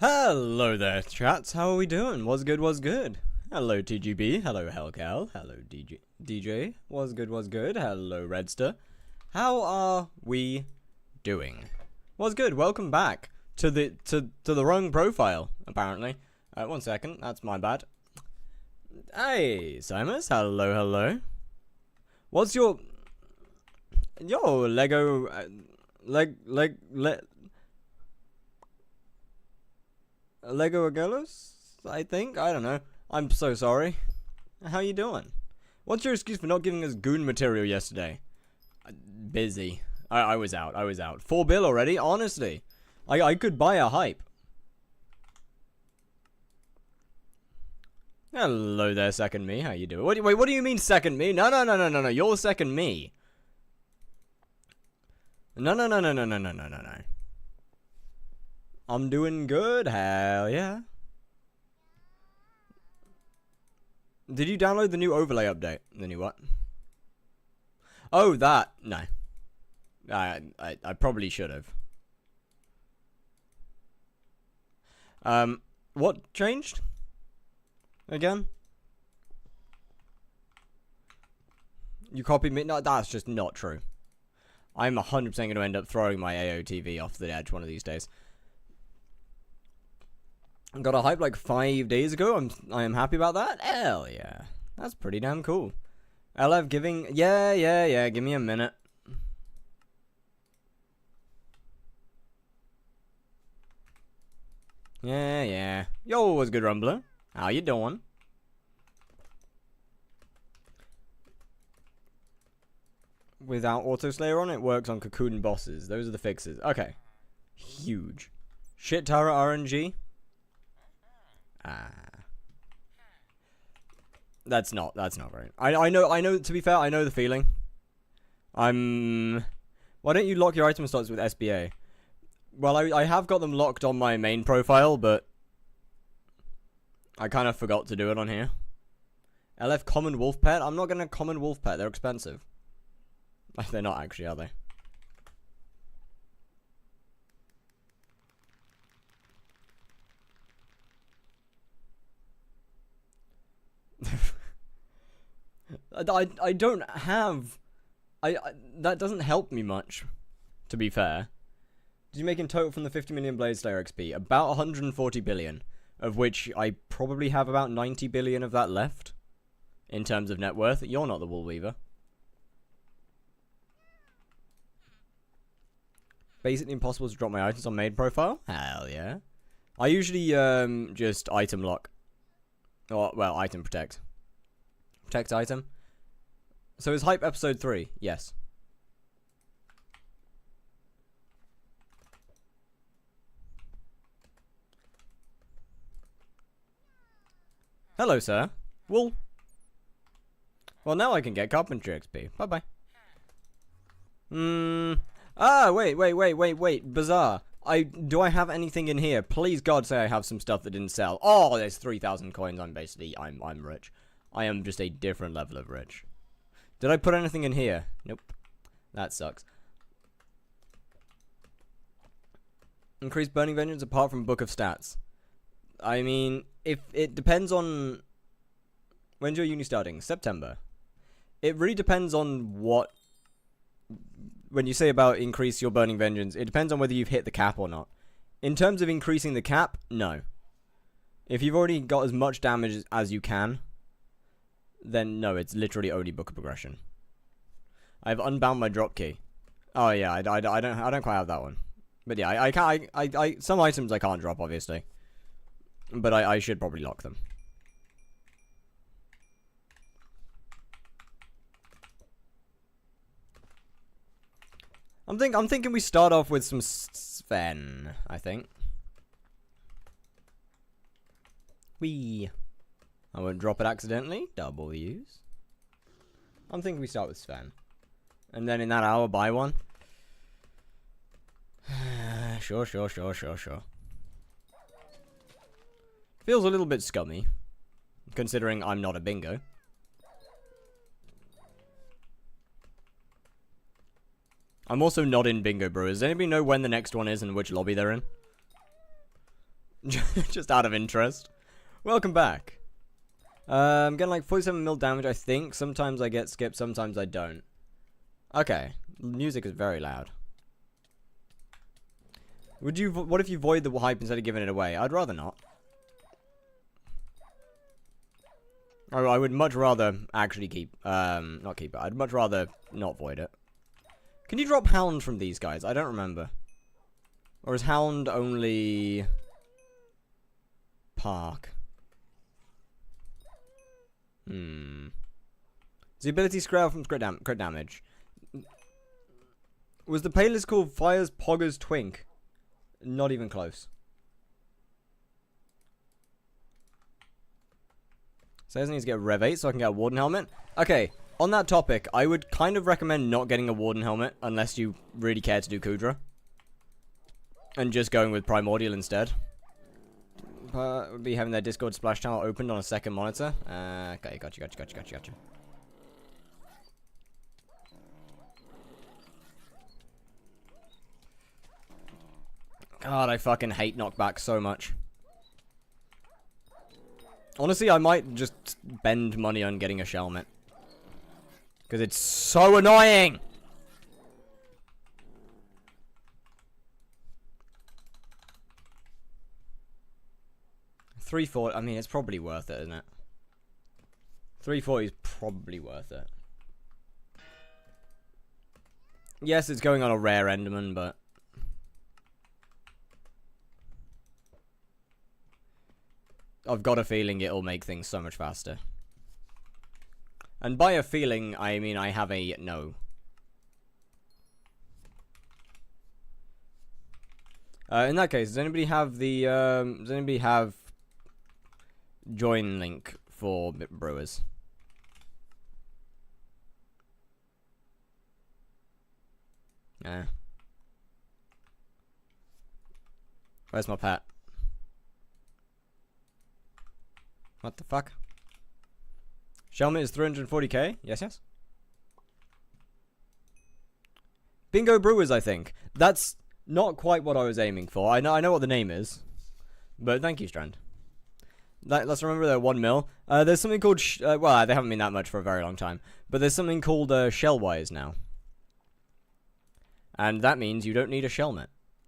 Hello there, chats. How are we doing? What's good? What's good? Hello, TGB. Hello, Hellcal. Hello, DJ. What's good? What's good? Hello, Redster. How are we doing? What's good? Welcome back to the wrong profile. Apparently. 1 second. That's my bad. Hey, Simus. Hello, hello. What's your Lego Lego Agelos? I think? I don't know. I'm so sorry. How you doing? What's your excuse for not giving us goon material yesterday? Busy. I was out. 4 bill already? Honestly. I could buy a hype. Hello there, second me. How you doing? Wait, what do you mean second me? No. You're second me. No. I'm doing good. Hell yeah. Did you download the new overlay update? The new what? Oh, that. No. I probably should have. What changed? Again? You copied me? No, that's just not true. I'm 100% going to end up throwing my AOTV off the edge one of these days. Got a hype like 5 days ago. I am happy about that. Hell yeah. That's pretty damn cool. LF giving... Yeah. Give me a minute. Yeah. Yo, what's good, Rumbler? How you doing? Without Auto Slayer on, it works on Cocoon bosses. Those are the fixes. Okay. Huge. Shit Tara RNG. That's not right. I know, to be fair, I know the feeling. Why don't you lock your item slots with SBA? Well, I have got them locked on my main profile, but I kind of forgot to do it on here. LF common wolf pet? I'm not gonna common wolf pet, they're expensive. They're not actually, are they? I don't have... that doesn't help me much, to be fair. Did you make in total from the 50 million Blade Slayer XP? About 140 billion, of which I probably have about 90 billion of that left, in terms of net worth. You're not the Wool Weaver. Basically impossible to drop my items on main profile? Hell yeah. I usually just item lock. Or, well, item protect. Protect item. So is Hype episode 3? Yes. Hello, sir. Wool. Well, now I can get carpentry XP. Bye-bye. Wait. Bizarre. Do I have anything in here? Please, God, say I have some stuff that didn't sell. Oh, there's 3,000 coins. I'm rich. I am just a different level of rich. Did I put anything in here? Nope. That sucks. Increased burning vengeance apart from Book of Stats. I mean, if it depends on... When's your uni starting? September. It really depends on what... When you say about increase your burning vengeance, it depends on whether you've hit the cap or not. In terms of increasing the cap, no. If you've already got as much damage as you can, then no, it's literally only Book of Progression. I've unbound my drop key. Oh yeah, I don't quite have that one. But yeah, I some items I can't drop, obviously. But I should probably lock them. I'm thinking we start off with some Sven, I think. Whee. I won't drop it accidentally. Double use. I'm thinking we start with Sven. And then in that hour, buy one. Sure. Feels a little bit scummy, considering I'm not a bingo. I'm also not in bingo, bro. Does anybody know when the next one is and which lobby they're in? Just out of interest. Welcome back. I'm getting like 47 mil damage, I think. Sometimes I get skipped, sometimes I don't. Okay. Music is very loud. What if you void the hype instead of giving it away? I'd rather not. I would much rather actually keep, not keep it. I'd much rather not void it. Can you drop Hound from these guys? I don't remember. Or is Hound only Park? Is the ability scale from crit damage? Was the playlist called Fires Poggers Twink? Not even close. Says I need to get Rev 8 so I can get a Warden Helmet. Okay, on that topic, I would kind of recommend not getting a Warden Helmet unless you really care to do Kudra. And just going with Primordial instead. Would be having their Discord splash channel opened on a second monitor. Okay, gotcha. God, I fucking hate knockback so much. Honestly, I might just spend money on getting a Shelmet. Because it's so annoying! $340, I mean, it's probably worth it, isn't it? $340 is probably worth it. Yes, it's going on a rare Enderman, but... I've got a feeling it'll make things so much faster. And by a feeling, I mean I have a no. In that case, does anybody have the, does anybody have join link for Brewers? Yeah. Where's my pet? What the fuck? Shelmet is 340k? Yes. Bingo Brewers, I think. That's not quite what I was aiming for. I know what the name is. But thank you, Strand. Let's remember they're 1 mil. There's something called... well, they haven't been that much for a very long time. But there's something called Shellwise now. And that means you don't need a Shelmet.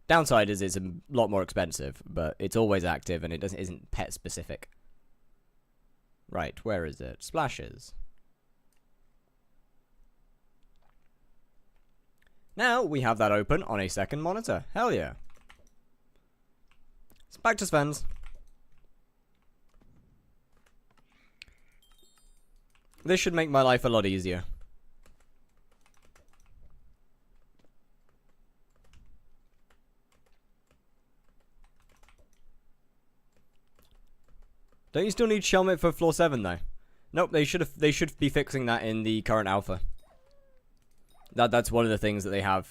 Downside is it's a lot more expensive. But it's always active and it isn't pet specific. Right, where is it? Splashes. Now we have that open on a second monitor. Hell yeah. It's back to Sven's. This should make my life a lot easier. Don't you still need Shelmet for floor 7 though? Nope, they should be fixing that in the current alpha. That's one of the things that they have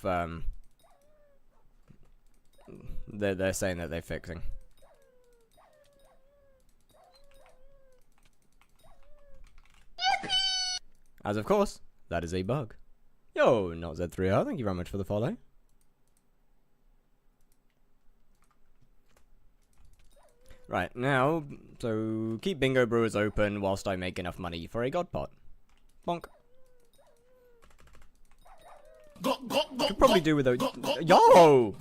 they're saying that they're fixing. As of course, that is a bug. Yo, not Z3R, thank you very much for the follow. Right, now, so keep Bingo Brewers open whilst I make enough money for a god pot. Bonk. Could probably do with a... Yo!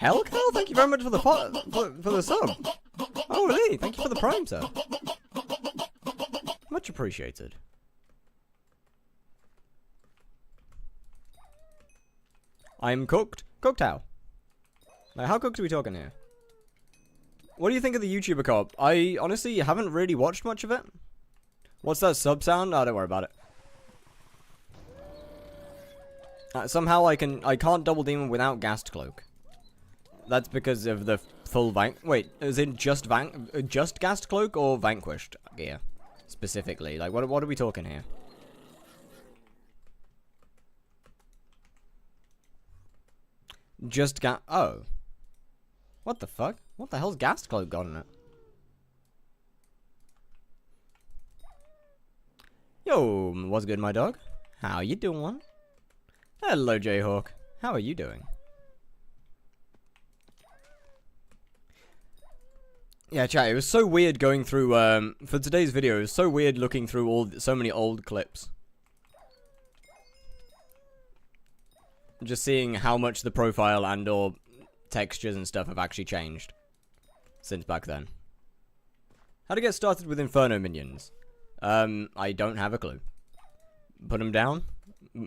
Hellcow, thank you very much for the for the sub. Holy, thank you for the prime sub. Much appreciated. I'm cooked. Cooked how? Now, how cooked are we talking here? What do you think of the YouTuber co-op? I honestly haven't really watched much of it. What's that sub sound? Oh, don't worry about it. Somehow I can't double demon without Ghast Cloak. That's because of the full wait, is it just Ghast Cloak or Vanquished gear? Specifically. Like, what are we talking here? Just oh. What the fuck? What the hell's Ghast Cloak got in it? Yo, what's good, my dog? How you doing? Hello, Jayhawk. How are you doing? Yeah, chat, it was so weird going through, for today's video, it was so weird looking through so many old clips. Just seeing how much the profile and or textures and stuff have actually changed since back then. How to get started with Inferno minions? I don't have a clue. Put them down,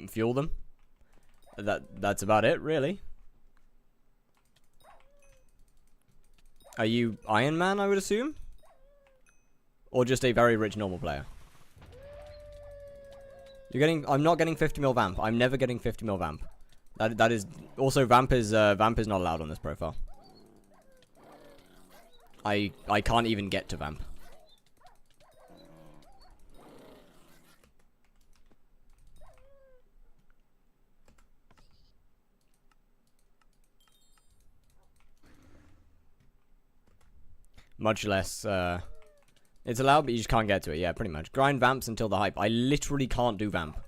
fuel them. That's about it, really. Are you Iron Man, I would assume? Or just a very rich normal player? I'm not getting 50 mil vamp. I'm never getting 50 mil vamp. That is, also vamp is not allowed on this profile. I can't even get to vamp. Much less, it's allowed, but you just can't get to it. Yeah, pretty much. Grind vamps until the hype. I literally can't do vamp.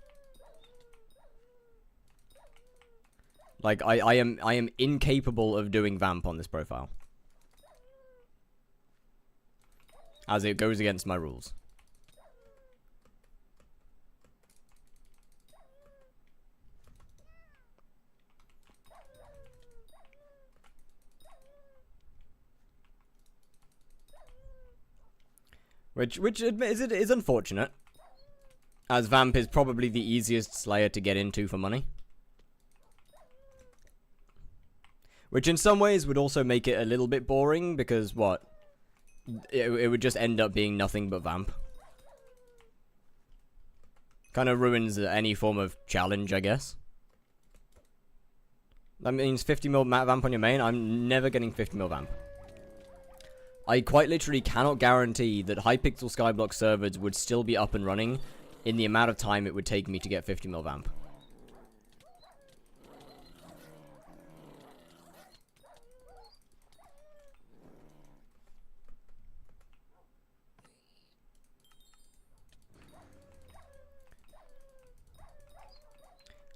Like, I am incapable of doing vamp on this profile. As it goes against my rules. Which is unfortunate, as vamp is probably the easiest slayer to get into for money. Which in some ways would also make it a little bit boring, because what? It would just end up being nothing but vamp. Kind of ruins any form of challenge, I guess. That means 50 mil vamp on your main. I'm never getting 50 mil vamp. I quite literally cannot guarantee that HYPIXEL skyblock servers would still be up and running in the amount of time it would take me to get 50 mil vamp.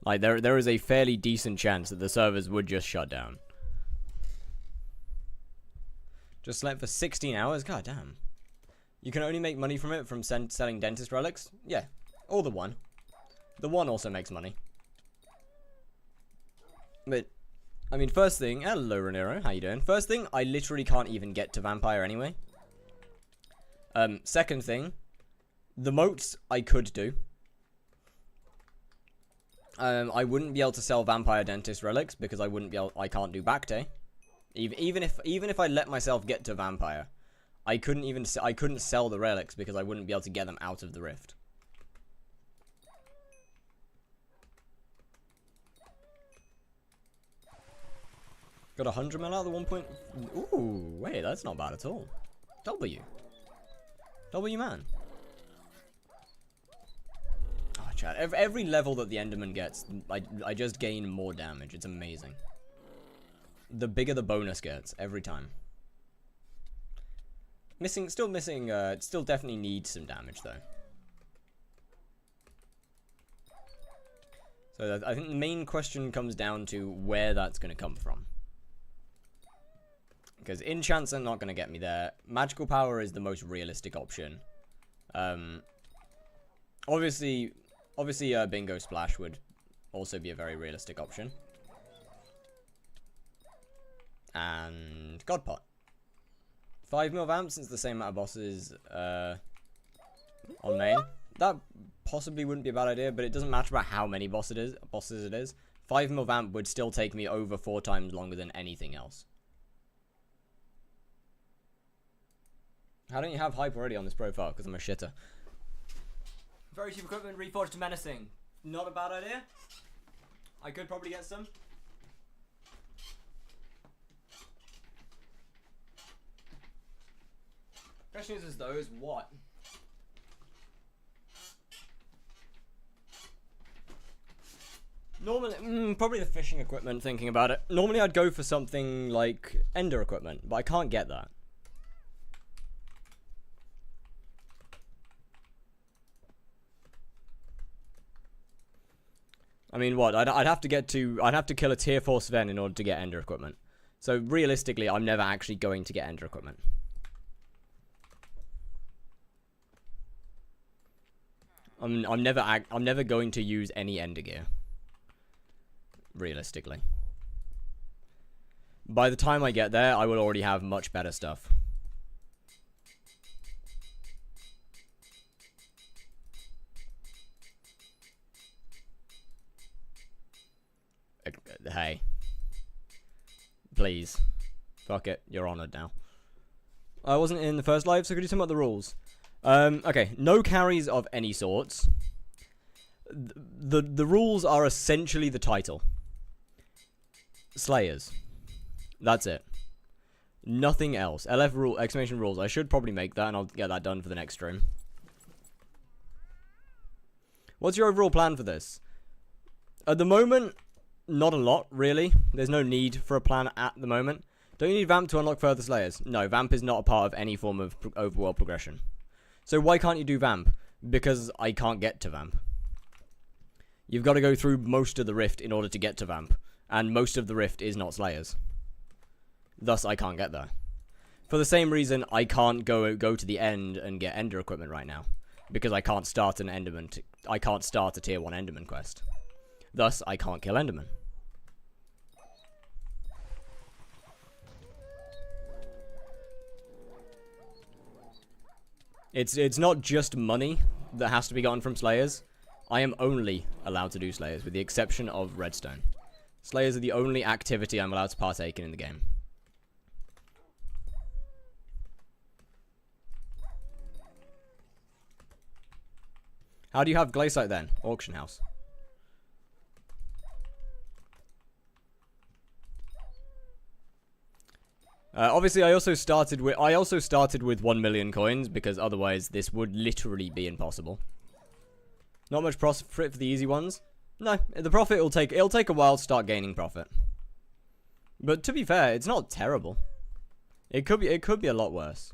Like, there is a fairly decent chance that the servers would just shut down. Just slept for 16 hours? God damn. You can only make money from it from selling dentist relics? Yeah. Or the one. The one also makes money. But, I mean, first thing... Hello, Raniero. How you doing? First thing, I literally can't even get to Vampire anyway. Second thing, the moats I could do. I wouldn't be able to sell Vampire Dentist relics because I can't do back day. Even if I let myself get to Vampire, I couldn't sell the relics because I wouldn't be able to get them out of the rift. Got 100 mil out of the 1 point. Ooh, wait, that's not bad at all. W man. Oh, chat. Every level that the Enderman gets, I just gain more damage. It's amazing. The bigger the bonus gets every time. Still definitely needs some damage though. So I think the main question comes down to where that's going to come from. Because enchants are not going to get me there. Magical power is the most realistic option. Obviously, Bingo Splash would also be a very realistic option. And Godpot. 5 mil vamp since the same amount of bosses on main. That possibly wouldn't be a bad idea, but it doesn't matter about how many bosses it is. 5 mil vamp would still take me over 4 times longer than anything else. How don't you have hype already on this profile? Because I'm a shitter. Very cheap equipment, reforged to menacing. Not a bad idea. I could probably get some. Question is though, is what? Normally, probably the fishing equipment, thinking about it. Normally I'd go for something like ender equipment, but I can't get that. I mean, what? I'd have to kill a tier 4 Sven in order to get ender equipment. So realistically, I'm never actually going to get ender equipment. I'm never going to use any ender gear. Realistically. By the time I get there, I will already have much better stuff. Hey. Please. Fuck it. You're honored now. I wasn't in the first live, so could you tell me about the rules? Okay. No carries of any sorts. The rules are essentially the title. Slayers. That's it. Nothing else. LF rule, exclamation rules. I should probably make that, and I'll get that done for the next stream. What's your overall plan for this? At the moment, not a lot, really. There's no need for a plan at the moment. Don't you need Vamp to unlock further Slayers? No, Vamp is not a part of any form of overworld progression. So why can't you do Vamp? Because I can't get to Vamp. You've got to go through most of the Rift in order to get to Vamp. And most of the Rift is not Slayers. Thus, I can't get there. For the same reason, I can't go to the end and get Ender equipment right now. Because I can't start an Enderman. I can't start a tier 1 Enderman quest. Thus, I can't kill Enderman. It's not just money that has to be gotten from Slayers. I am only allowed to do Slayers, with the exception of Redstone. Slayers are the only activity I'm allowed to partake in the game. How do you have Glaciite then? Auction house. Obviously, I also started with 1 million coins because otherwise this would literally be impossible. Not much profit for the easy ones. No, the profit it'll take a while to start gaining profit. But to be fair, it's not terrible. It could be a lot worse.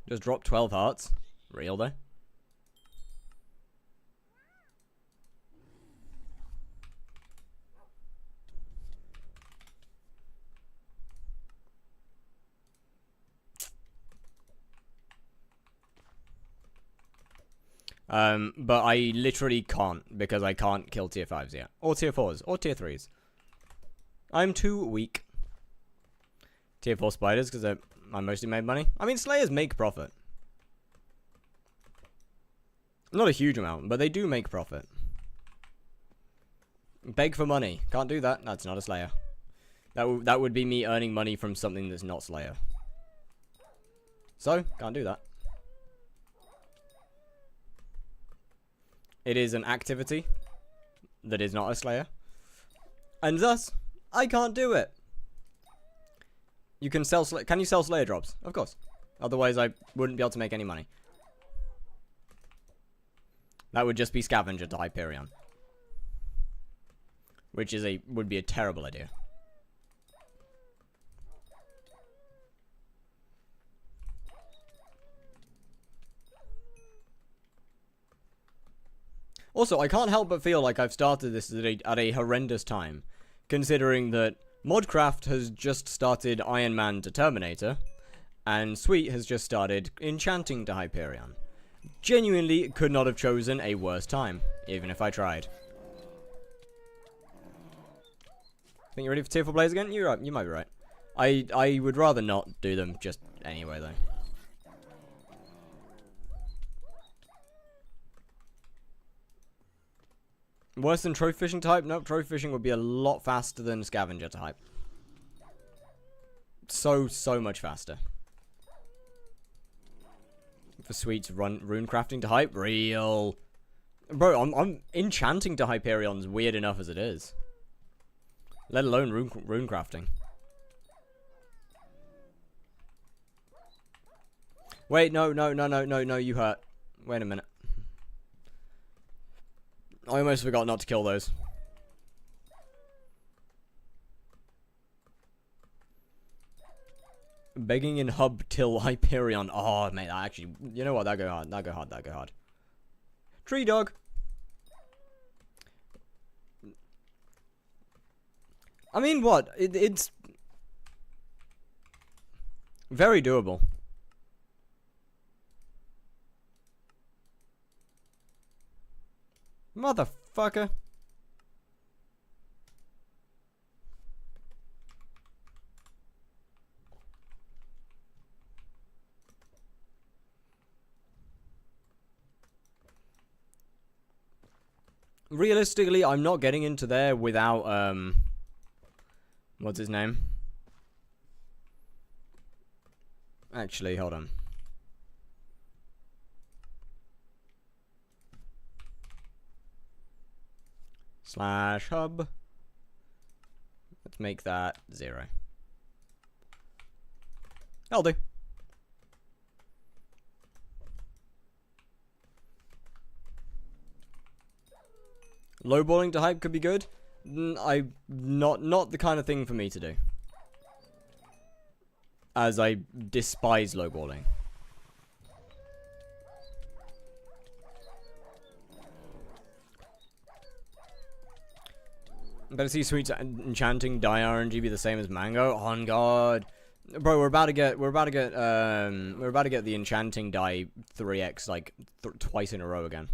Just drop 12 hearts. Real though. But I literally can't, because I can't kill tier 5s yet. Or tier 4s, or tier 3s. I'm too weak. Tier 4 spiders, because I mostly made money. I mean, Slayers make profit. Not a huge amount, but they do make profit. Beg for money. Can't do that. That's not a Slayer. That would be me earning money from something that's not Slayer. So, can't do that. It is an activity that is not a Slayer. And thus, I can't do it. You can sell can you sell Slayer drops? Of course. Otherwise, I wouldn't be able to make any money. That would just be scavenger to Hyperion. Which is would be a terrible idea. Also, I can't help but feel like I've started this at a horrendous time, considering that Modcraft has just started Iron Man to Terminator, and Sweet has just started Enchanting to Hyperion. Genuinely could not have chosen a worse time, even if I tried. Think you're ready for tier 4 players again? You're right, you might be right. I would rather not do them just anyway, though. Worse than trophy fishing type? Nope, trophy fishing would be a lot faster than scavenger type. So much faster. For Sweet's rune crafting to hype? Real. Bro, I'm enchanting to Hyperion's weird enough as it is. Let alone rune crafting. Wait, no, you hurt. Wait a minute. I almost forgot not to kill those. Begging in hub till Hyperion. Oh, mate, that actually... You know what? That go hard. That go hard. That go hard. Tree dog. I mean, what? It's... very doable. Motherfucker. Realistically, I'm not getting into there without, what's his name? Actually, hold on. /hub. Let's make that 0. That'll do. Lowballing to hype could be good. Not the kind of thing for me to do. As I despise lowballing. Better see Sweet's enchanting dye RNG be the same as Mango. On God, bro, we're about to get the enchanting dye 3x like twice in a row again.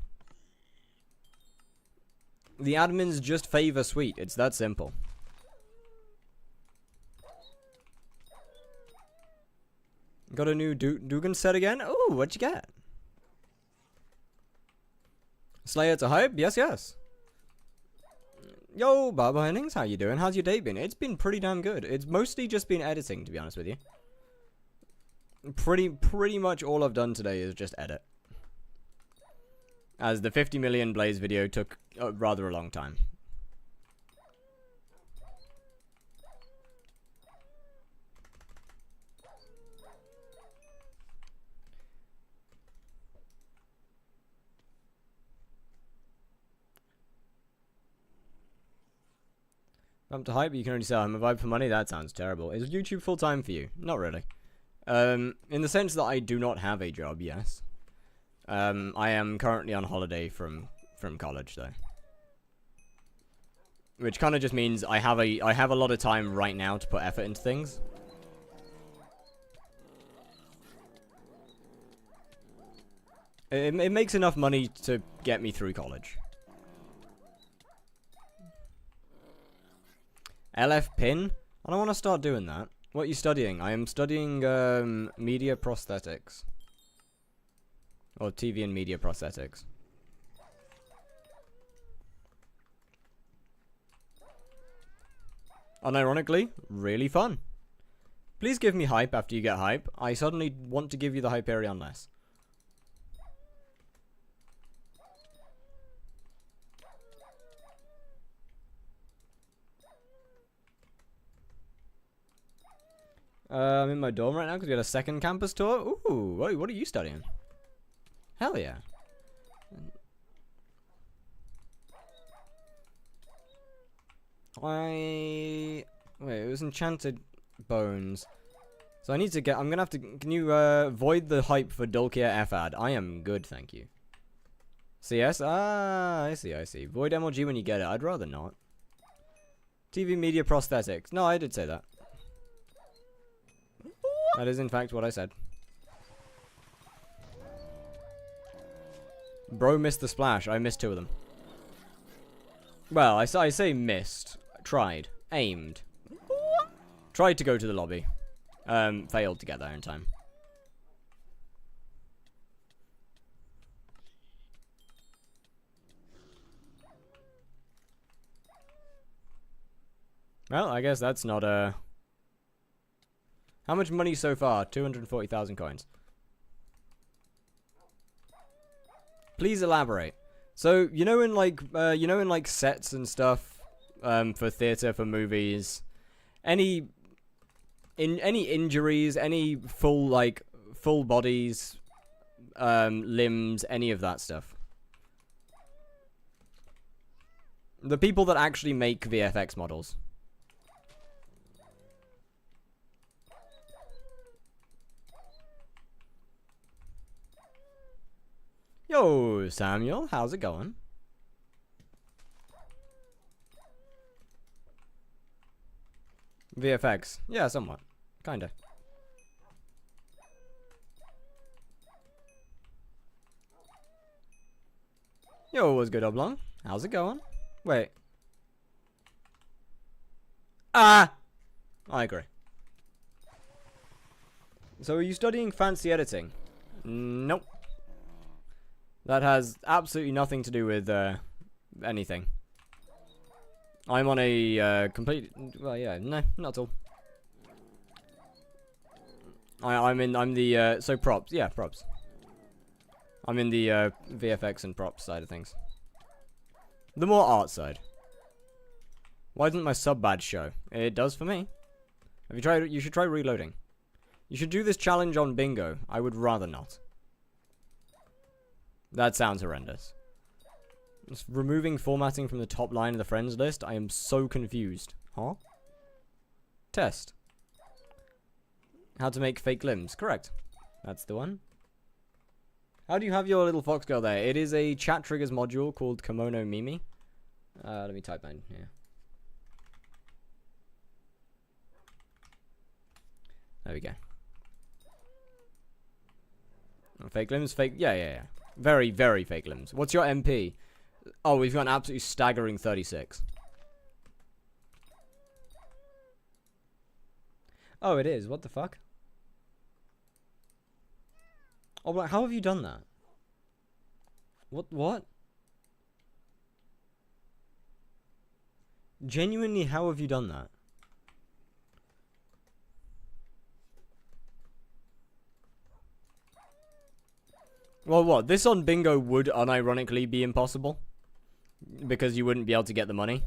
The admins just favor Sweet. It's that simple. Got a new Dugan set again? Ooh, what'd you get? Slayer to hype? Yes, yes. Yo, Baba Hennings, how you doing? How's your day been? It's been pretty damn good. It's mostly just been editing, to be honest with you. Pretty much all I've done today is just edit. As the 50 million Blaze video took rather a long time. Bump to hype, but you can only sell I'm a vibe for money? That sounds terrible. Is YouTube full-time for you? Not really. In the sense that I do not have a job, yes. I am currently on holiday from college, though. Which kind of just means I have a lot of time right now to put effort into things. It makes enough money to get me through college. LF Pin? I don't want to start doing that. What are you studying? I am studying media prosthetics. Or TV and media prosthetics. Unironically, really fun. Please give me hype after you get hype. I suddenly want to give you the Hyperion less. I'm in my dorm right now because we had a second campus tour. Ooh, what are you studying? Hell yeah. Wait, it was enchanted bones. So I need to get, I'm gonna have to, can you void the hype for Dulcia F-ad? I am good, thank you. CS? Ah, I see. Void MLG when you get it. I'd rather not. TV media prosthetics. No, I did say that. That is in fact what I said. Bro missed the splash. I missed 2 of them. Well, I say missed. Tried. Aimed. Tried to go to the lobby. Failed to get there in time. Well, I guess that's not a... How much money so far? 240,000 coins. Please elaborate. So, you know in like sets and stuff, for theater, for movies, any injuries, any full bodies, limbs, any of that stuff. The people that actually make VFX models. Yo, Samuel, how's it going? VFX. Yeah, somewhat. Kinda. Yo, what's good, Oblong? How's it going? Wait. Ah! I agree. So are you studying fancy editing? Nope. That has absolutely nothing to do with anything. I'm on a complete. Well, yeah, no, not at all. I'm the so props. Yeah, props. I'm in the VFX and props side of things. The more art side. Why doesn't my sub badge show? It does for me. Have you tried? You should try reloading. You should do this challenge on bingo. I would rather not. That sounds horrendous. Just removing formatting from the top line of the friends list. I am so confused. Huh? Test. How to make fake limbs. Correct. That's the one. How do you have your little fox girl there? It is a chat triggers module called Kimono Mimi. Let me type that in here. There we go. Fake limbs? Fake. Yeah. Very, very fake limbs. What's your MP? Oh, we've got an absolutely staggering 36. Oh, it is. What the fuck? Oh, but how have you done that? What? Genuinely, how have you done that? Well, what? This on bingo would unironically be impossible. Because you wouldn't be able to get the money.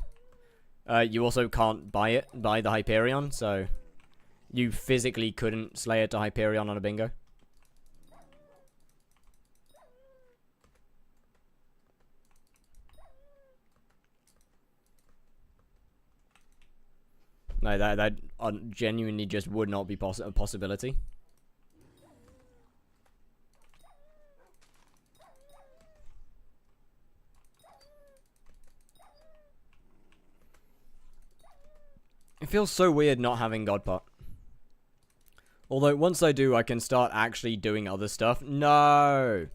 You also can't buy the Hyperion, so you physically couldn't slay it to Hyperion on a bingo. No, that genuinely just would not be a possibility. It feels so weird not having Godpot. Although, once I do, I can start actually doing other stuff. No!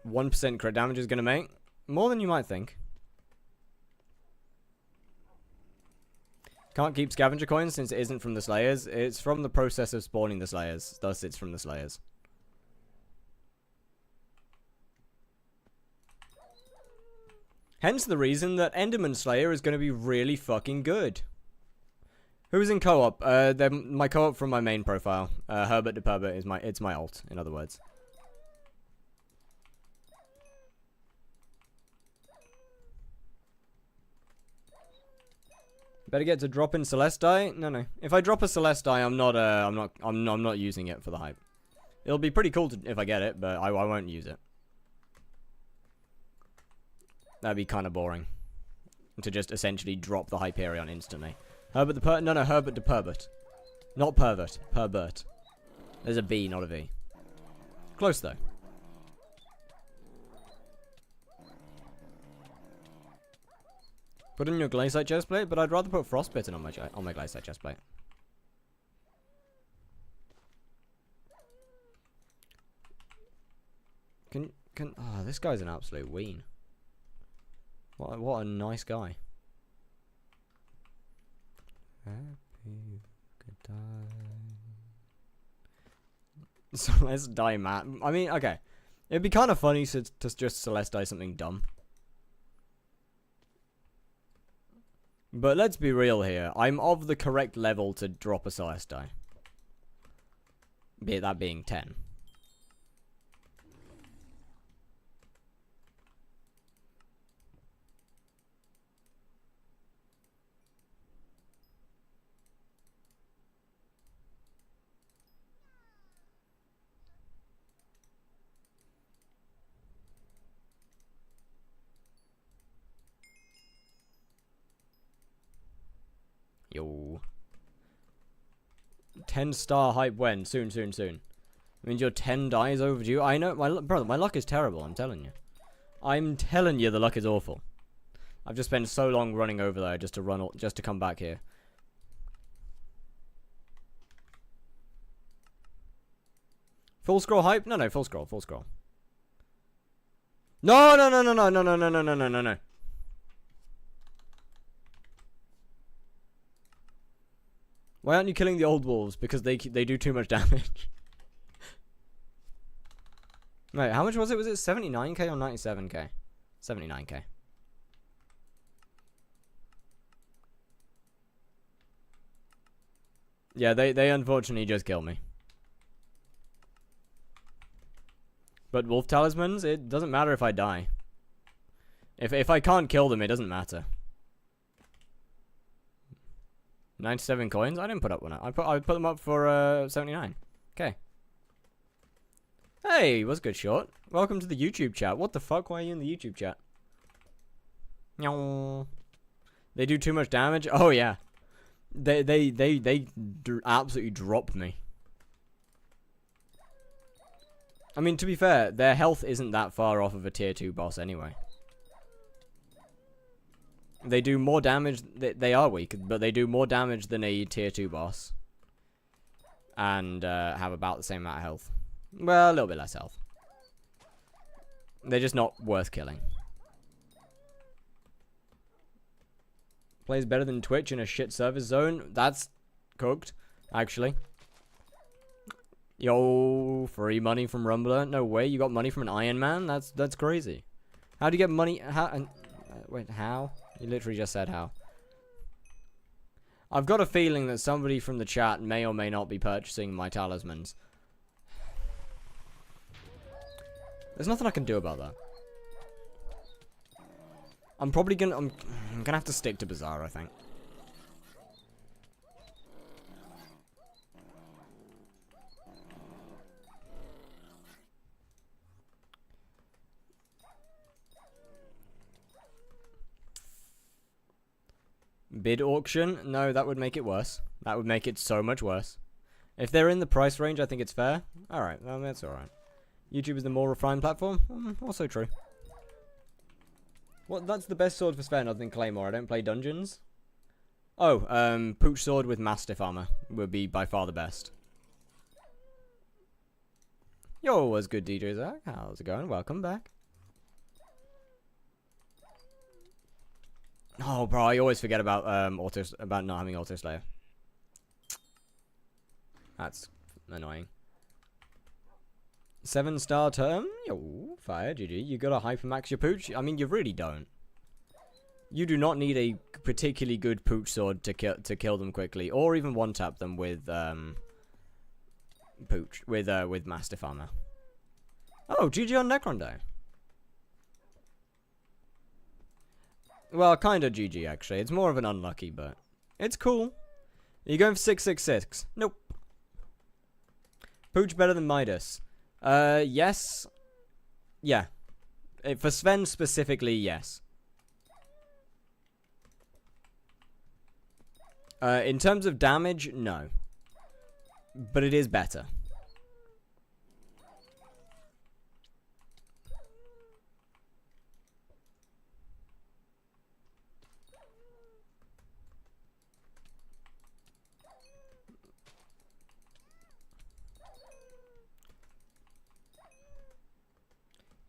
1% crit damage is going to make. More than you might think. Can't keep scavenger coins since it isn't from the Slayers. It's from the process of spawning the Slayers. Thus, it's from the Slayers. Hence the reason that Enderman Slayer is going to be really fucking good. Who's in co-op? My co-op from my main profile. Herbert de Perbert is my alt, in other words. Better get to drop in Celestai? No. If I drop a Celestai, I'm not using it for the hype. It'll be pretty cool if I get it, but I won't use it. That'd be kind of boring. To just essentially drop the Hyperion instantly. Herbert de Perbert. Not pervert. Perbert. There's a B, not a V. Close though. Put in your glaciite chestplate, but I'd rather put frostbitten on my glaciite chestplate. Oh, this guy's an absolute ween. What a nice guy. Happy good time. So let's die, Matt. I mean, okay. It'd be kind of funny to just Celestai something dumb. But let's be real here. I'm of the correct level to drop a Celestai. Be it that being 10. Yo. 10-star hype when? Soon. Means your 10 dies overdue. I know, brother, my luck is terrible, I'm telling you. I'm telling you the luck is awful. I've just spent so long running over there just to come back here. Full scroll hype? No, full scroll. No, no, no, no, no, no, no, no, no, no, no, no, no. Why aren't you killing the old wolves? Because they do too much damage. Wait, how much was it? Was it 79k or 97k? 79k. Yeah, they unfortunately just killed me. But wolf talismans, it doesn't matter if I die. If I can't kill them, it doesn't matter. 97 coins? I didn't put up one. I put them up for 79. Okay. Hey, what's good, short? Welcome to the YouTube chat. What the fuck? Why are you in the YouTube chat? They do too much damage? Oh yeah. They absolutely drop me. I mean, to be fair, their health isn't that far off of a tier 2 boss anyway. They do more damage. They are weak, but they do more damage than a tier 2 boss. And have about the same amount of health. Well, a little bit less health. They're just not worth killing. Plays better than Twitch in a shit service zone. That's cooked, actually. Yo, free money from Rumbler? No way, you got money from an Iron Man? That's crazy. How do you get money? How? Wait, how? You literally just said how. I've got a feeling that somebody from the chat may or may not be purchasing my talismans. There's nothing I can do about that. I'm probably gonna... I'm gonna have to stick to Bazaar, I think. Bid auction? No, that would make it worse. That would make it so much worse. If they're in the price range, I think it's fair. Alright, well, that's alright. YouTube is the more refined platform? Also true. What? That's the best sword for Sven other than Claymore. I don't play dungeons. Oh, Pooch sword with Mastiff armor would be by far the best. Yo, what's good, DJ Zach? How's it going? Welcome back. Oh, bro, I always forget about about not having auto slayer. That's annoying. 7-star term? Yo, fire, GG. You gotta hypermax your pooch? I mean, you really don't. You do not need a particularly good pooch sword to kill them quickly, or even one-tap them with pooch with Mastiff armor. Oh, GG on Necron Day. Well, kinda GG actually. It's more of an unlucky, but it's cool. Are you going for 666? Nope. Pooch better than Midas. Yes. Yeah. For Sven specifically, yes. In terms of damage, no. But it is better.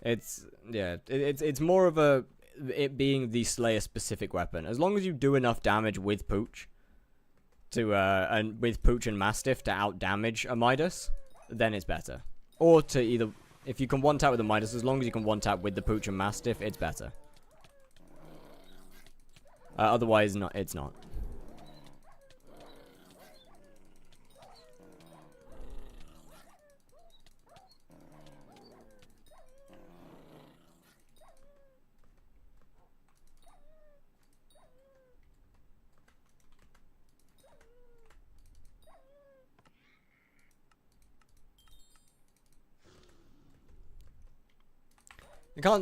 It's more of it being the Slayer specific weapon. As long as you do enough damage with Pooch and with Pooch and Mastiff to out damage a Midas, then it's better. Or to either, if you can one tap with the Midas, as long as you can one tap with the Pooch and Mastiff, it's better. Otherwise, it's not.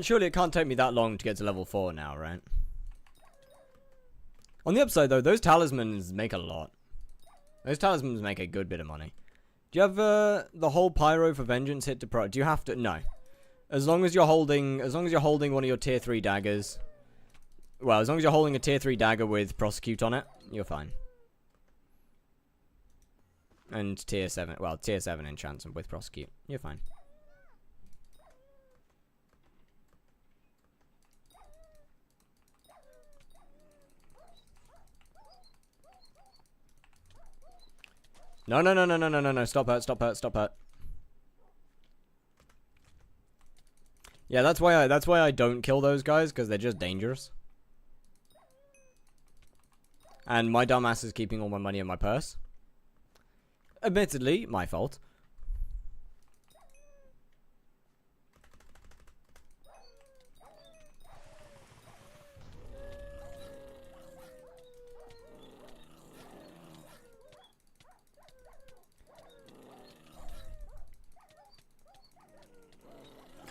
Surely it can't take me that long to get to level 4 now, right? On the upside, though, those talismans make a lot. Those talismans make a good bit of money. Do you have the whole Pyro for Vengeance hit to pro? Do you have to? No. As long as you're holding one of your tier 3 daggers. Well, as long as you're holding a tier 3 dagger with Prosecute on it, you're fine. And tier 7, well, tier 7 enchants with Prosecute. You're fine. No, no, no, no, no, no, no, no. Stop hurt, stop hurt, stop hurt. Yeah, that's why I don't kill those guys, because they're just dangerous. And my dumbass is keeping all my money in my purse. Admittedly, my fault.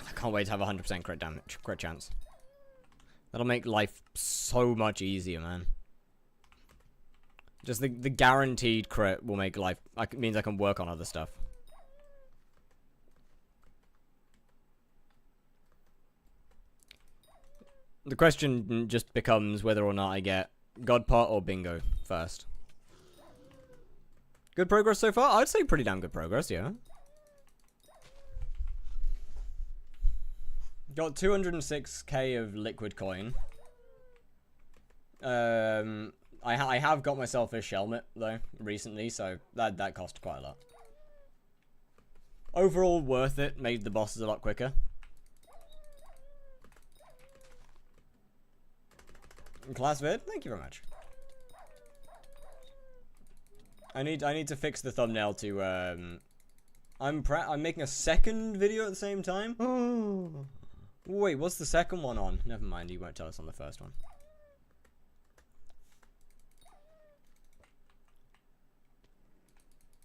I can't wait to have 100% crit damage, crit chance. That'll make life so much easier, man. Just the guaranteed crit will make life, means I can work on other stuff. The question just becomes whether or not I get God Pot or Bingo first. Good progress so far? I'd say pretty damn good progress, yeah. Got 206k of liquid coin. I have got myself a shelmet though recently, so that cost quite a lot. Overall, worth it. Made the bosses a lot quicker. Class vid, thank you very much. I need to fix the thumbnail to I'm making a second video at the same time. Oh. Wait, what's the second one on? Never mind, you won't tell us on the first one.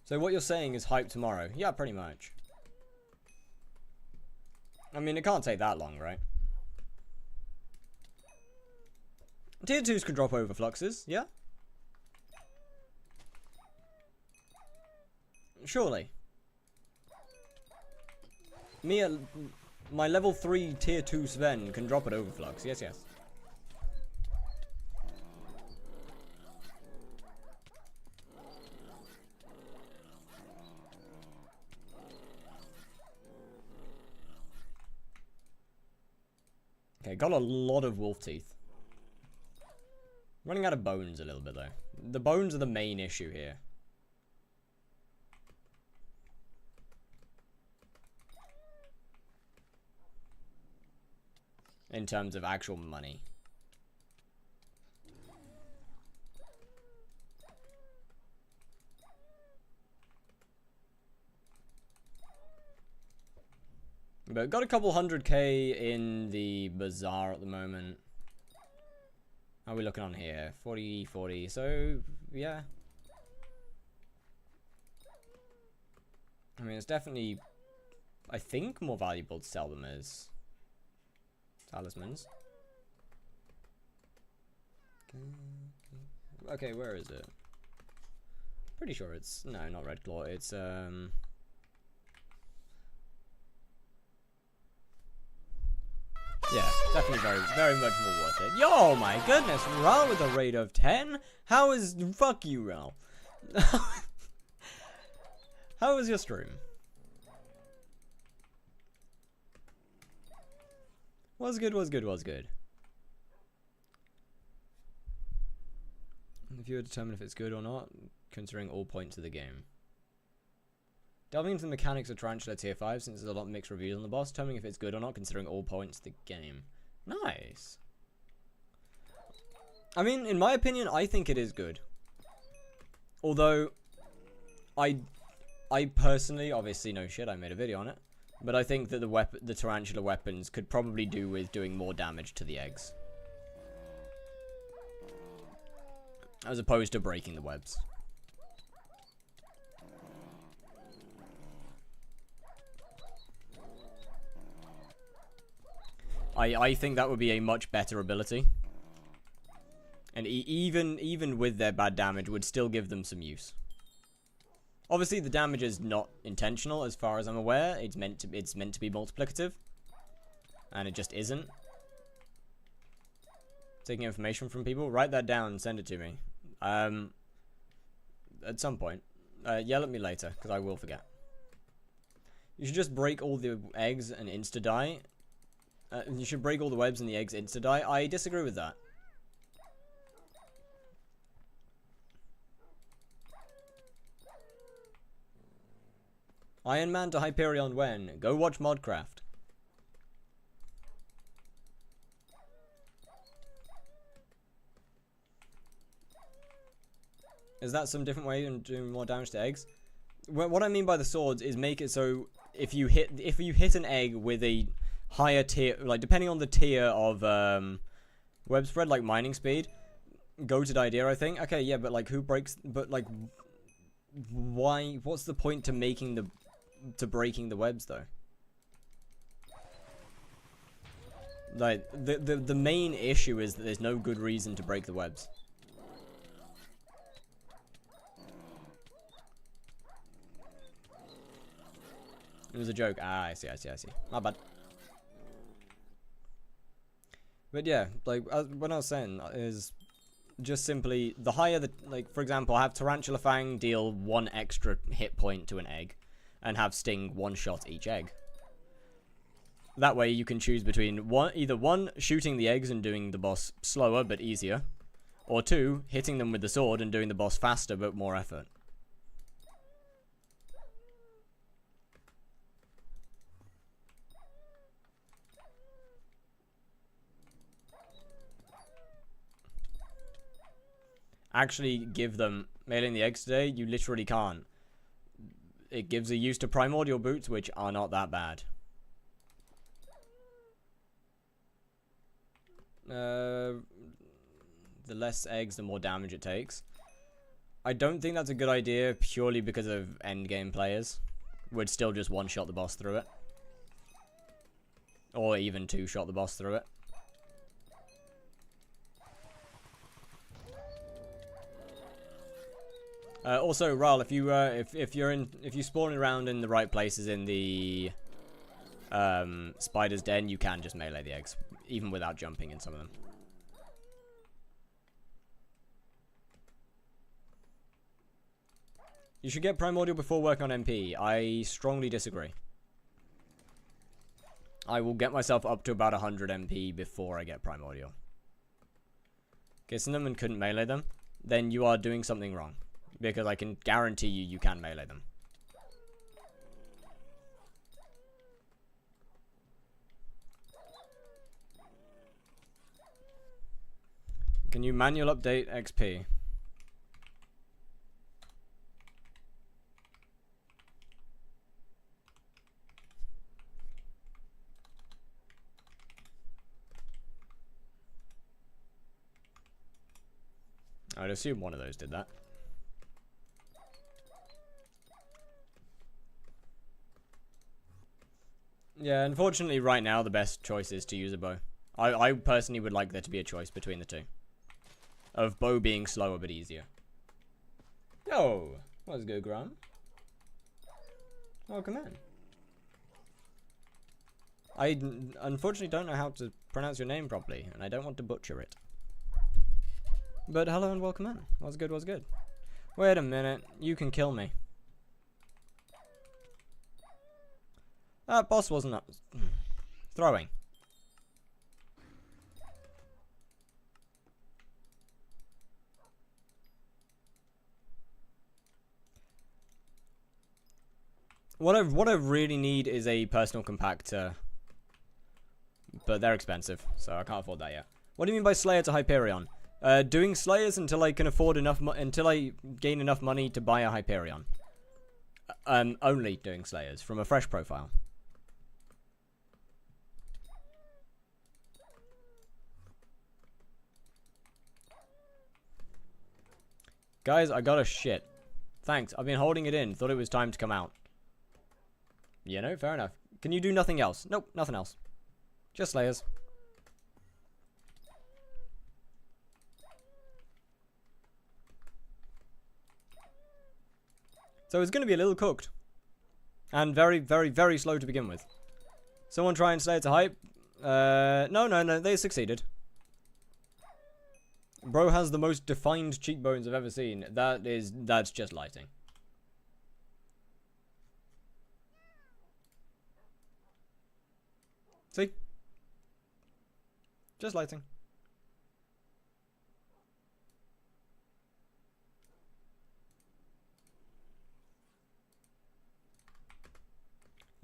So what you're saying is hype tomorrow? Yeah, pretty much. I mean, it can't take that long, right? Tier 2s can drop over fluxes, yeah? Surely. My level 3 tier 2 Sven can drop at overflux. Yes, yes. Okay, got a lot of wolf teeth. Running out of bones a little bit though. The bones are the main issue here. In terms of actual money. But got a couple 100k in the bazaar at the moment. How are we looking on here? 40. So, yeah. I mean, it's definitely, I think, more valuable to sell them as talismans. Okay, where is it? Pretty sure it's, no, not Red Claw, it's yeah, definitely very much more worth it. Yo, my goodness, Ral with a rate of 10? How is, fuck you, Ral. How was your stream? Was good. If you were to determine if it's good or not, considering all points of the game. Delving into the mechanics of Tarantula tier 5, since there's a lot of mixed reviews on the boss, determining if it's good or not, considering all points of the game. Nice. I mean, in my opinion, I think it is good. Although, I personally, obviously no shit, I made a video on it, but I think that the Tarantula weapons could probably do with doing more damage to the eggs. As opposed to breaking the webs. I think that would be a much better ability. And even with their bad damage, would still give them some use. Obviously, the damage is not intentional, as far as I'm aware. It's meant to be multiplicative, and it just isn't. Taking information from people, write that down and send it to me. At some point, yell at me later because I will forget. You should just break all the eggs and insta die. You should break all the webs and the eggs insta die. I disagree with that. Iron Man to Hyperion when? Go watch Modcraft. Is that some different way of doing more damage to eggs? What I mean by the swords is make it so if you hit an egg with a higher tier, like depending on the tier of web spread, like mining speed, goated idea I think. Okay, yeah, but like who breaks? But like, why? What's the point to breaking the webs though? Like the main issue is that there's no good reason to break the webs. It was a joke. Ah, I see. My bad. But yeah, like what I was saying is just simply the higher the, like for example, have Tarantula Fang deal 1 extra hit point to an egg, and have Sting 1-shot each egg. That way you can choose between either one, shooting the eggs and doing the boss slower but easier, or 2, hitting them with the sword and doing the boss faster but more effort. Actually give them mailing the eggs today, you literally can't. It gives a use to primordial boots, which are not that bad. The less eggs, the more damage it takes. I don't think that's a good idea purely because of endgame players. Would still just 1-shot the boss through it. Or even 2-shot the boss through it. Also, Ral, if you spawn around in the right places in the spider's den, you can just melee the eggs, even without jumping in some of them. You should get primordial before working on MP. I strongly disagree. I will get myself up to about 100 MP before I get primordial. Kissing them and couldn't melee them, then you are doing something wrong. Because I can guarantee you can melee them. Can you manual update XP? I'd assume one of those did that. Yeah, unfortunately right now the best choice is to use a bow. I personally would like there to be a choice between the two. Of bow being slower but easier. Yo! What's good, Graham? Welcome in. I unfortunately don't know how to pronounce your name properly, and I don't want to butcher it. But hello and welcome in. What's good, what's good? Wait a minute, you can kill me. That boss wasn't up. Throwing. What I really need is a personal compactor. But they're expensive, so I can't afford that yet. What do you mean by Slayer to Hyperion? Doing Slayers until I can afford enough until I gain enough money to buy a Hyperion. Only doing Slayers from a fresh profile. Guys, I got a shit. Thanks, I've been holding it in. Thought it was time to come out. You know, fair enough. Can you do nothing else? Nope, nothing else. Just Slayers. So it's going to be a little cooked. And very, very, very slow to begin with. Someone try and slay it to hype. No, they succeeded. Bro has the most defined cheekbones I've ever seen. That's just lighting. See? Just lighting.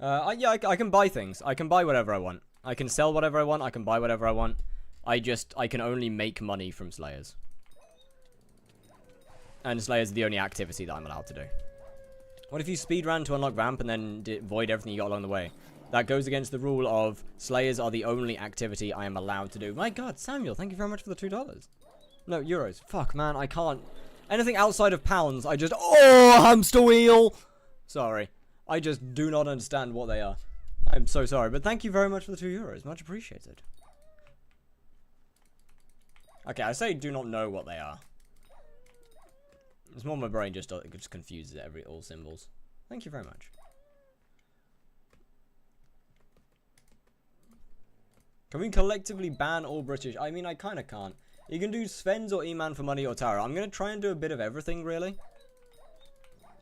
Yeah, I can buy things. I can buy whatever I want. I can sell whatever I want. I can buy whatever I want. I can only make money from Slayers. And Slayers are the only activity that I'm allowed to do. What if you speedrun to unlock Vamp and then void everything you got along the way? That goes against the rule of Slayers are the only activity I am allowed to do. My god, Samuel, thank you very much for the $2. No, euros. Fuck, man, I can't. Anything outside of pounds, I just... Oh, hamster wheel! Sorry. I just do not understand what they are. I'm so sorry, but thank you very much for the €2. Much appreciated. Okay, I say do not know what they are. It's more my brain just confuses all symbols. Thank you very much. Can we collectively ban all British? I mean, I kind of can't. You can do Sven's or E-Man for money or Tara. I'm going to try and do a bit of everything, really.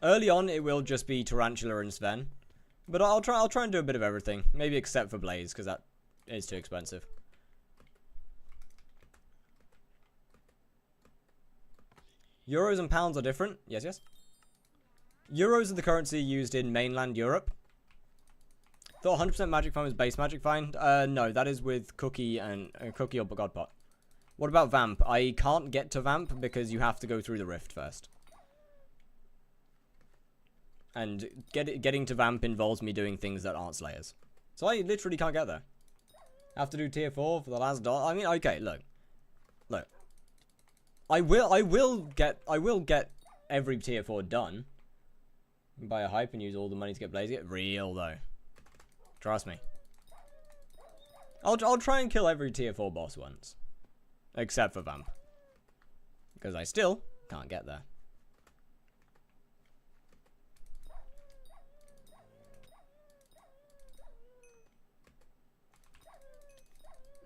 Early on, it will just be Tarantula and Sven. But I'll try and do a bit of everything. Maybe except for Blaze, because that is too expensive. Euros and pounds are different. Yes, yes. Euros are the currency used in mainland Europe. Thought 100% Magic Find was base Magic Find. No, that is with Cookie and Cookie or Godpot. What about Vamp? I can't get to Vamp because you have to go through the Rift first. And getting to Vamp involves me doing things that aren't Slayers. So I literally can't get there. Have to do tier 4 for the last dollar. I mean, okay, look. Look. I will get every tier 4 done. Buy a hype and use all the money to get Blaze. Get real though. Trust me. I'll try and kill every tier 4 boss once. Except for Vamp. Because I still can't get there.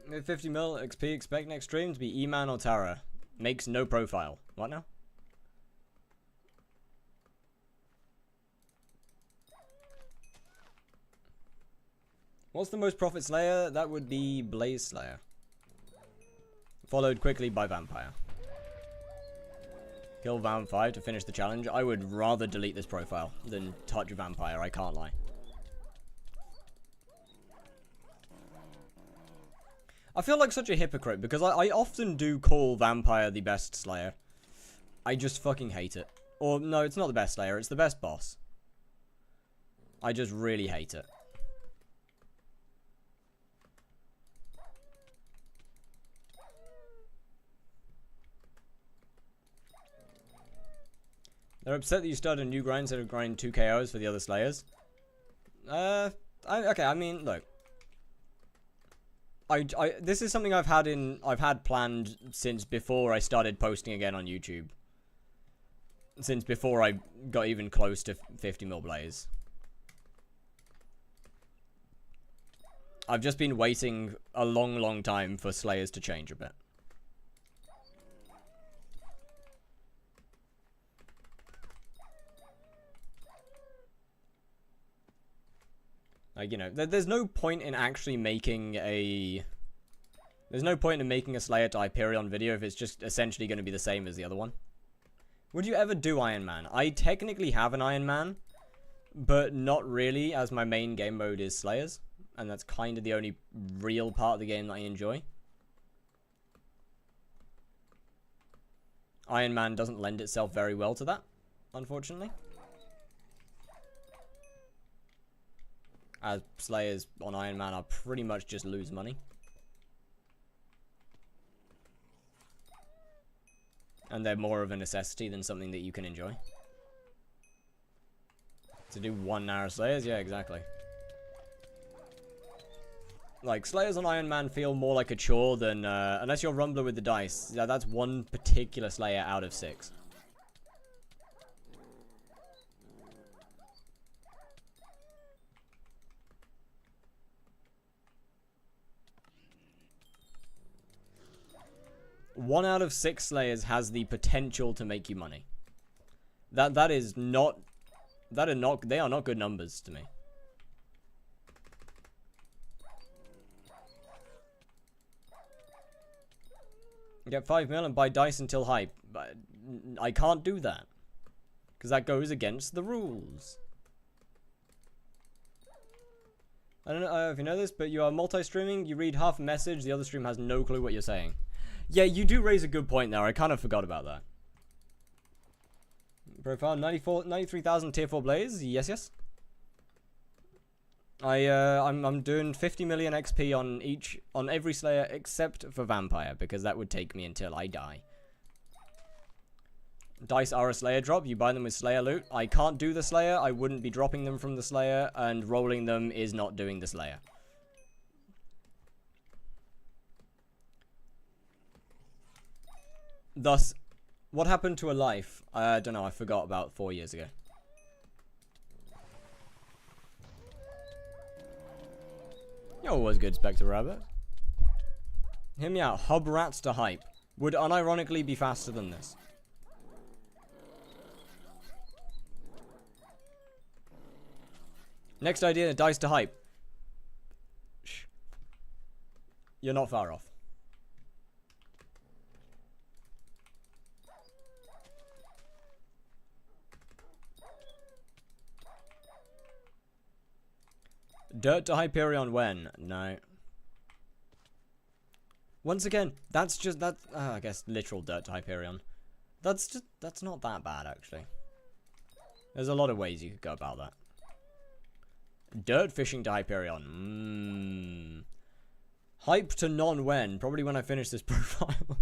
With 50 mil XP, expect next stream to be E-Man or Tara. Makes no profile. What now? What's the most profit Slayer? That would be Blaze Slayer. Followed quickly by Vampire. Kill Vamp 5 to finish the challenge. I would rather delete this profile than touch Vampire, I can't lie. I feel like such a hypocrite because I often do call Vampire the best Slayer. I just fucking hate it. Or, no, it's not the best Slayer, it's the best boss. I just really hate it. They're upset that you started a new grind instead of grinding 2 KOs for the other Slayers. Okay, I mean, look. This is something I've had planned since before I started posting again on YouTube. Since before I got even close to 50 mil Blaze. I've just been waiting a long time for Slayers to change a bit. Like, you know, there's no point in actually making a... There's no point in making a Slayer to Hyperion video if it's just essentially going to be the same as the other one. Would you ever do Iron Man? I technically have an Iron Man, but not really, as my main game mode is Slayers. And that's kind of the only real part of the game that I enjoy. Iron Man doesn't lend itself very well to that, unfortunately. As Slayers on Iron Man are pretty much just lose money. And they're more of a necessity than something that you can enjoy. To do 1 hour Slayers? Yeah, exactly. Like, Slayers on Iron Man feel more like a chore than, unless you're Rumbler with the dice. Yeah, that's one particular Slayer out of 6. One out of 6 Slayers has the potential to make you money. They are not good numbers to me. Get 5 mil and buy dice until hype. But I can't do that. Because that goes against the rules. I don't know if you know this, but you are multi-streaming. You read half a message, the other stream has no clue what you're saying. Yeah, you do raise a good point there. I kind of forgot about that. Profile 93,000 tier 4 blaze. Yes, yes. I'm doing 50 million XP on every Slayer except for Vampire, because that would take me until I die. Dice are a Slayer drop. You buy them with Slayer loot. I can't do the Slayer. I wouldn't be dropping them from the Slayer, and rolling them is not doing the Slayer. Thus, what happened to a life? I don't know. I forgot about 4 years ago. Yo, was good, Spectre Rabbit. Hear me out. Hub rats to hype would unironically be faster than this. Next idea, dice to hype. Shh. You're not far off. Dirt to Hyperion when? No. Once again, that's just, I guess, literal dirt to Hyperion. That's not that bad, actually. There's a lot of ways you could go about that. Dirt fishing to Hyperion. Hype to non-when. Probably when I finish this profile.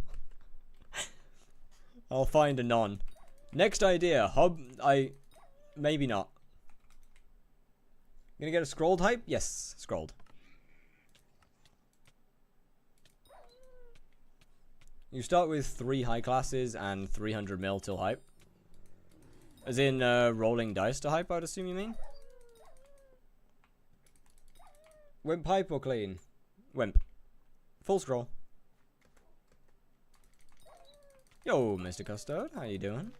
I'll find a non. Next idea. Hub. Maybe not. Gonna get a scrolled hype? Yes. Scrolled. You start with 3 high classes and 300 mil till hype. As in, rolling dice to hype, I'd assume you mean? Wimp hype or clean? Wimp. Full scroll. Yo, Mr. Custode, how you doing?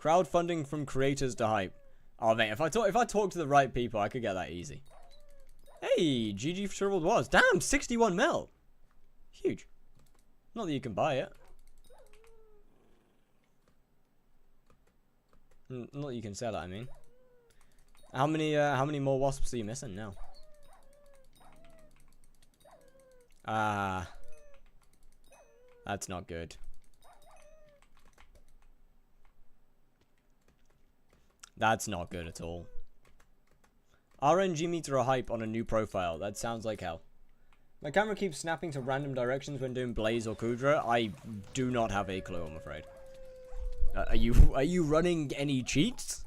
Crowdfunding from creators to hype. Oh mate, if I talk to the right people, I could get that easy. Hey, GG for Shriveled was. Damn, 61 mil. Huge. Not that you can buy it. Not that you can sell it, I mean. How many more wasps are you missing now? That's not good. That's not good at all. RNG meter a hype on a new profile. That sounds like hell. My camera keeps snapping to random directions when doing Blaze or Kudra. I do not have a clue, I'm afraid. Are you running any cheats?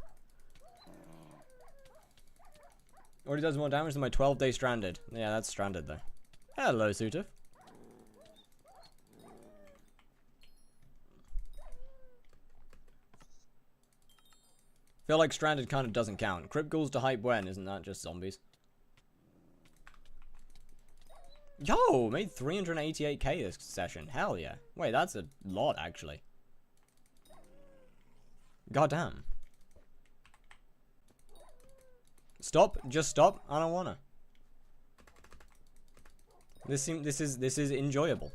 Already does more damage than my 12-day stranded. Yeah, that's stranded though. Hello, Suitor. Feel like stranded kind of doesn't count. Crypt ghouls to hype when? Isn't that just zombies? Yo, made 388k this session. Hell yeah. Wait, that's a lot actually. Goddamn. Stop. Just stop. I don't wanna. This is enjoyable.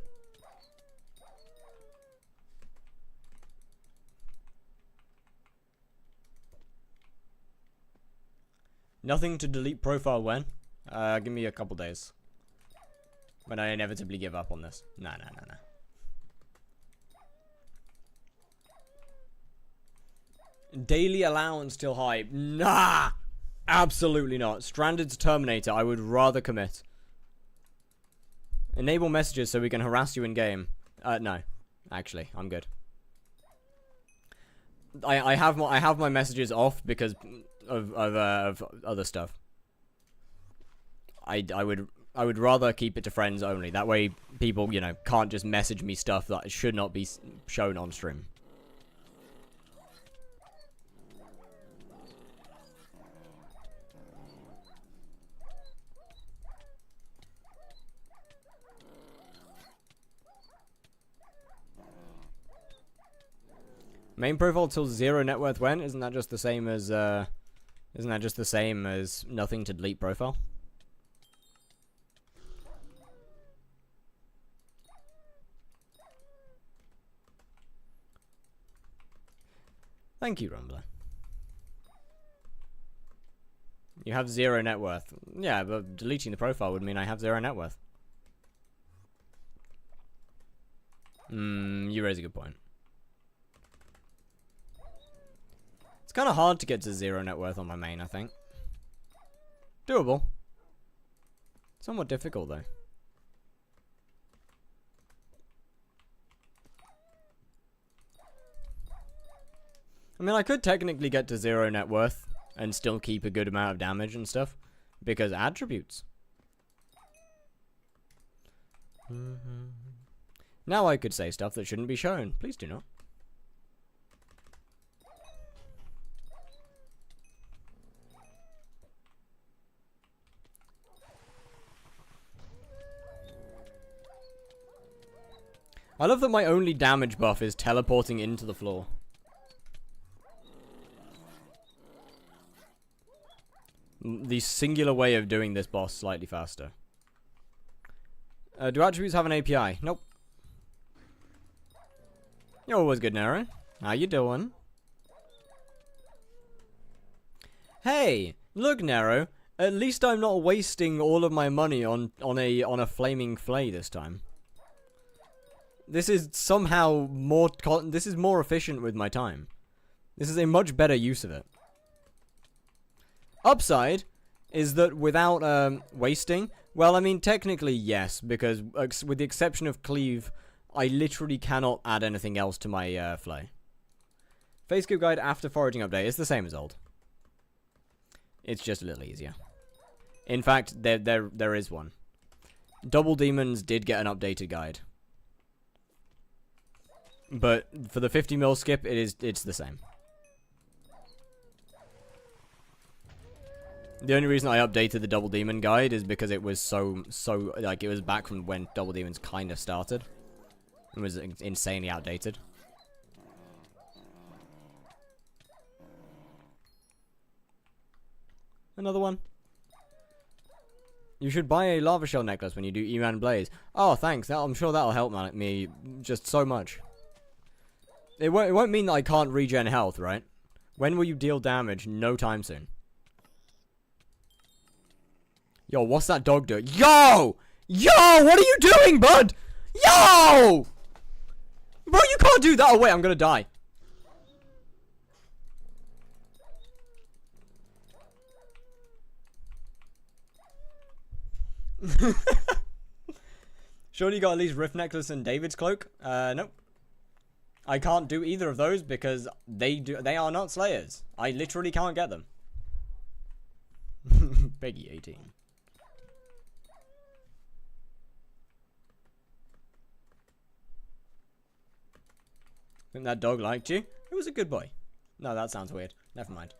Nothing to delete profile when? Give me a couple days. When I inevitably give up on this. Nah. Daily allowance till hype. Nah! Absolutely not. Stranded to Terminator. I would rather commit. Enable messages so we can harass you in game. No. Actually, I'm good. I have my messages off because of other stuff. I would rather keep it to friends only. That way people, you know, can't just message me stuff that should not be shown on stream. Main profile till 0 net worth when? Isn't that just the same as nothing to delete profile? Thank you, Rumbler. You have 0 net worth. Yeah, but deleting the profile would mean I have 0 net worth. You raise a good point. It's kind of hard to get to 0 net worth on my main, I think. Doable. Somewhat difficult, though. I mean, I could technically get to 0 net worth and still keep a good amount of damage and stuff. Because attributes. Now I could say stuff that shouldn't be shown. Please do not. I love that my only damage buff is teleporting into the floor. The singular way of doing this boss slightly faster. Do attributes have an API? Nope. You're always good, Nero. How you doing? Hey, look, Nero. At least I'm not wasting all of my money on a flaming flay this time. This is somehow more. This is more efficient with my time. This is a much better use of it. Upside is that without wasting, well, I mean, technically yes, because with the exception of cleave, I literally cannot add anything else to my flay. Phase skip guide after foraging update is the same as old. It's just a little easier. In fact, there is one. Double demons did get an updated guide. But for the 50 mil skip, it's the same. The only reason I updated the Double Demon guide is because it was so like it was back from when Double Demons kind of started. It was insanely outdated. Another one. You should buy a lava shell necklace when you do Eman Blaze. Oh, thanks. I'm sure that'll help me just so much. It won't mean that I can't regen health, right? When will you deal damage? No time soon. Yo, what's that dog doing? Yo! Yo! What are you doing, bud? Yo! Bro, you can't do that. Oh, wait, I'm gonna die. Surely you got at least Rift Necklace and David's Cloak? Nope. I can't do either of those because they are not Slayers. I literally can't get them. Peggy 18. Think that dog liked you? It was a good boy. No, that sounds weird. Never mind.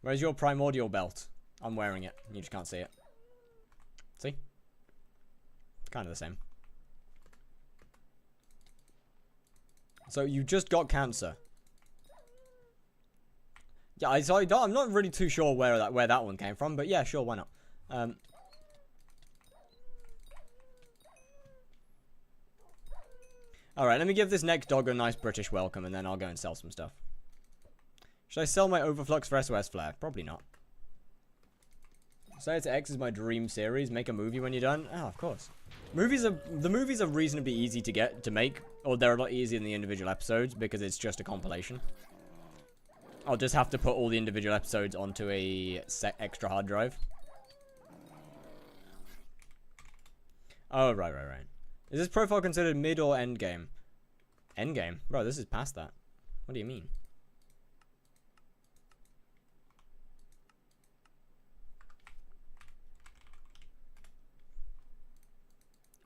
Where's your primordial belt? I'm wearing it. You just can't see it. See? Kind of the same. So you just got cancer. Yeah, I'm not really too sure where that one came from, but yeah, sure, why not? Alright, let me give this next dog a nice British welcome, and then I'll go and sell some stuff. Should I sell my Overflux for SOS Flare? Probably not. Slayer to X is my dream series. Make a movie when you're done? Oh, of course. The movies are reasonably easy to make, or they're a lot easier than the individual episodes, because it's just a compilation. I'll just have to put all the individual episodes onto a extra hard drive. Oh, right. Is this profile considered mid or end game? End game? Bro, this is past that. What do you mean?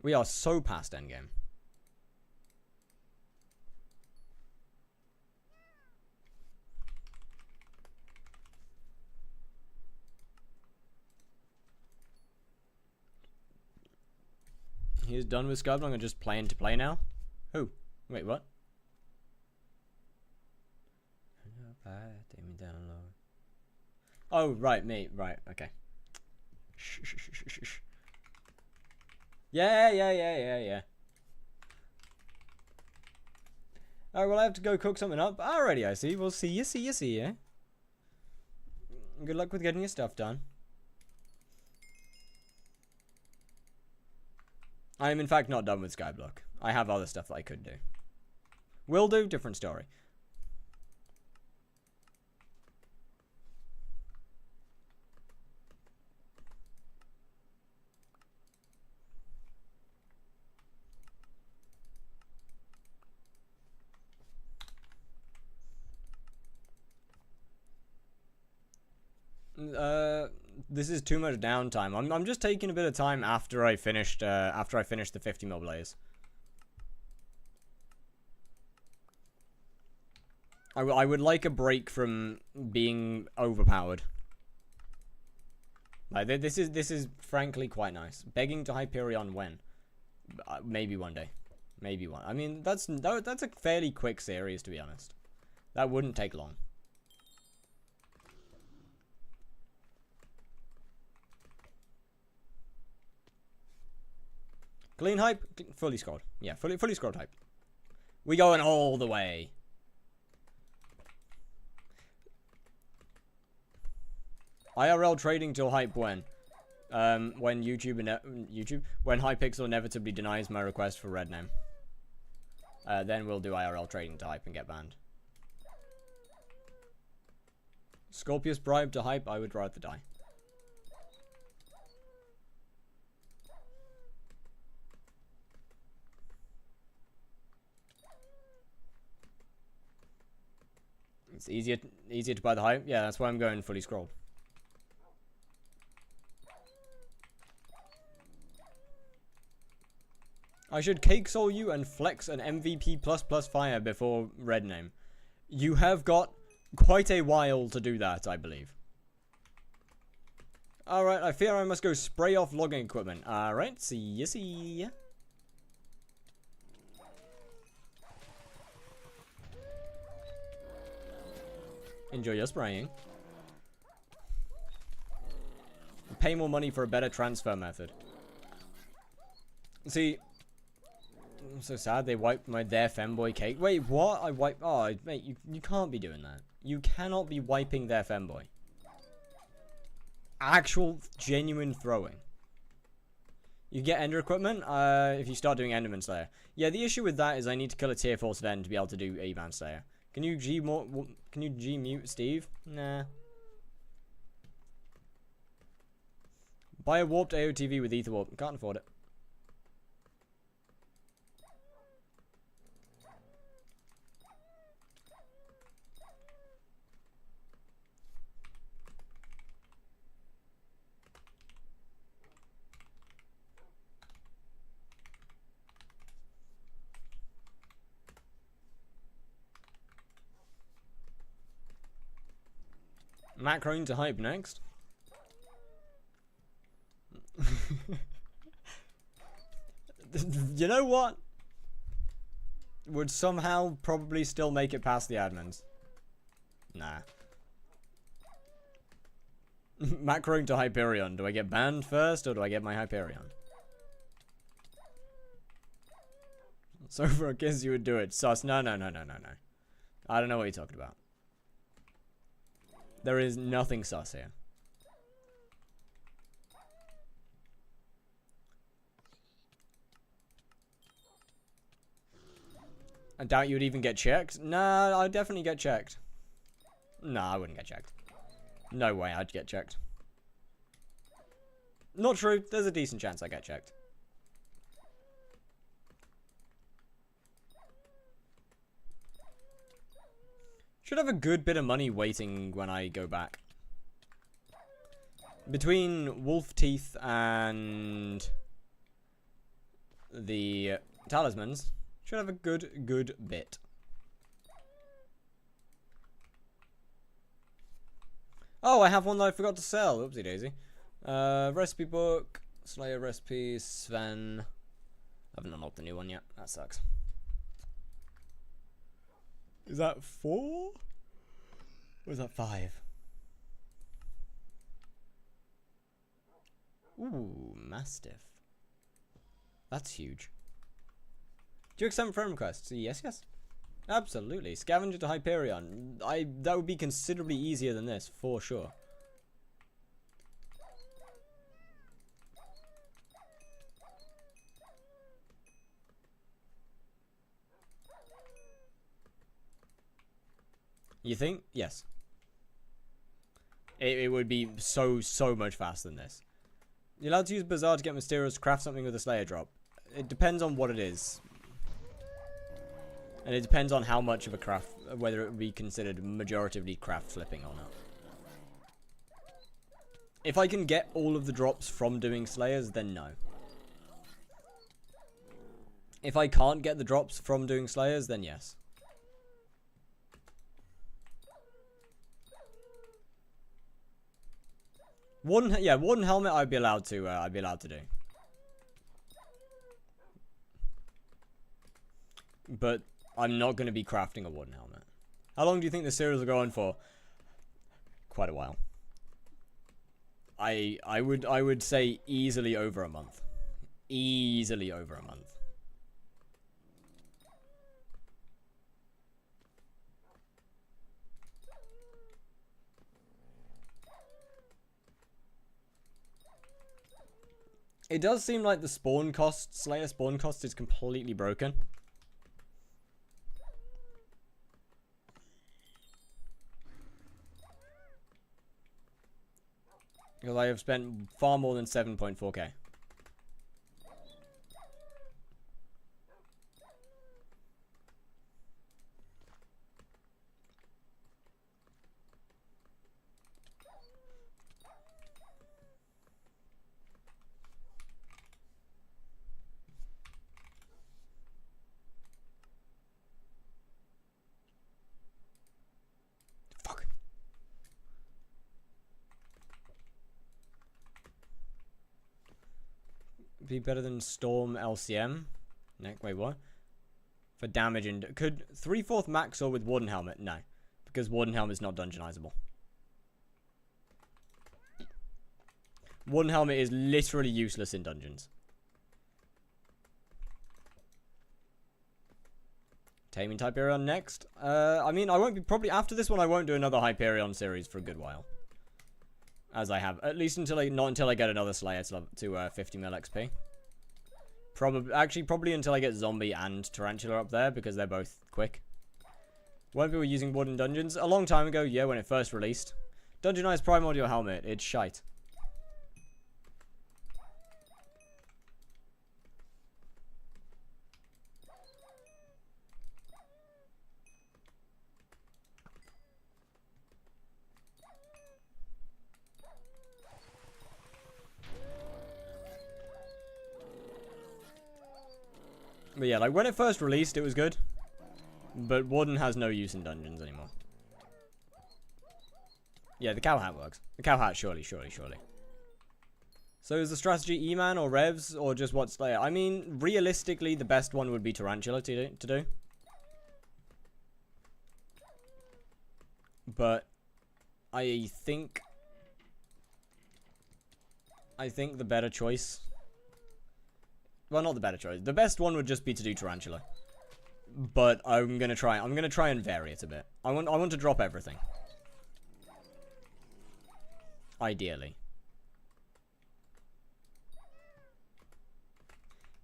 We are so past end game. He's done with skyblock and just playing to play now? Who? Wait, what? Take me down low. Oh, right, me. Right, okay. Shh. Yeah. Alright, well, I have to go cook something up. Alrighty, I see. We'll see you, yeah? Good luck with getting your stuff done. I am in fact not done with skyblock. I have other stuff that I could do. Will do, different story. This is too much downtime. I'm just taking a bit of time after I finished the 50 mil blaze. I would like a break from being overpowered. Like this is frankly quite nice. Begging to Hyperion when? Maybe one day. Maybe one. I mean that's a fairly quick series, to be honest. That wouldn't take long. Clean hype, fully scrolled. Yeah, fully scrolled hype. We going all the way. IRL trading till hype when? When when HYPIXEL inevitably denies my request for red name. Then we'll do IRL trading to hype and get banned. Scorpius bribe to hype, I would rather die. It's easier to buy the hype. Yeah, that's why I'm going fully scrolled. I should cake soul you and flex an MVP plus fire before red name. You have got quite a while to do that, I believe. Alright, I fear I must go spray off logging equipment. Alright, see ya. Enjoy your spraying. Pay more money for a better transfer method. See, I'm so sad they wiped their femboy cake. Wait, what? I wiped... Oh, mate, you can't be doing that. You cannot be wiping their femboy. Actual, genuine throwing. You get ender equipment if you start doing Enderman Slayer. Yeah, the issue with that is I need to kill a tier 4 Sven to be able to do A-Man Slayer. Can you G mute Steve? Nah. Buy a warped AOTV with Ether Warp. Can't afford it. Macroing to hype next. You know what? Would somehow probably still make it past the admins. Nah. Macroing to Hyperion. Do I get banned first or do I get my Hyperion? So for a kiss you would do it. Sus. No. I don't know what you're talking about. There is nothing sus here. I doubt you would even get checked. Nah, I'd definitely get checked. Nah, I wouldn't get checked. No way I'd get checked. Not true. There's a decent chance I get checked. Should have a good bit of money waiting when I go back. Between wolf teeth and the talismans, should have a good bit. Oh, I have one that I forgot to sell. Oopsie daisy. Recipe book, Slayer recipes, Sven. I haven't unlocked the new one yet. That sucks. Is that 4? Or is that 5? Ooh, Mastiff. That's huge. Do you accept friend requests? Yes. Absolutely. Scavenger to Hyperion. That would be considerably easier than this, for sure. You think? Yes. It would be so much faster than this. You're allowed to use Bazaar to get materials to craft something with a Slayer drop. It depends on what it is. And it depends on how much of a craft, whether it would be considered majoritively craft flipping or not. If I can get all of the drops from doing Slayers, then no. If I can't get the drops from doing Slayers, then yes. One helmet I'd be allowed to do. But I'm not going to be crafting a wooden helmet. How long do you think the series will go on for? Quite a while. I would say easily over a month. Easily over a month. It does seem like the spawn cost, Slayer spawn cost, is completely broken. Because I have spent far more than 7.4k. Be better than Storm LCM. Wait, what? For damage and could 3/4 max or with Warden Helmet? No, because Warden Helmet is not dungeonizable. Warden Helmet is literally useless in dungeons. Taming Hyperion next. I mean, I won't be probably after this one. I won't do another Hyperion series for a good while. As I have, at least until not until I get another Slayer to 50 mil XP. Probably until I get Zombie and Tarantula up there, because they're both quick. Weren't people using wood in dungeons? A long time ago, yeah, when it first released. Dungeonized Primordial Helmet, it's shite. But yeah, like when it first released, it was good. But Warden has no use in dungeons anymore. Yeah, the cow hat works. The cow hat, surely. So is the strategy E-Man or Revs or just what Slayer? I mean, realistically, the best one would be Tarantula to do. But I think the better choice... Well, not the better choice. The best one would just be to do Tarantula. But I'm gonna try and vary it a bit. I want to drop everything. Ideally.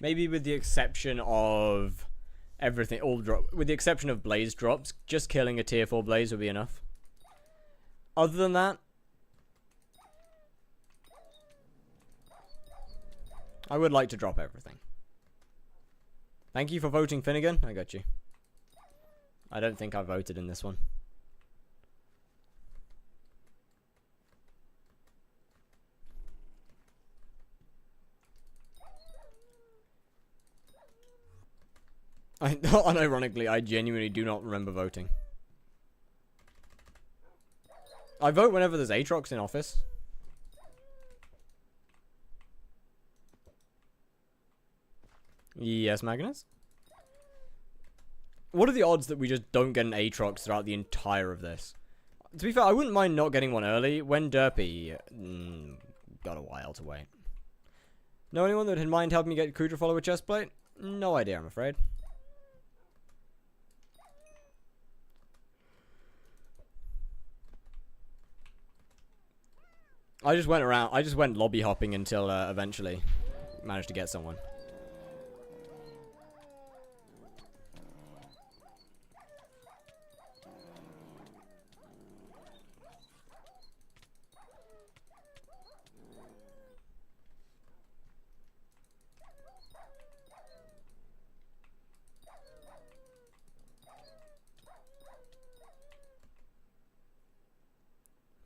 Maybe with the exception of everything, with the exception of blaze drops, just killing a tier 4 blaze would be enough. Other than that, I would like to drop everything. Thank you for voting, Finnegan. I got you. I don't think I voted in this one. Unironically, I genuinely do not remember voting. I vote whenever there's Aatrox in office. Yes, Magnus? What are the odds that we just don't get an Aatrox throughout the entire of this? To be fair, I wouldn't mind not getting one early. When Derpy... got a while to wait. Know anyone that would mind helping me get Kudra follower chestplate? No idea, I'm afraid. I just went lobby hopping until eventually managed to get someone.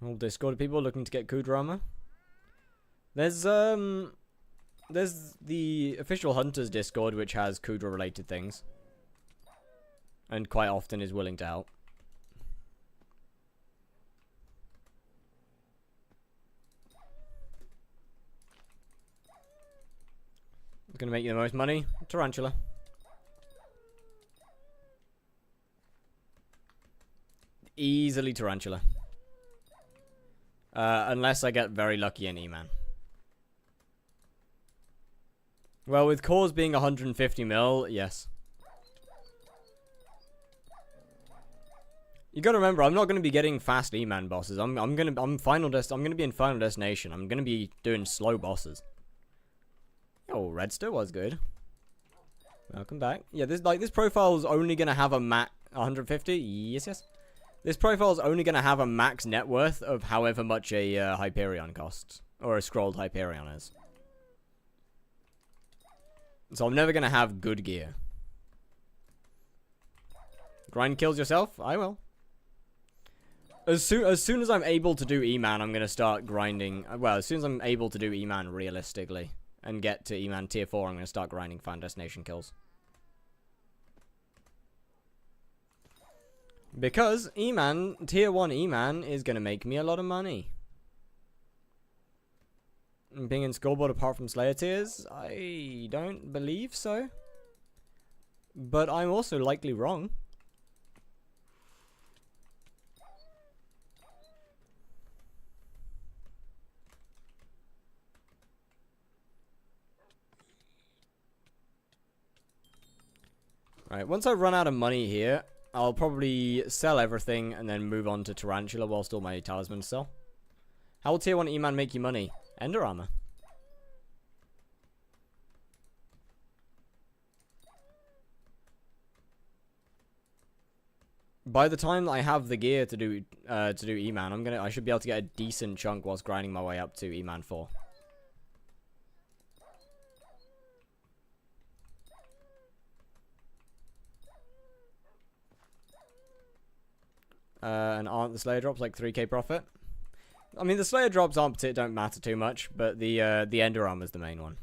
All Discord people looking to get Kudra armor. There's the official Hunters Discord, which has Kudra related things. And quite often is willing to help. It's gonna make you the most money. Tarantula. Easily Tarantula. Unless I get very lucky in E-Man. Well, with cores being 150 mil, yes. You gotta remember, I'm not gonna be getting fast E-Man bosses. I'm gonna be in Final Destination. I'm gonna be doing slow bosses. Oh, Redster was good. Welcome back. Yeah, this profile is only gonna have a max 150. Yes. This profile is only gonna have a max net worth of however much a Hyperion costs, or a scrolled Hyperion is. So I'm never gonna have good gear. Grind kills yourself? I will. As soon as I'm able to do E-Man, I'm gonna start grinding. Well, as soon as I'm able to do E-Man realistically and get to E-Man tier 4, I'm gonna start grinding Final Destination kills. Because E-Man, tier 1 E-Man is gonna make me a lot of money. Being in scoreboard apart from Slayer tiers? I don't believe so. But I'm also likely wrong. Alright, once I run out of money here, I'll probably sell everything and then move on to Tarantula whilst all my talismans sell. How will tier 1 E-Man make you money? Ender armor. By the time I have the gear to do E-Man, I should be able to get a decent chunk whilst grinding my way up to E-Man 4. And aren't the Slayer drops like 3k profit? I mean, the Slayer drops don't matter too much, but the Ender armor is the main one.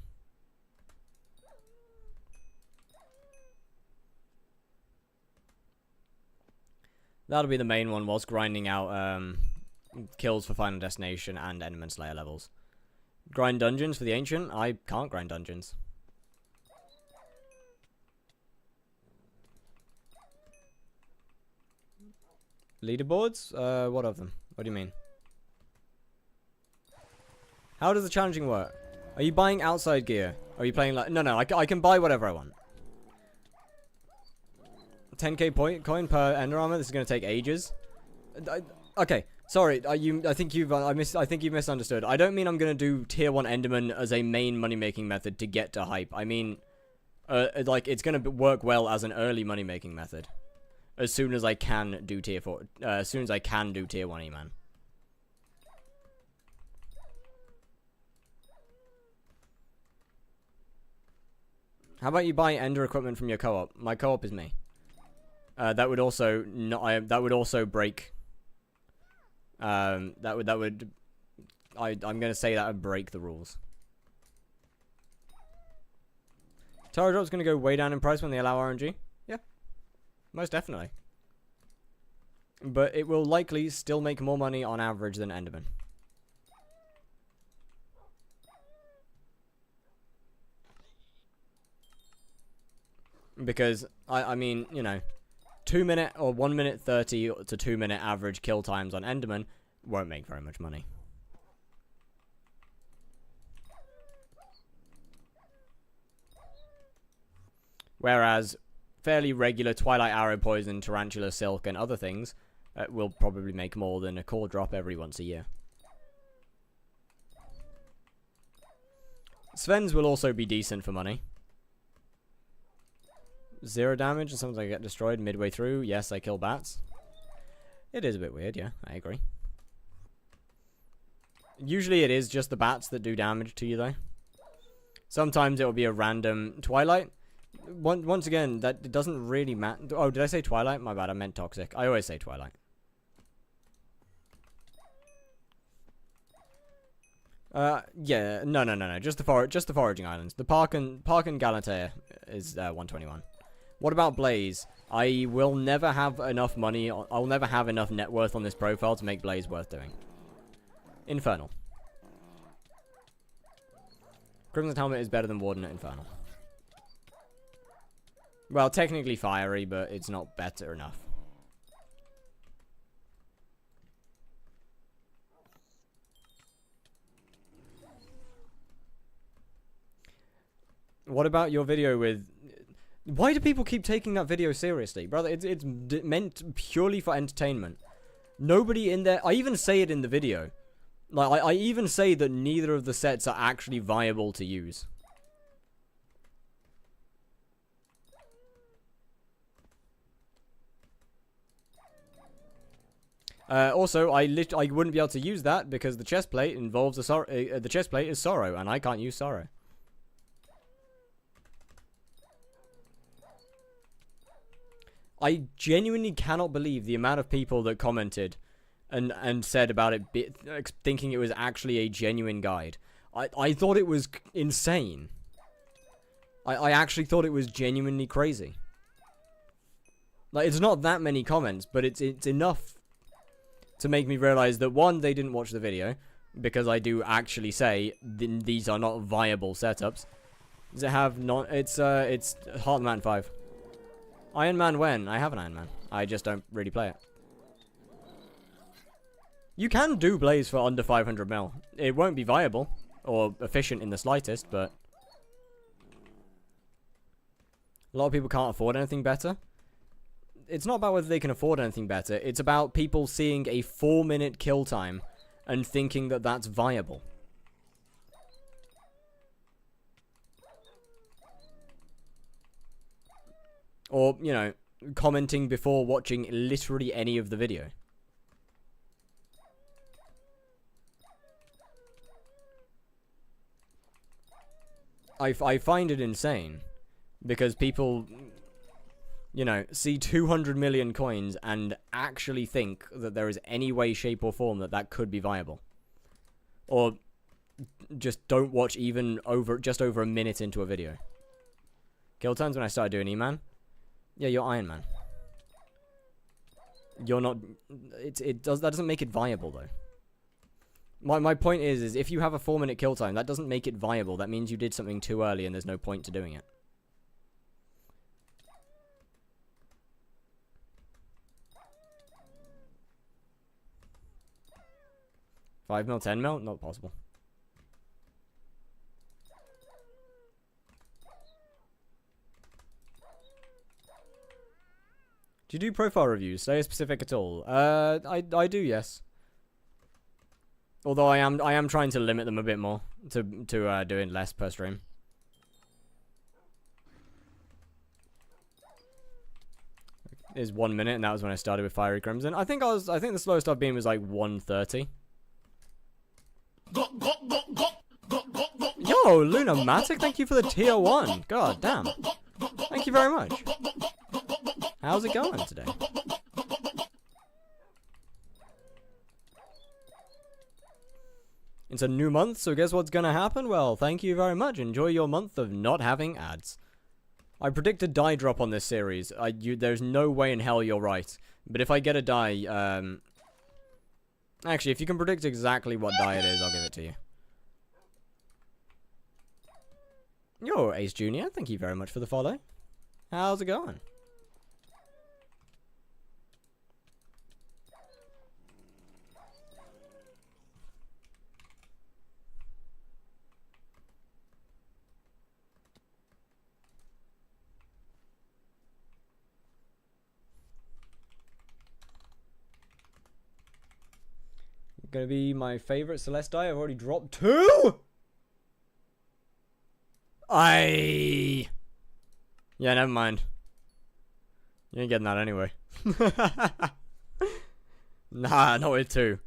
That'll be the main one whilst grinding out kills for Final Destination and Enderman Slayer levels. Grind dungeons for the Ancient? I can't grind dungeons. Leaderboards? What of them? What do you mean? How does the challenging work? Are you buying outside gear? Are you playing like... No, I can buy whatever I want. 10k coin per Ender armor. This is going to take ages. Okay, sorry. I think you've misunderstood. I don't mean I'm going to do tier 1 Enderman as a main money-making method to get to hype. I mean, like, it's going to work well as an early money-making method. As soon as I can do tier 4... as soon as I can do tier 1 E-Man. How about you buy Ender equipment from your co-op? My co-op is me. That would also that would also break. I'm gonna say that would break the rules. Tara Drop's gonna go way down in price when they allow RNG. Yeah, most definitely. But it will likely still make more money on average than Enderman. Because, I mean, you know, 2 minute or 1 minute 30 to 2 minute average kill times on Enderman won't make very much money. Whereas, fairly regular Twilight Arrow Poison, Tarantula Silk, and other things will probably make more than a core drop every once a year. Sven's will also be decent for money. 0 damage and sometimes I get destroyed midway through. Yes, I kill bats. It is a bit weird, yeah, I agree. Usually it is just the bats that do damage to you, though. Sometimes it will be a random Twilight. Once again, that doesn't really matter. Oh, did I say Twilight? My bad, I meant Toxic. I always say Twilight. Yeah, no. Just the foraging islands. The park and Galatea is 121. What about Blaze? I will never have enough money. I'll never have enough net worth on this profile to make Blaze worth doing. Infernal. Crimson Helmet is better than Warden at Infernal. Well, technically Fiery, but it's not better enough. What about your video with... Why do people keep taking that video seriously? Brother, it's meant purely for entertainment. Nobody in there... I even say it in the video. Like, I even say that neither of the sets are actually viable to use. Also, I wouldn't be able to use that because the chest plate involves the chest plate is sorrow, and I can't use sorrow. I genuinely cannot believe the amount of people that commented and said about it, thinking it was actually a genuine guide. I thought it was insane. I actually thought it was genuinely crazy. Like, it's not that many comments, but it's enough to make me realize that, one, they didn't watch the video, because I do actually say these are not viable setups. Does it have not? It's Heart Man 5. Iron Man when? I have an Iron Man. I just don't really play it. You can do Blaze for under 500 mil. It won't be viable or efficient in the slightest, but a lot of people can't afford anything better. It's not about whether they can afford anything better. It's about people seeing a 4-minute kill time and thinking that that's viable. Or, you know, commenting before watching literally any of the video. I find it insane. Because people, you know, see 200 million coins and actually think that there is any way, shape, or form that that could be viable. Or just don't watch even just over a minute into a video. Kill times when I started doing E-Man. Yeah, you're Iron Man. You're not... that doesn't make it viable, though. My point is if you have a 4-minute kill time, that doesn't make it viable. That means you did something too early and there's no point to doing it. $5 mil, 10 mil? Not possible. Do you do profile reviews? Stay specific at all? I do, yes. Although I am trying to limit them a bit more to doing less per stream. Is 1 minute, and that was when I started with Fiery Crimson. I think the slowest I've been was like 1:30. Yo, Lunamatic, thank you for the tier 1. God damn. Thank you very much. How's it going today? It's a new month, so guess what's gonna happen? Well, thank you very much. Enjoy your month of not having ads. I predict a die drop on this series. There's no way in hell you're right. But if I get a die, actually, if you can predict exactly what die it is, I'll give it to you. Yo, Ace Jr., thank you very much for the follow. How's it going? Gonna be my favorite Celestii. I've already dropped 2. Yeah, never mind. You ain't getting that anyway. Nah, not with 2.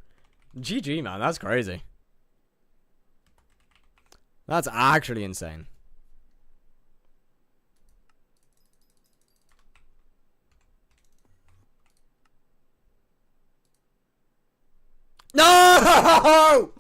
GG, man. That's crazy. That's actually insane. No!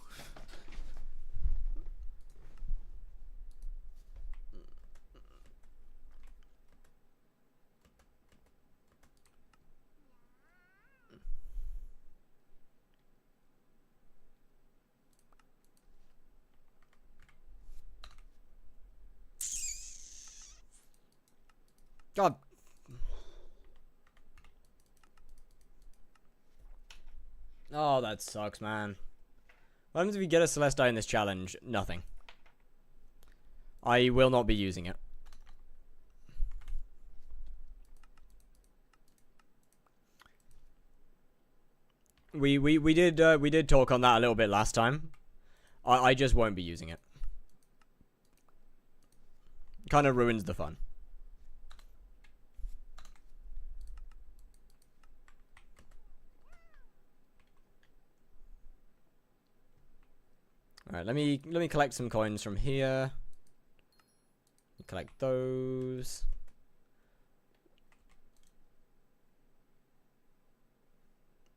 God. Oh, that sucks, man. What happens if you get a Celestia in this challenge? Nothing. I will not be using it. We did talk on that a little bit last time. I just won't be using it. Kind of ruins the fun. All right, let me collect some coins from here. Collect those.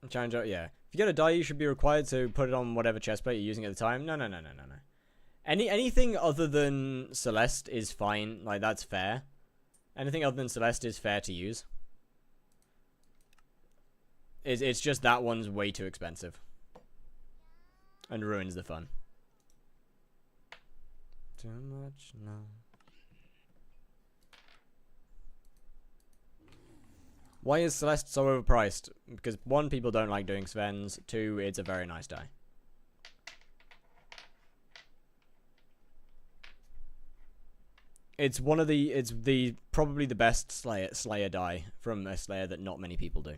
Challenge out, yeah. If you get a die, you should be required to put it on whatever chestplate you're using at the time. No. Anything other than Celeste is fine. Like, that's fair. Anything other than Celeste is fair to use. It's just that one's way too expensive. And ruins the fun. Too much, no. Why is Celeste so overpriced? Because 1, people don't like doing Sven's. 2, it's a very nice die. It's probably the best Slayer die from a Slayer that not many people do.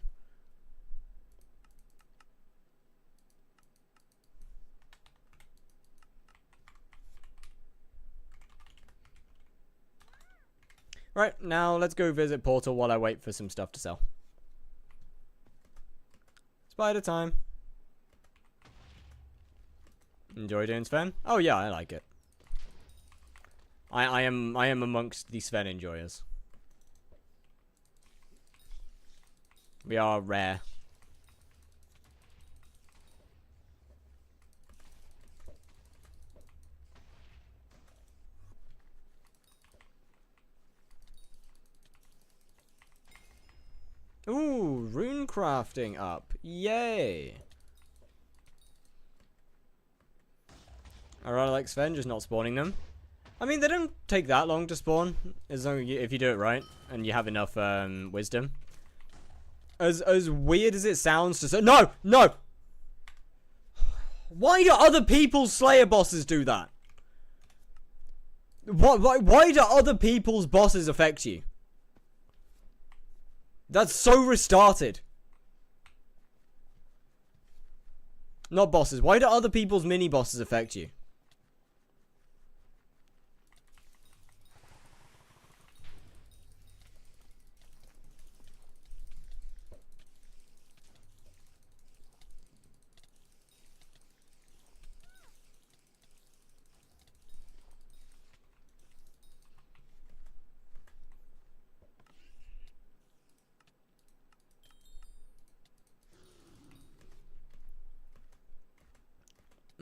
Right, now let's go visit Portal while I wait for some stuff to sell. Spider time. Enjoy doing Sven? Oh yeah, I like it. I am amongst the Sven enjoyers. We are rare. Ooh, rune crafting up. Yay. I rather like Sven, just not spawning them. I mean, they don't take that long to spawn, as long as if you do it right, and you have enough wisdom. As weird as it sounds to say, no! Why do other people's Slayer bosses do that? Why do other people's bosses affect you? That's so restarted. Not bosses. Why do other people's mini bosses affect you?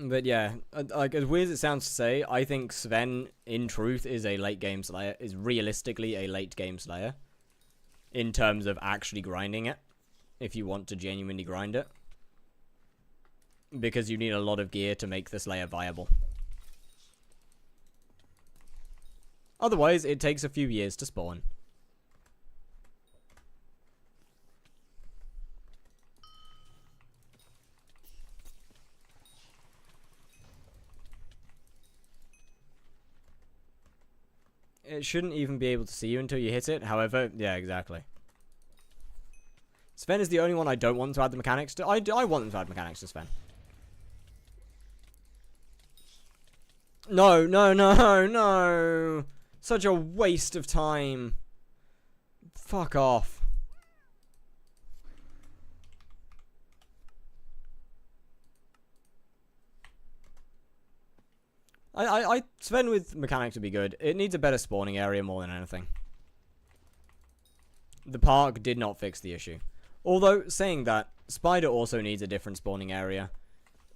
But yeah, like as weird as it sounds to say, I think Sven, in truth, is a late game Slayer. Is realistically a late game Slayer. In terms of actually grinding it. If you want to genuinely grind it. Because you need a lot of gear to make the Slayer viable. Otherwise, it takes a few years to spawn. It shouldn't even be able to see you until you hit it. However, yeah, exactly. Sven is the only one I don't want to add the mechanics to. I want them to add mechanics to Sven. No. Such a waste of time. Fuck off. Sven with mechanics would be good. It needs a better spawning area more than anything. The park did not fix the issue. Although, saying that, Spider also needs a different spawning area.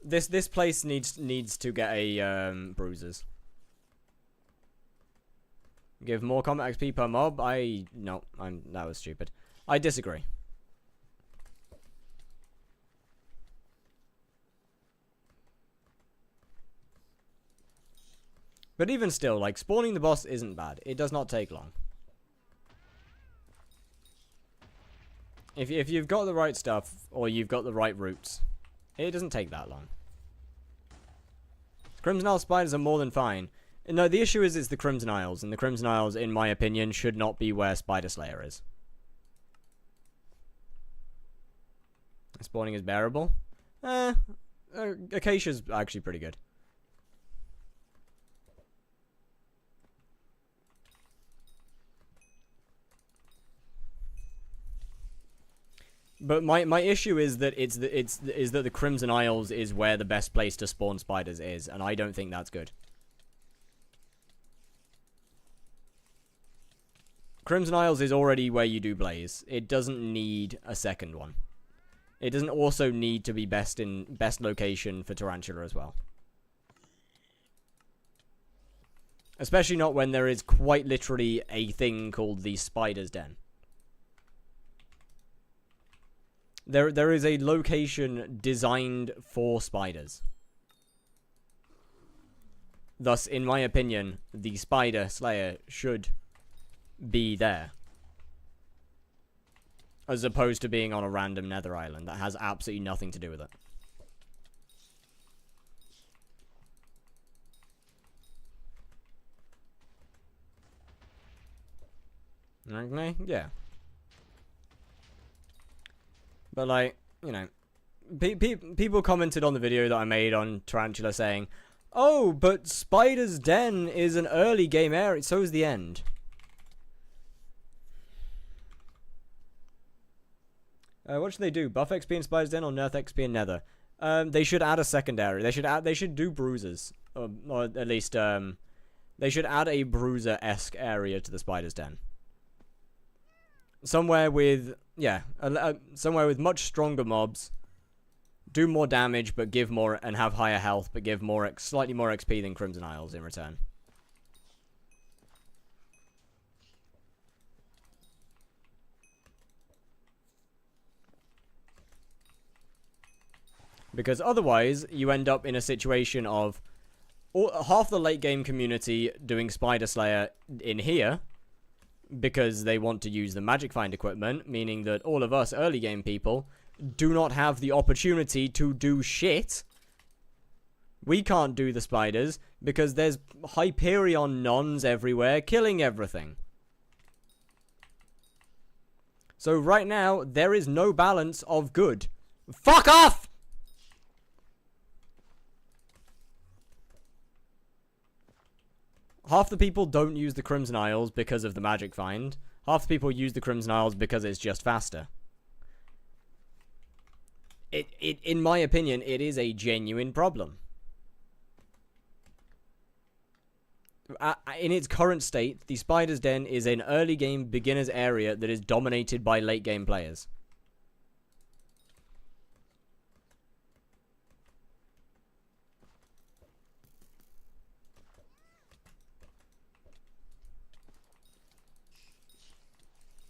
This place needs to get a bruisers. Give more combat XP per mob. That was stupid. I disagree. But even still, like, spawning the boss isn't bad. It does not take long. If you've got the right stuff, or you've got the right routes, it doesn't take that long. Crimson Isle spiders are more than fine. No, the issue is it's the Crimson Isles, and the Crimson Isles, in my opinion, should not be where Spider Slayer is. Spawning is bearable. Acacia's actually pretty good. But my issue is that is that the Crimson Isles is where the best place to spawn spiders is, and I don't think that's good. Crimson Isles is already where you do blaze. It doesn't need a second one. It doesn't also need to be best location for Tarantula as well. Especially not when there is quite literally a thing called the Spider's Den. There is a location designed for spiders. Thus, in my opinion, the Spider Slayer should be there. As opposed to being on a random nether island that has absolutely nothing to do with it. Okay, yeah. But like, you know, people commented on the video that I made on Tarantula saying, "Oh, but Spider's Den is an early game area, so is the end." What should they do? Buff XP in Spider's Den or nerf XP in Nether? They should add a secondary. They should do bruisers, or at least they should add a bruiser-esque area to the Spider's Den. Somewhere with somewhere with much stronger mobs, do more damage but give more and have higher health but give more slightly more XP than Crimson Isles in return. Because otherwise, you end up in a situation of half the late game community doing Spider Slayer in here because they want to use the Magic Find equipment, meaning that all of us early game people do not have the opportunity to do shit. We can't do the spiders because there's Hyperion nons everywhere killing everything. So right now, there is no balance of good. Fuck off! Half the people don't use the Crimson Isles because of the Magic Find. Half the people use the Crimson Isles because it's just faster. In my opinion, it is a genuine problem. In its current state, the Spider's Den is an early game beginner's area that is dominated by late game players.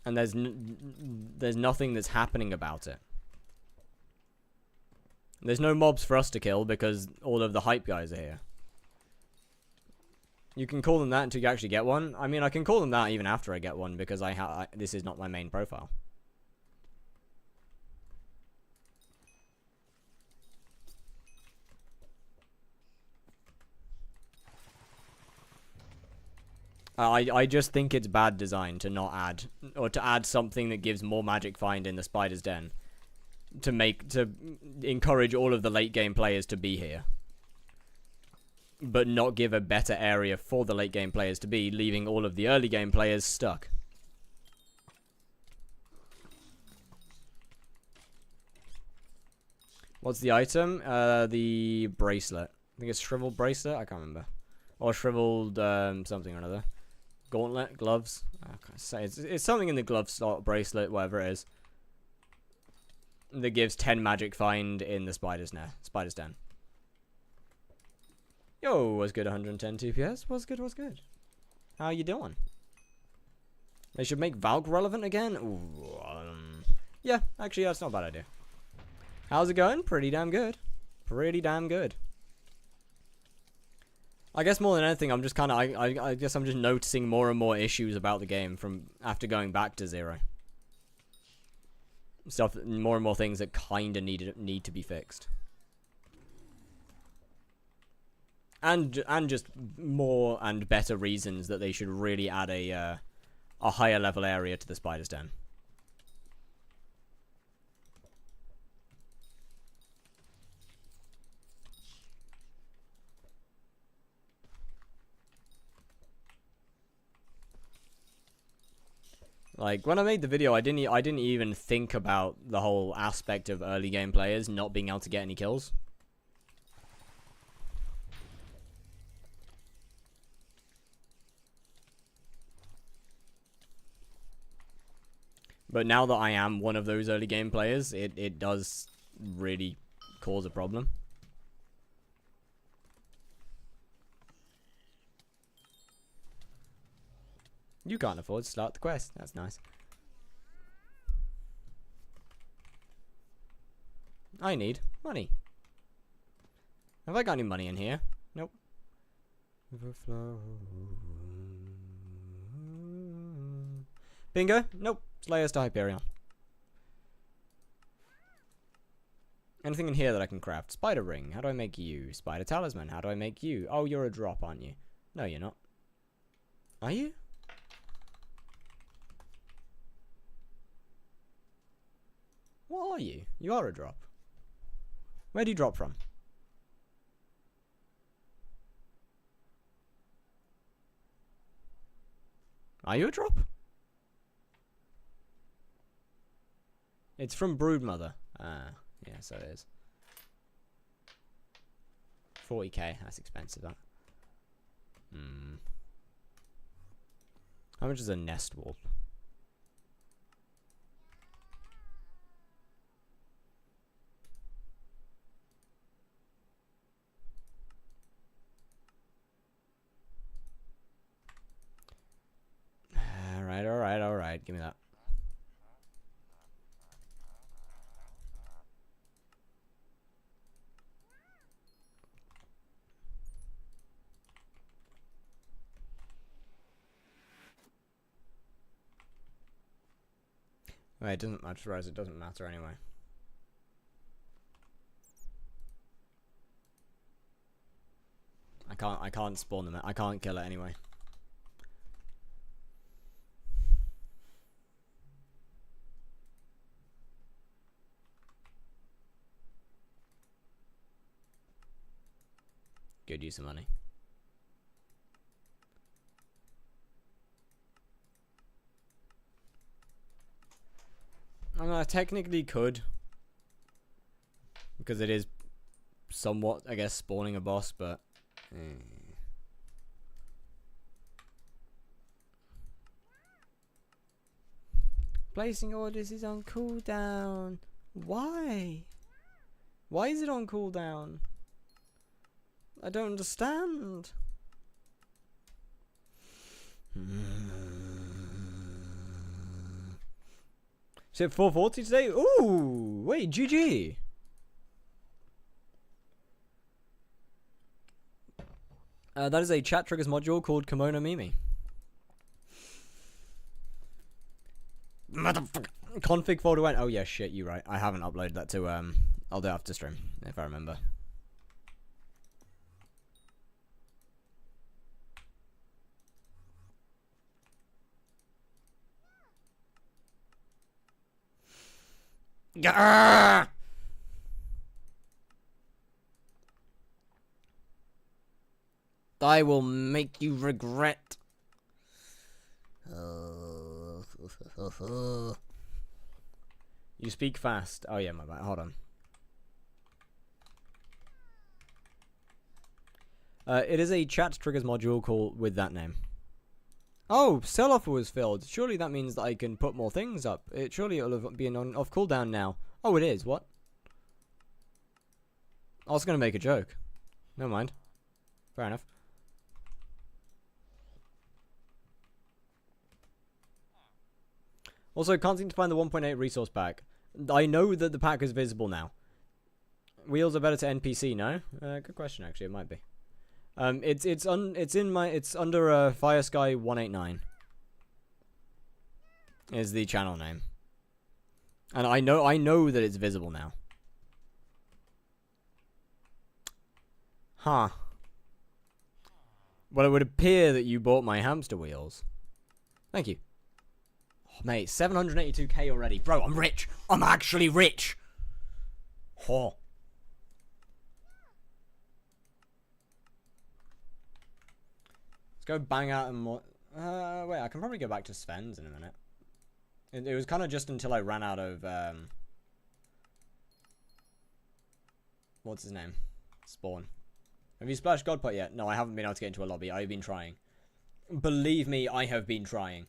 And there's nothing that's happening about it. There's no mobs for us to kill because all of the hype guys are here. You can call them that until you actually get one. I mean, I can call them that even after I get one because this is not my main profile. I just think it's bad design to not add, or to add something that gives more Magic Find in the Spider's Den. To encourage all of the late game players to be here. But not give a better area for the late game players to be, leaving all of the early game players stuck. What's the item? The bracelet. I think it's shriveled bracelet, I can't remember. Or shriveled something or another. Gauntlet, gloves. I can't say. It's something in the glove slot, bracelet, whatever it is. That gives 10 Magic Find in the Spider's Den. Yo, what's good? 110 TPS. What's good? What's good? How you doing? They should make Valk relevant again. Ooh, yeah, actually, that's not a bad idea. How's it going? Pretty damn good. Pretty damn good. I guess more than anything, I'm just kind of, I guess I'm just noticing more and more issues about the game from after going back to 0. stuff, more and more things that kind of need to be fixed. And just more and better reasons that they should really add a higher level area to the spider's den. Like, when I made the video, I didn't even think about the whole aspect of early game players not being able to get any kills. But now that I am one of those early game players, it does really cause a problem. You can't afford to start the quest. That's nice. I need money. Have I got any money in here? Nope. Bingo. Nope. Slayers to Hyperion. Anything in here that I can craft? Spider ring. How do I make you? Spider talisman. How do I make you? Oh, you're a drop, aren't you? No, you're not. Are you? What are you? You are a drop. Where do you drop from? Are you a drop? It's from Broodmother. Ah, yeah, so it is. 40k, that's expensive, that. How much is a nest wall? Alright, give me that. Wait, it doesn't. I just realized it doesn't matter anyway. I can't spawn them. I can't kill it anyway. Good use of money. I mean, I technically could, because it is somewhat, I guess, spawning a boss, but placing orders is on cooldown. Why? Why is it on cooldown? I don't understand. Is it 440 today? Ooh, wait, GG. That is a chat triggers module called Kimono Mimi. Motherfucker. Config folder went. Oh yeah, shit, you're right. I haven't uploaded that to I'll do it after stream if I remember. Gah! I will make you regret. You speak fast. Oh yeah, my bad. Hold on. It is a chat triggers module called with that name. Oh, sell offer was filled. Surely that means that I can put more things up. Surely it'll have been on off cooldown now. Oh, it is. What? I was gonna make a joke. Never mind. Fair enough. Also, can't seem to find the 1.8 resource pack. I know that the pack is visible now. Wheels are better to NPC, no? Good question, actually. It might be. It's under Fire Sky 189 is the channel name. And I know that it's visible now. Huh. Well, it would appear that you bought my hamster wheels. Thank you. Oh, mate, 782k already. Bro, I'm rich. I'm actually rich. Oh. Let's go bang out and more. Wait, I can probably go back to Sven's in a minute. It was kind of just until I ran out of, what's his name? Spawn. Have you splashed Godpot yet? No, I haven't been able to get into a lobby. I've been trying. Believe me, I have been trying.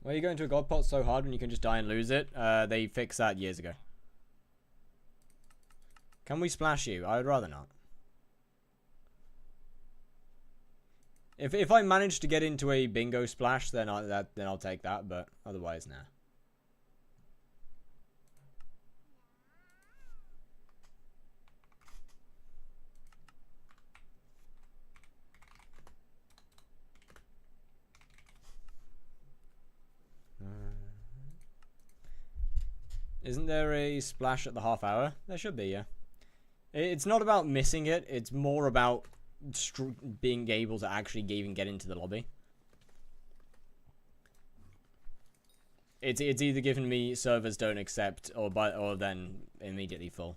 Why are you going to a god pot so hard when you can just die and lose it? They fixed that years ago. Can we splash you? I would rather not. If I manage to get into a bingo splash, then I'll take that. But otherwise, nah. Isn't there a splash at the half hour? There should be, yeah. It's not about missing it. It's more about being able to actually even get into the lobby. It's either giving me servers don't accept or then immediately full.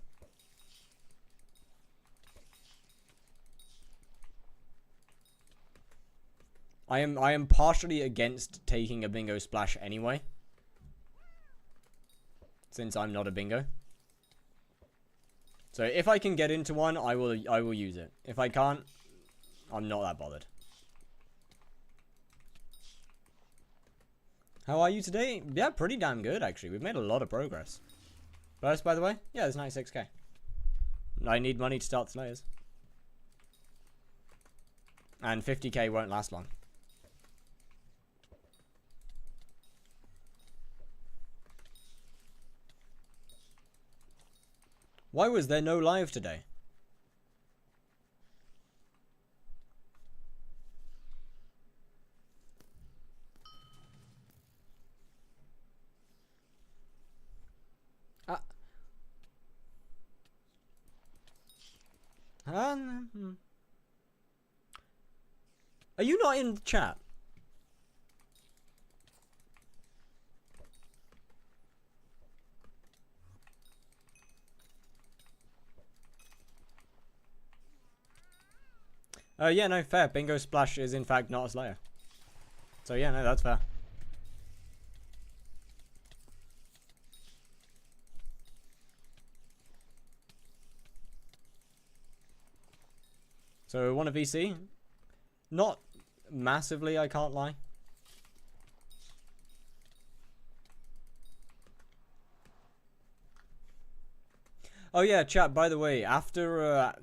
I am partially against taking a bingo splash anyway, since I'm not a bingo. So if I can get into one, I will use it. If I can't, I'm not that bothered. How are you today? Yeah, pretty damn good actually. We've made a lot of progress. First, by the way, yeah, there's 96k. I need money to start Slayers. And 50k won't last long. Why was there no live today? Are you not in the chat? Yeah, no, fair. Bingo Splash is in fact not a Slayer. So yeah, no, that's fair. So want a VC? Not massively, I can't lie. Oh yeah, chat, by the way, after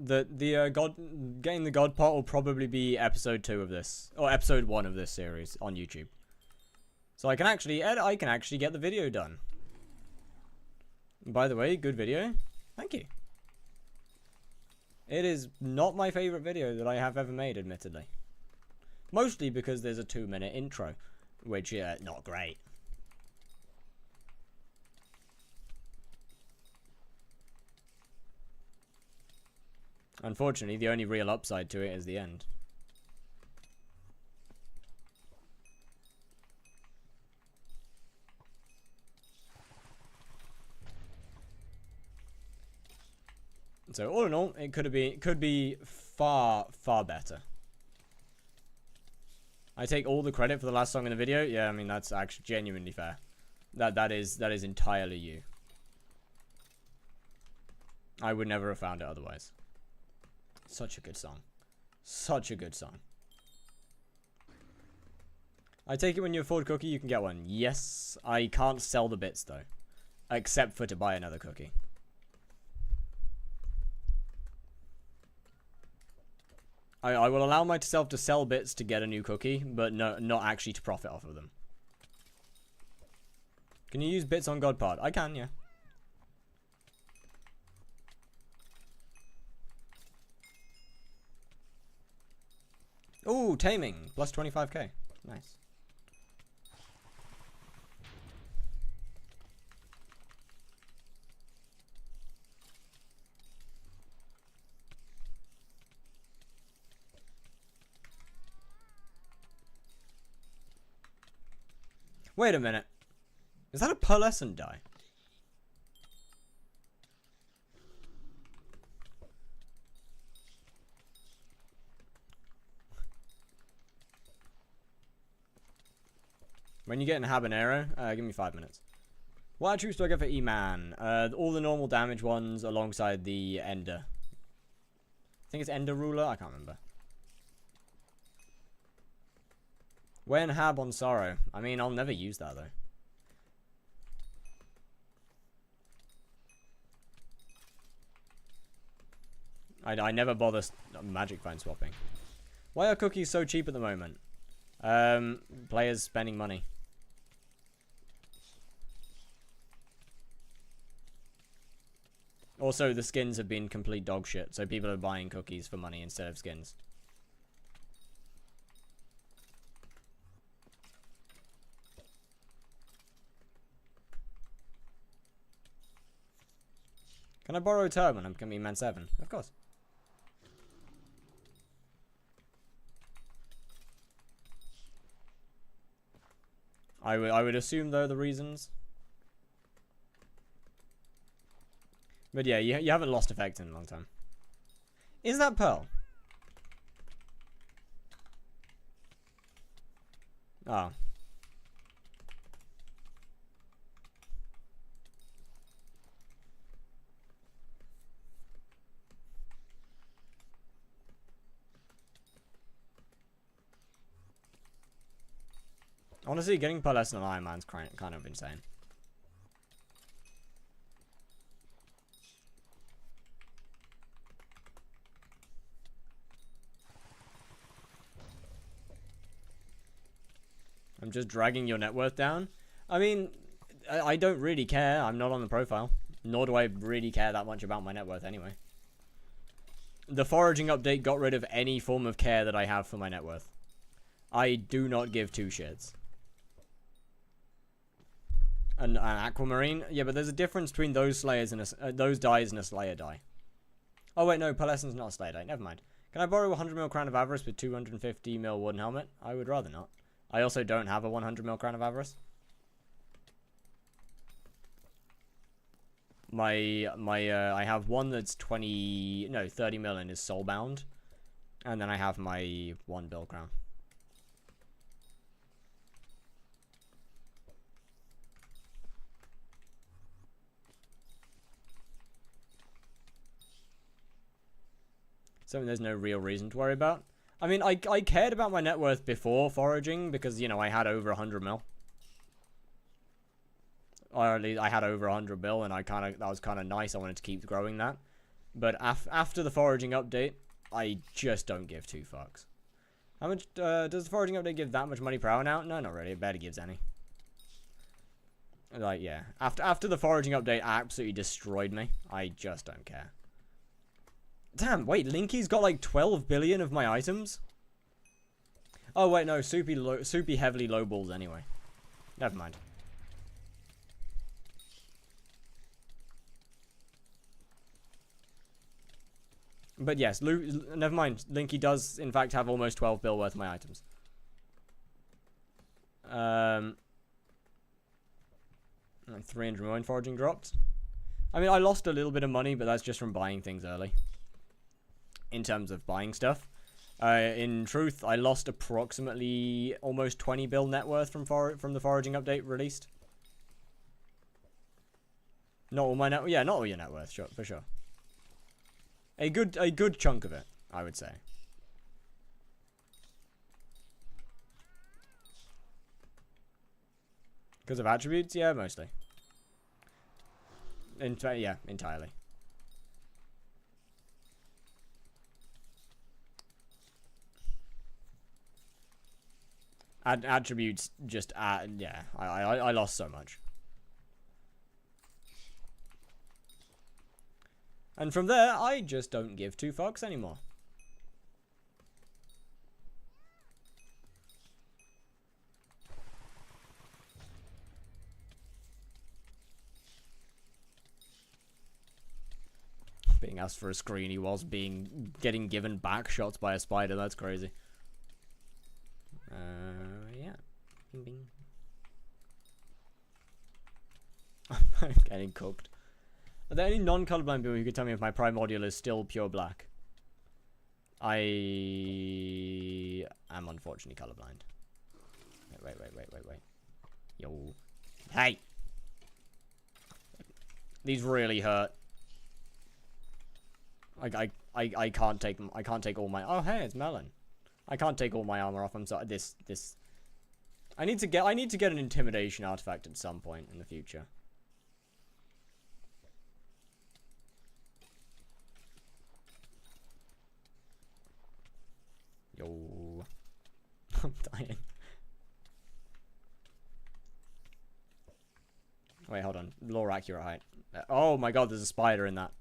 getting the god pot will probably be episode 2 of this, or episode 1 of this series on YouTube. So I can actually get the video done. By the way, good video. Thank you. It is not my favorite video that I have ever made, admittedly. Mostly because there's a 2-minute intro, which not great. Unfortunately, the only real upside to it is the end. So all in all, it could be far better. I take all the credit for the last song in the video. Yeah, I mean that's actually genuinely fair. That is entirely you. I would never have found it otherwise. Such a good song. Such a good song. I take it when you afford cookie, you can get one. Yes, I can't sell the bits though, except for to buy another cookie. I will allow myself to sell bits to get a new cookie, but no, not actually to profit off of them. Can you use bits on God part? I can, yeah. Ooh, taming. Plus 25k. Nice. Wait a minute. Is that a pearlescent die? When you get in habanero, give me 5 minutes. What attributes do I get for E-Man? All the normal damage ones alongside the Ender. I think it's Ender Ruler? I can't remember. When Hab on Sorrow? I mean, I'll never use that, though. I never bother magic phone swapping. Why are cookies so cheap at the moment? Players spending money. Also, the skins have been complete dog shit, so people are buying cookies for money instead of skins. Can I borrow a turn when I'm becoming Man 7? Of course. I would assume, though, the reasons. But yeah, you haven't lost effect in a long time. Is that Pearl? Oh. Honestly, getting pearlescent on Iron Man's kind of insane. I'm just dragging your net worth down. I mean, I don't really care. I'm not on the profile. Nor do I really care that much about my net worth anyway. The foraging update got rid of any form of care that I have for my net worth. I do not give two shits. An aquamarine? Yeah, but there's a difference between those slayers and those dies and a slayer die. Oh wait, no, pearlescent's not a slayer die. Never mind. Can I borrow 100 mil Crown of Avarice with 250 mil wooden helmet? I would rather not. I also don't have a 100 mil Crown of Avarice. I have one that's 30 mil and is soulbound, and then I have my 1 bill crown. Something there's no real reason to worry about. I mean, I cared about my net worth before foraging because, you know, I had over 100 mil. Or at least I had over 100 mil, and that was kind of nice. I wanted to keep growing that. But after the foraging update, I just don't give two fucks. How much does the foraging update give that much money per hour now? No, not really. It barely gives any. Like, yeah. After the foraging update absolutely destroyed me, I just don't care. Damn, wait, Linky's got like 12 billion of my items? Oh, wait, no, Soupy heavily lowballs anyway. Never mind. But yes, never mind. Linky does, in fact, have almost 12 bill worth of my items. 300 million foraging dropped. I mean, I lost a little bit of money, but that's just from buying things early. In terms of buying stuff. In truth, I lost approximately almost 20 bill net worth from the foraging update released. Not all my not all your net worth, sure, for sure. A good chunk of it, I would say. Because of attributes? Yeah, mostly. Yeah, entirely. Attributes just, yeah, I lost so much. And from there, I just don't give two fucks anymore. Being asked for a screenie whilst getting given back shots by a spider, that's crazy. Yeah. Bing bing. I'm getting cooked. Are there any non-colorblind people who could tell me if my primordial is still pure black? I am unfortunately colorblind. Wait. Yo. Hey! These really hurt. I can't take all my, oh hey, it's Melon. I can't take all my armor off. I'm sorry. I need to get an intimidation artifact at some point in the future. Yo. I'm dying. Wait, hold on. Lore accurate height. Oh my god, there's a spider in that.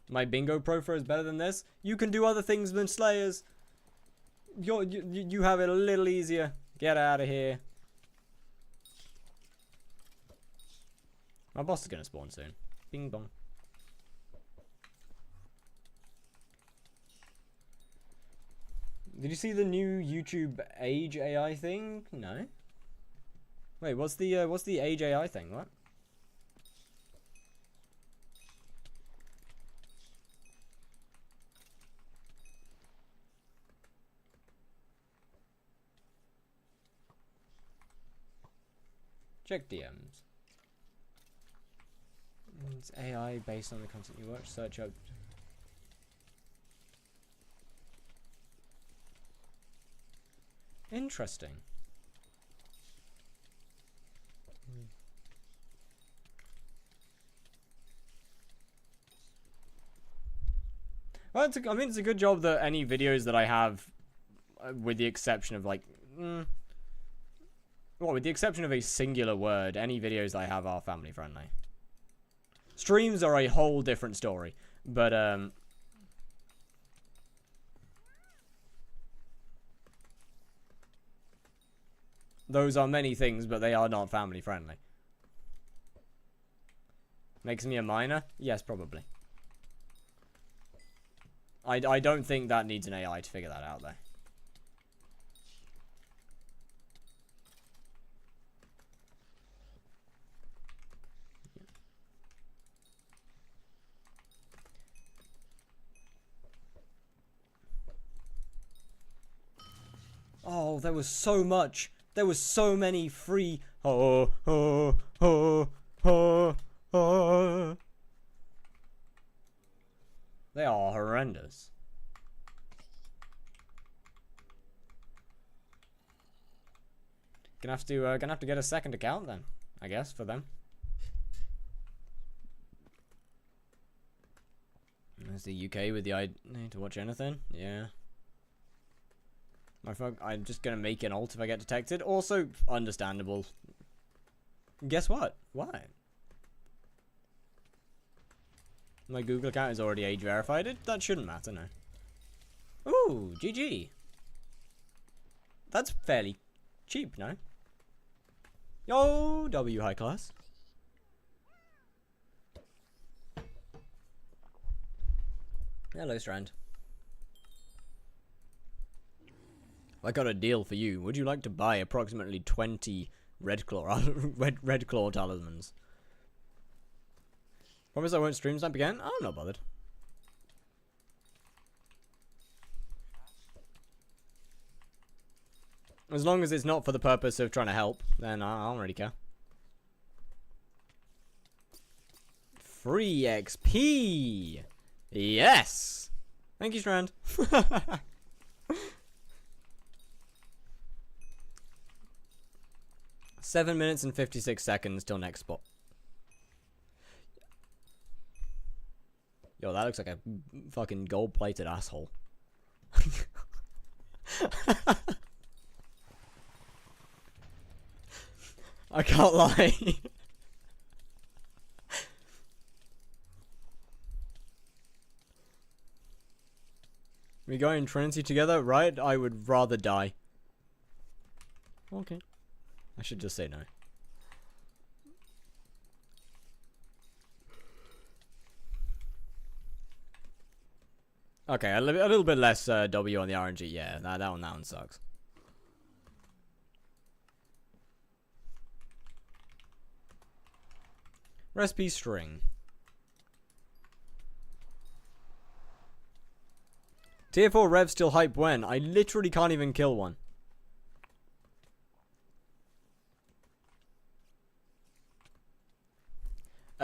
My bingo profile is better than this? You can do other things than slayers. You have it a little easier. Get out of here. My boss is gonna spawn soon. Bing bong. Did you see the new YouTube age AI thing? No. Wait, what's the age AI thing? What? Check DMs. It's AI based on the content you watch. Search up. Interesting. Well, I mean, it's a good job that any videos that I have, with the exception of like, well, with the exception of a singular word, any videos I have are family friendly. Streams are a whole different story, but those are many things, but they are not family friendly. Makes me a minor? Yes, probably. I don't think that needs an AI to figure that out, though. Oh, there was so much. There was so many free. Oh. They are horrendous. Gonna have to get a second account then, I guess, for them. There's the UK with the need to watch anything. Yeah. I'm just gonna make an alt if I get detected. Also, understandable. Guess what? Why? My Google account is already age verified. That shouldn't matter, no. Ooh, GG. That's fairly cheap, no? Yo, W high class. Hello, Strand. I got a deal for you. Would you like to buy approximately 20 red claw talismans? Promise I won't stream snap again? I'm not bothered. As long as it's not for the purpose of trying to help, then I don't really care. Free XP! Yes! Thank you, Strand. 7 minutes and 56 seconds till next spot. Yo, that looks like a fucking gold-plated asshole. I can't lie. We go in Trinity together, right? I would rather die. Okay. I should just say no. Okay, a little bit less W on the RNG. Yeah, that one sucks. Recipe string. Tier 4 rev still hype when? I literally can't even kill one.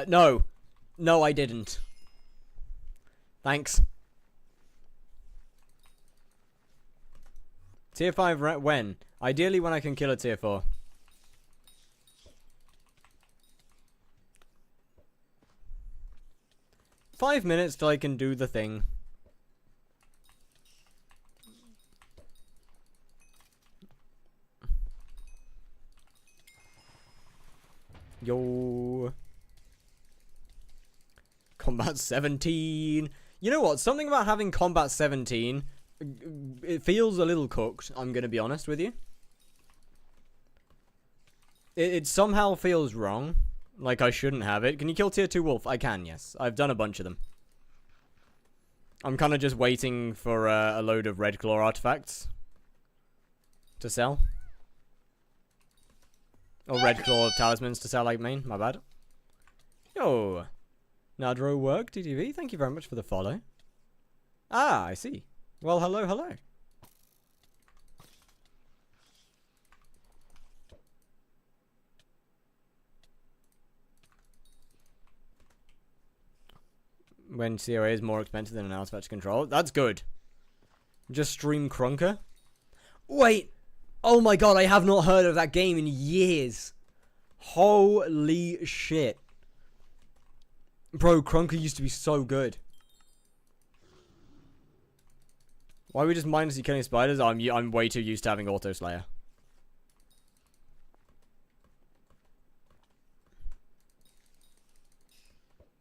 No. No, I didn't. Thanks. Tier 5 when? Ideally when I can kill a tier 4. Five minutes till I can do the thing. Yo. Combat 17. You know what? Something about having Combat 17, it feels a little cooked, I'm going to be honest with you. It somehow feels wrong. Like I shouldn't have it. Can you kill tier 2 wolf? I can, yes. I've done a bunch of them. I'm kind of just waiting for a load of red claw artifacts to sell. Or red claw talismans to sell, like main. My bad. Yo. Nadro work, TTV. Thank you very much for the follow. Ah, I see. Well, hello, hello. When COA is more expensive than an Artifact control. That's good. Just stream Krunker. Wait. Oh my god, I have not heard of that game in years. Holy shit. Bro, Krunker used to be so good. Why are we just mindlessly killing spiders? I'm way too used to having Auto Slayer.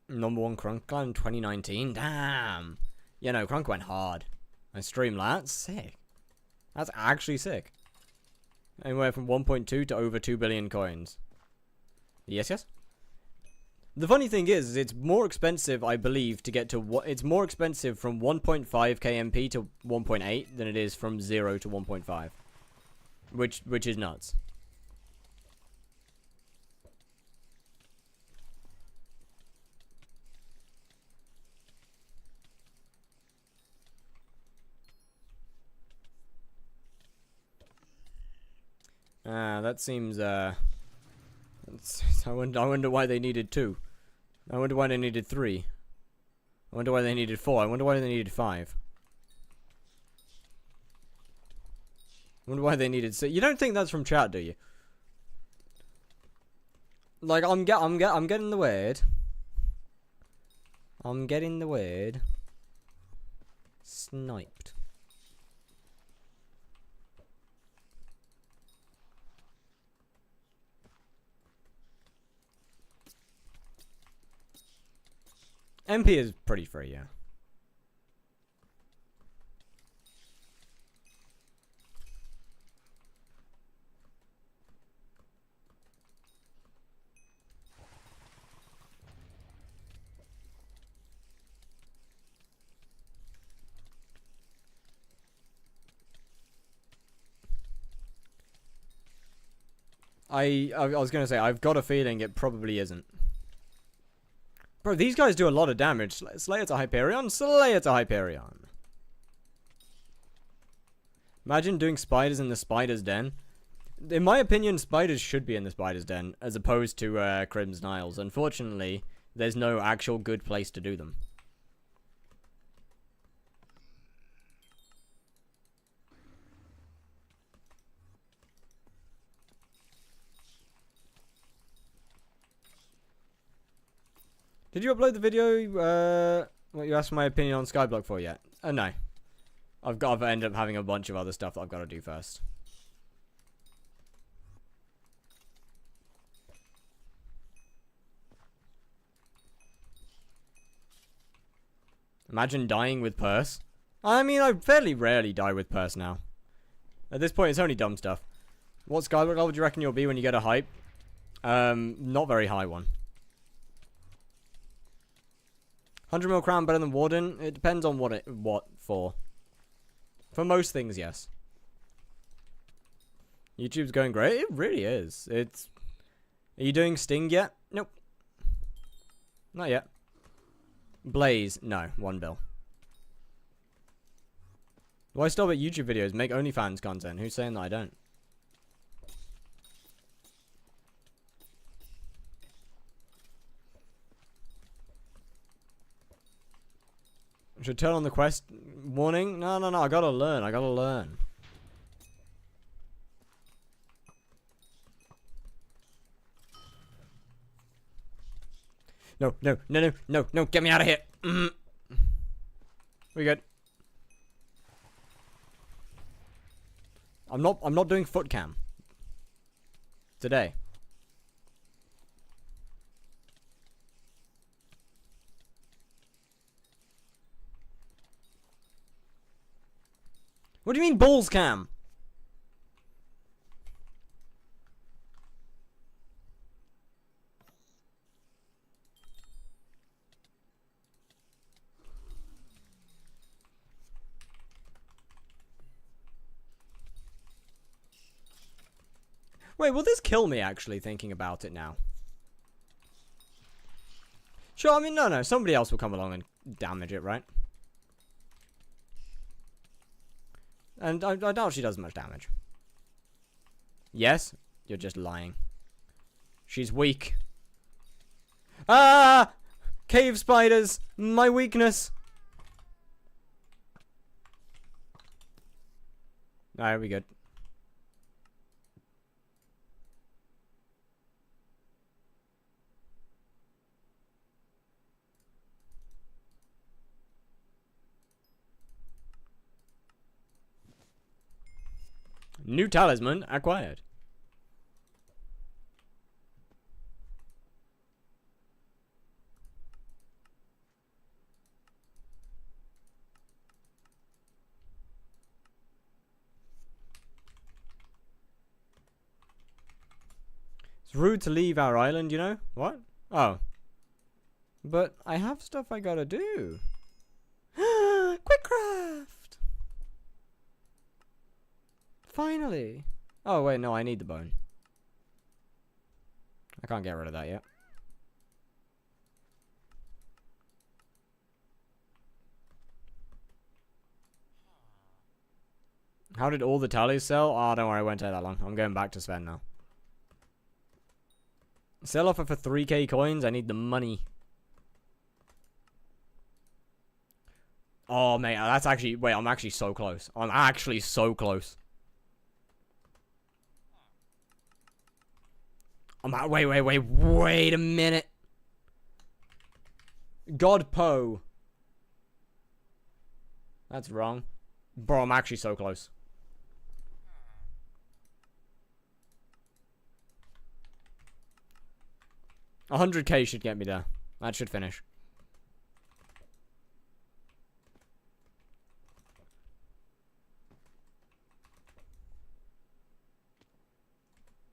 Number 1 Krunk in 2019. Damn. Yeah, no, Krunk went hard. I streamed that. That's sick. That's actually sick. Anywhere from 1.2 to over 2 billion coins. Yes, yes. The funny thing is it's more expensive, I believe, to get to what it's more expensive from 1.5 KMP to 1.8 than it is from 0 to 1.5. Which is nuts. That seems, I wonder why they needed 2. I wonder why they needed 3. I wonder why they needed 4. I wonder why they needed 5. I wonder why they needed 6. You don't think that's from chat, do you? Like, I'm getting the word. I'm getting the word. Sniped. MP is pretty free, yeah. I was gonna say, I've got a feeling it probably isn't. Bro, these guys do a lot of damage. Slayer to Hyperion? Slayer to Hyperion. Imagine doing spiders in the spider's den. In my opinion, spiders should be in the spider's den, as opposed to Crimson Isles. Unfortunately, there's no actual good place to do them. Did you upload the video, what you asked for my opinion on skyblock for yet? No. I've ended up having a bunch of other stuff that I've got to do first. Imagine dying with purse. I mean, I fairly rarely die with purse now. At this point, it's only dumb stuff. What skyblock level do you reckon you'll be when you get a hype? Not very high one. 100 mil crown better than Warden? It depends on what for. For most things, yes. YouTube's going great? It really is. It's... Are you doing Sting yet? Nope. Not yet. Blaze? No. 1 bill. Why stop at YouTube videos? Make OnlyFans content. Who's saying that I don't? Should turn on the quest warning? No, no, no. I gotta learn. I gotta learn. No, no, no, no, no, no. Get me out of here. We good. I'm not doing foot cam. Today. What do you mean balls cam? Wait, will this kill me actually thinking about it now? Sure, I mean, no, somebody else will come along and damage it, right? And I doubt she does much damage. Yes? You're just lying. She's weak. Ah! Cave spiders! My weakness! Alright, we good. New talisman acquired. It's rude to leave our island, you know? What? Oh. But I have stuff I gotta do. Quick craft! Finally. Oh, wait, no, I need the bone. I can't get rid of that yet. How did all the tallies sell? Oh, don't worry, it won't take that long. I'm going back to Sven now. Sell offer for 3k coins. I need the money. Oh, mate, that's actually... Wait, I'm actually so close. I'm actually so close. Wait a minute. God Poe. That's wrong. Bro, I'm actually so close. $100k should get me there. That should finish.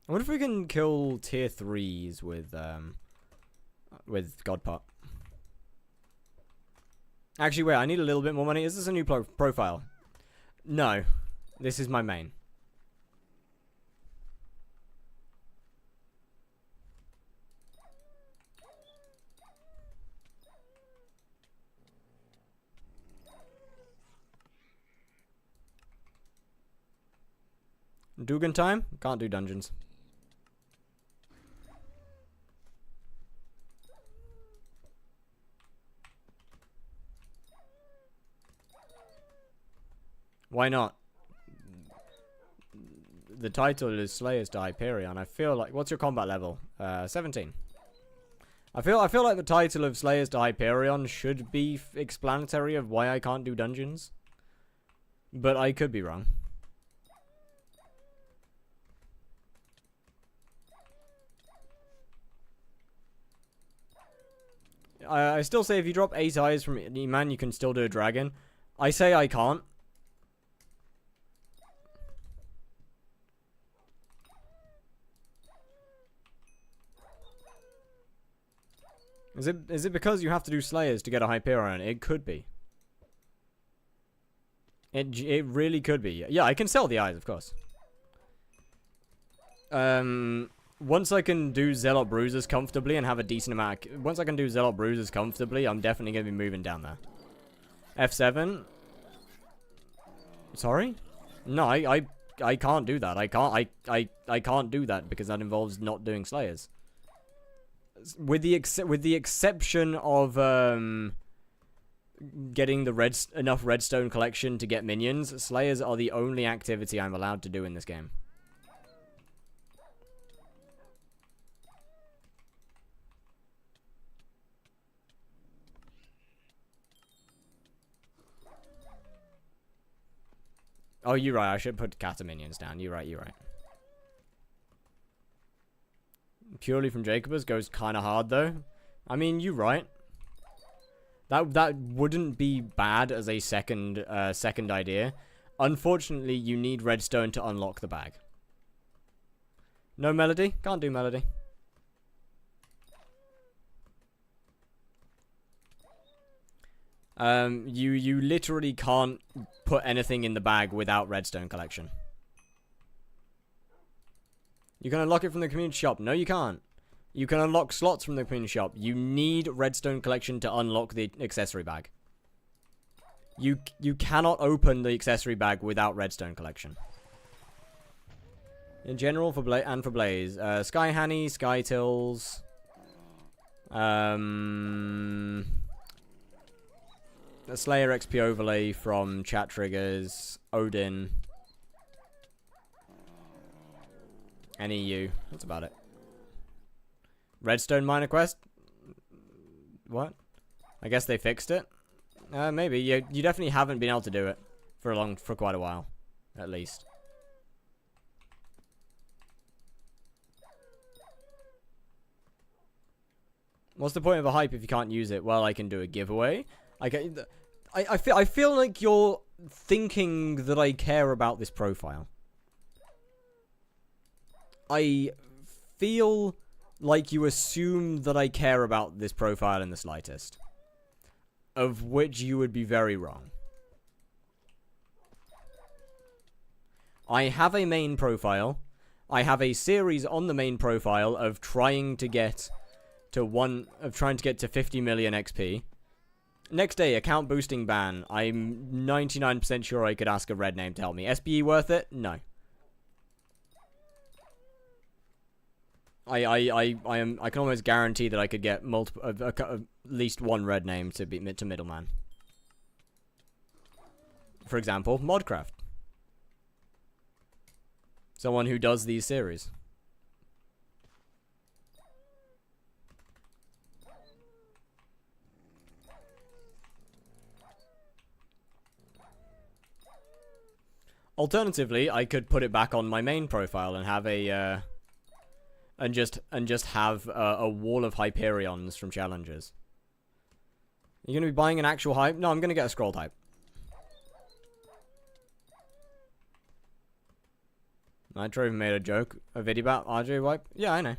I wonder if we can kill tier 3s with God Pot. Actually, wait, I need a little bit more money. Is this a new profile? No. This is my main. Dugan time? Can't do dungeons. Why not? The title is Slayers to Hyperion. I feel like... What's your combat level? 17. I feel like the title of Slayers to Hyperion should be explanatory of why I can't do dungeons. But I could be wrong. I still say if you drop 8 eyes from E-Man, you can still do a dragon. I say I can't. Is it because you have to do Slayers to get a Hyperion? It could be. It really could be. Yeah, I can sell the eyes, of course. Once I can do Zealot Bruisers comfortably and have a decent amount of, once I can do Zealot Bruisers comfortably, I'm definitely going to be moving down there. F7. Sorry? No, I can't do that. I can't do that because that involves not doing Slayers. With the exception of getting the enough redstone collection to get minions, Slayers are the only activity I'm allowed to do in this game. Oh, you're right. I should put Kata minions down. You're right. You're right. Purely from Jacobus goes kind of hard though. I mean, you're right. That wouldn't be bad as a second idea. Unfortunately, you need redstone to unlock the bag. No melody? Can't do melody. You literally can't put anything in the bag without redstone collection. You can unlock it from the community shop. No, you can't. You can unlock slots from the community shop. You need redstone collection to unlock the accessory bag. You cannot open the accessory bag without redstone collection. In general, for Blaze, Sky Hanny, Sky Tills, a Slayer XP overlay from Chat Triggers, Odin, NEU. That's about it. Redstone Miner Quest? What? I guess they fixed it? Maybe. You definitely haven't been able to do it for quite a while. At least. What's the point of a hype if you can't use it? Well, I can do a giveaway. I feel like you're thinking that I care about this profile. I feel like you assume that I care about this profile in the slightest. Of which you would be very wrong. I have a main profile. I have a series on the main profile of trying to get to 50 million XP. Next day, account boosting ban. I'm 99% sure I could ask a red name to help me. SBE worth it? No. I can almost guarantee that I could get at least one red name to middleman. For example, Modcraft. Someone who does these series. Alternatively, I could put it back on my main profile and have a and just have a wall of Hyperions from challenges. You're gonna be buying an actual hype? No, I'm gonna get a scroll type. Nitro even made a video about RJ wipe. Yeah, I know.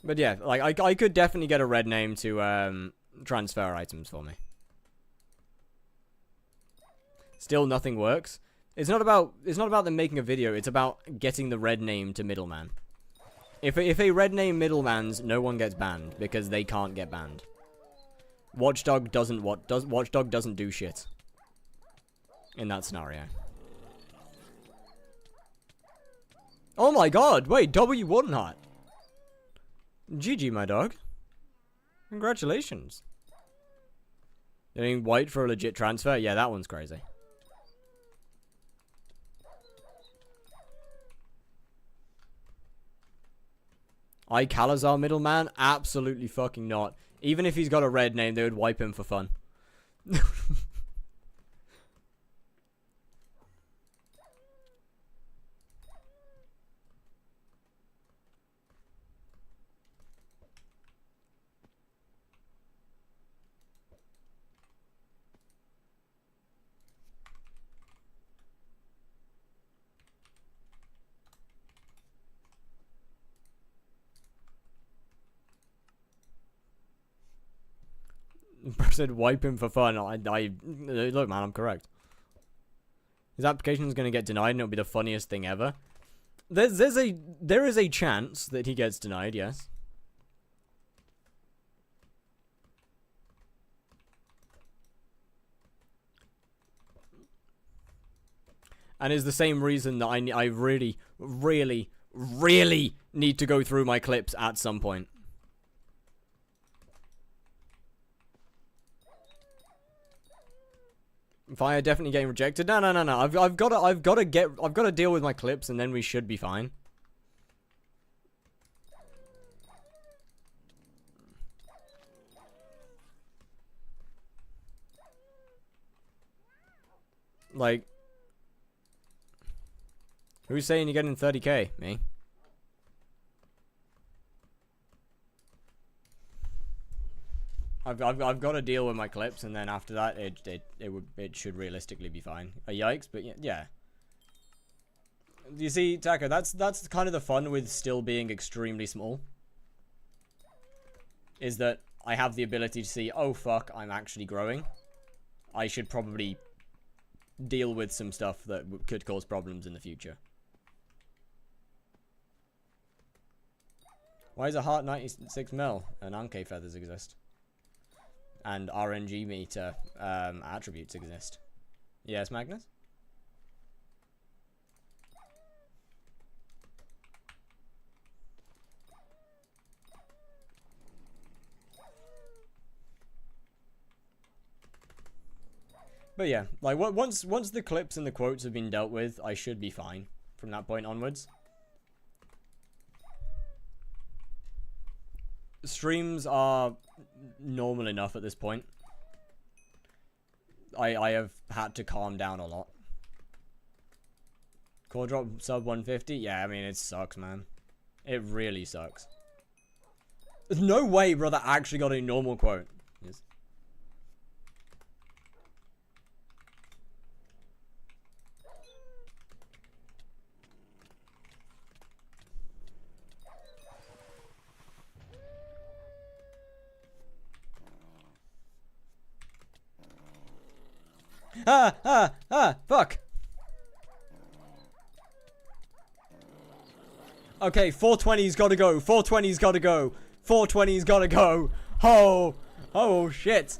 But yeah, like I could definitely get a red name to transfer items for me. Still nothing works. It's not about them making a video, it's about getting the red name to middleman. If a red name middlemans, no one gets banned because they can't get banned. Watchdog doesn't do shit in that scenario. Oh my god, wait, W1 hot. GG, my dog. Congratulations. Getting white for a legit transfer? Yeah, that one's crazy. Calazar middleman? Absolutely fucking not. Even if he's got a red name, they would wipe him for fun. said wipe him for fun. Look, man, I'm correct. His application is going to get denied, and it'll be the funniest thing ever. There is a chance that he gets denied. Yes. And is the same reason that I really, really, really need to go through my clips at some point. Fire definitely getting rejected. No. I've got to deal with my clips, and then we should be fine. Like, who's saying you're getting 30k? Me. I've got to deal with my clips, and then after that, it should realistically be fine. Yikes, but yeah. You see, Taco, that's kind of the fun with still being extremely small. Is that I have the ability to see, oh fuck, I'm actually growing. I should probably deal with some stuff that could cause problems in the future. Why is a heart 96 mil and Anke feathers exist? And RNG meter attributes exist. Yes, Magnus? But yeah, like once the clips and the quotes have been dealt with, I should be fine from that point onwards. Streams are normal enough at this point. I have had to calm down a lot. Core drop sub 150? Yeah, I mean, it sucks, man. It really sucks. There's no way brother actually got a normal quote. Yes. Fuck. Okay, 420's gotta go. 420's gotta go. 420's gotta go. Oh, shit.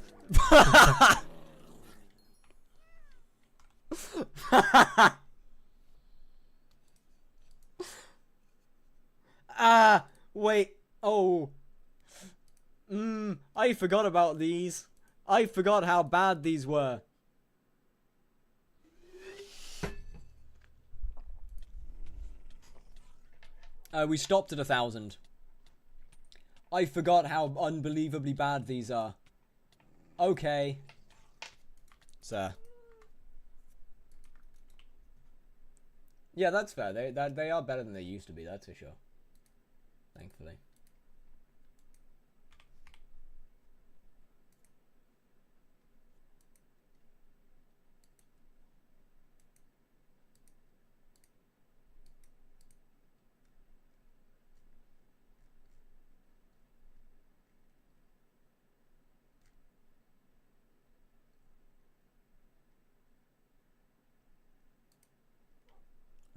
Wait. Oh. I forgot about these. I forgot how bad these were. We stopped at 1,000. I forgot how unbelievably bad these are. Okay. Sir. Yeah, that's fair. They are better than they used to be, that's for sure. Thankfully.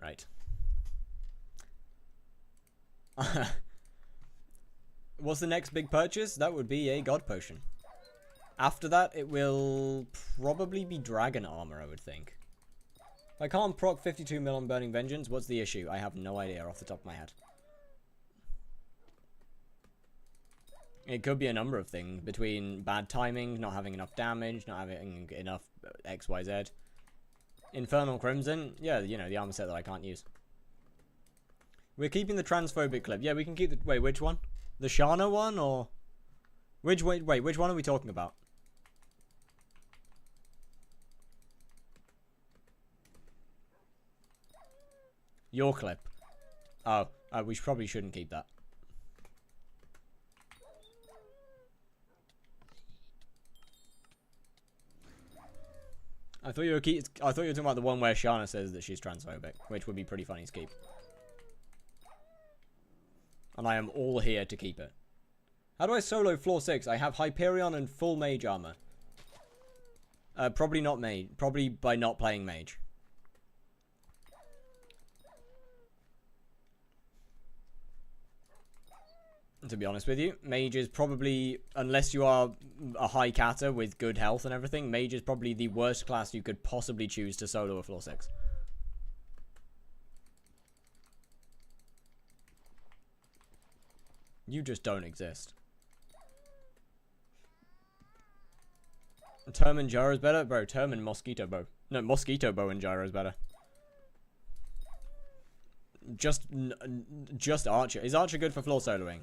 Right. What's the next big purchase? That would be a god potion. After that, it will probably be dragon armor, I would think. If I can't proc 52 mil on Burning Vengeance, what's the issue? I have no idea off the top of my head. It could be a number of things, between bad timing, not having enough damage, not having enough XYZ. Infernal Crimson, yeah, you know, the armor set that I can't use. We're keeping the transphobic clip. Yeah, we can keep the... Wait, which one? The Shana one, or... Wait, which one are we talking about? Your clip. Oh, we probably shouldn't keep that. I thought you were talking about the one where Shana says that she's transphobic, which would be pretty funny to keep. And I am all here to keep it. How do I solo floor 6? I have Hyperion and full mage armor. Probably not mage. Probably by not playing mage. To be honest with you, mage is probably, unless you are a high catter with good health and everything, mage is probably the worst class you could possibly choose to solo a floor 6. You just don't exist. Term and gyro is better? Bro, term and mosquito bow. No, mosquito bow and gyro is better. Just archer. Is archer good for floor soloing?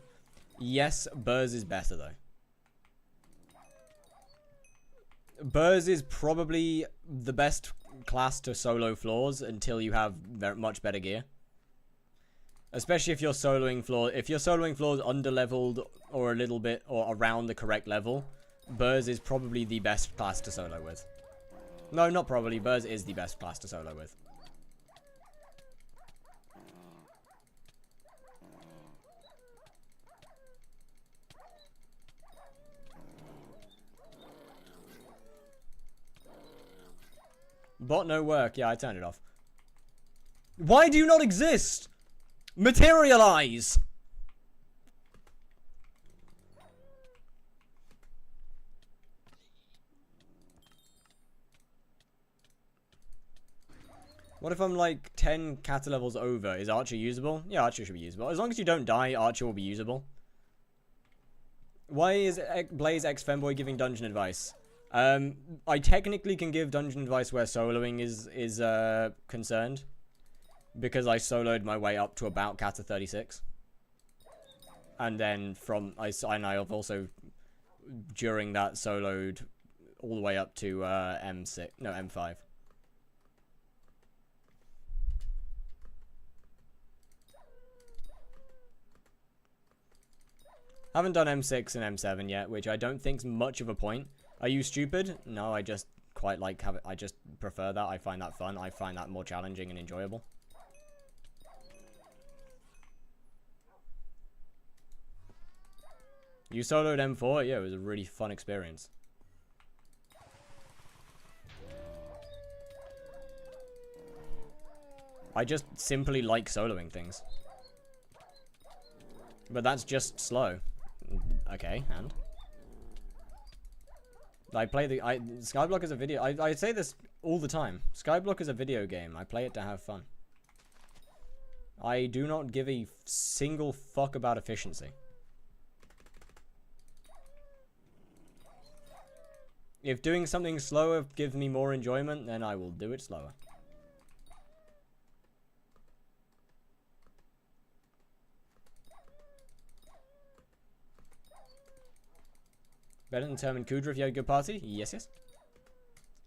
Yes, Burrs is better though. Burrs is probably the best class to solo floors until you have much better gear. Especially if you're soloing floors under-leveled or a little bit or around the correct level. Burrs is probably the best class to solo with. No, not probably. Burrs is the best class to solo with. Bot no work. Yeah, I turned it off. Why do you not exist? Materialize! What if I'm like 10 kata levels over? Is Archer usable? Yeah, Archer should be usable. As long as you don't die, Archer will be usable. Why is Blaze X Femboy giving dungeon advice? I technically can give dungeon advice where soloing is concerned. Because I soloed my way up to about kata 36. And then I've also, during that, soloed all the way up to M6, no, M5. Haven't done M6 and M7 yet, which I don't think's much of a point. Are you stupid? No, I just quite like I just prefer that. I find that fun. I find that more challenging and enjoyable. You soloed M4? Yeah, it was a really fun experience. I just simply like soloing things. But that's just slow. Okay, and? Skyblock is a video. I say this all the time. Skyblock is a video game. I play it to have fun. I do not give a single fuck about efficiency. If doing something slower gives me more enjoyment, then I will do it slower. Better than Term and Kudra if you had a good party? Yes, yes.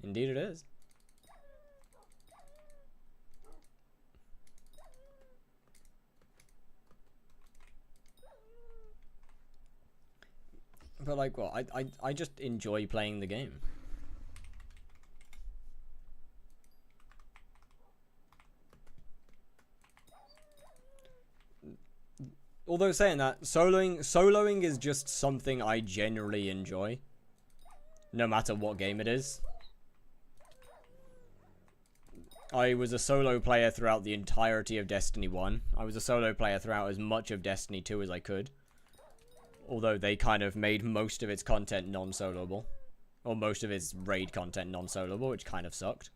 Indeed it is. But like, well, I just enjoy playing the game. Although saying that, soloing is just something I generally enjoy. No matter what game it is. I was a solo player throughout the entirety of Destiny 1. I was a solo player throughout as much of Destiny 2 as I could. Although they kind of made most of its content non-soloable. Or most of its raid content non-soloable, which kind of sucked.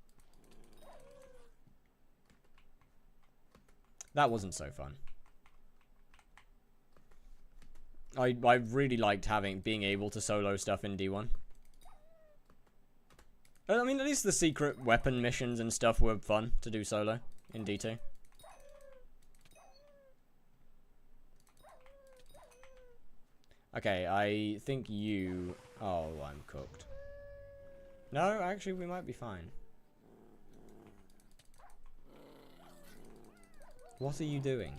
That wasn't so fun. I really liked being able to solo stuff in D1. I mean, at least the secret weapon missions and stuff were fun to do solo in D2. Okay, I think you... Oh, I'm cooked. No, actually, we might be fine. What are you doing?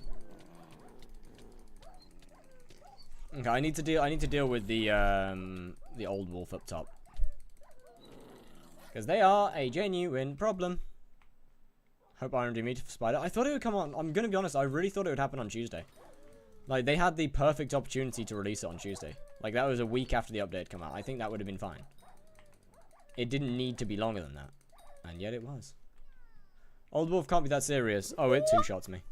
Okay, I need to deal with the old wolf up top. Because they are a genuine problem. Hope Iron do meet Spider. I thought it would come on. I'm going to be honest, I really thought it would happen on Tuesday. Like, they had the perfect opportunity to release it on Tuesday. Like, that was a week after the update came out. I think that would have been fine. It didn't need to be longer than that. And yet it was. Old Wolf can't be that serious. Oh, it two-shots me.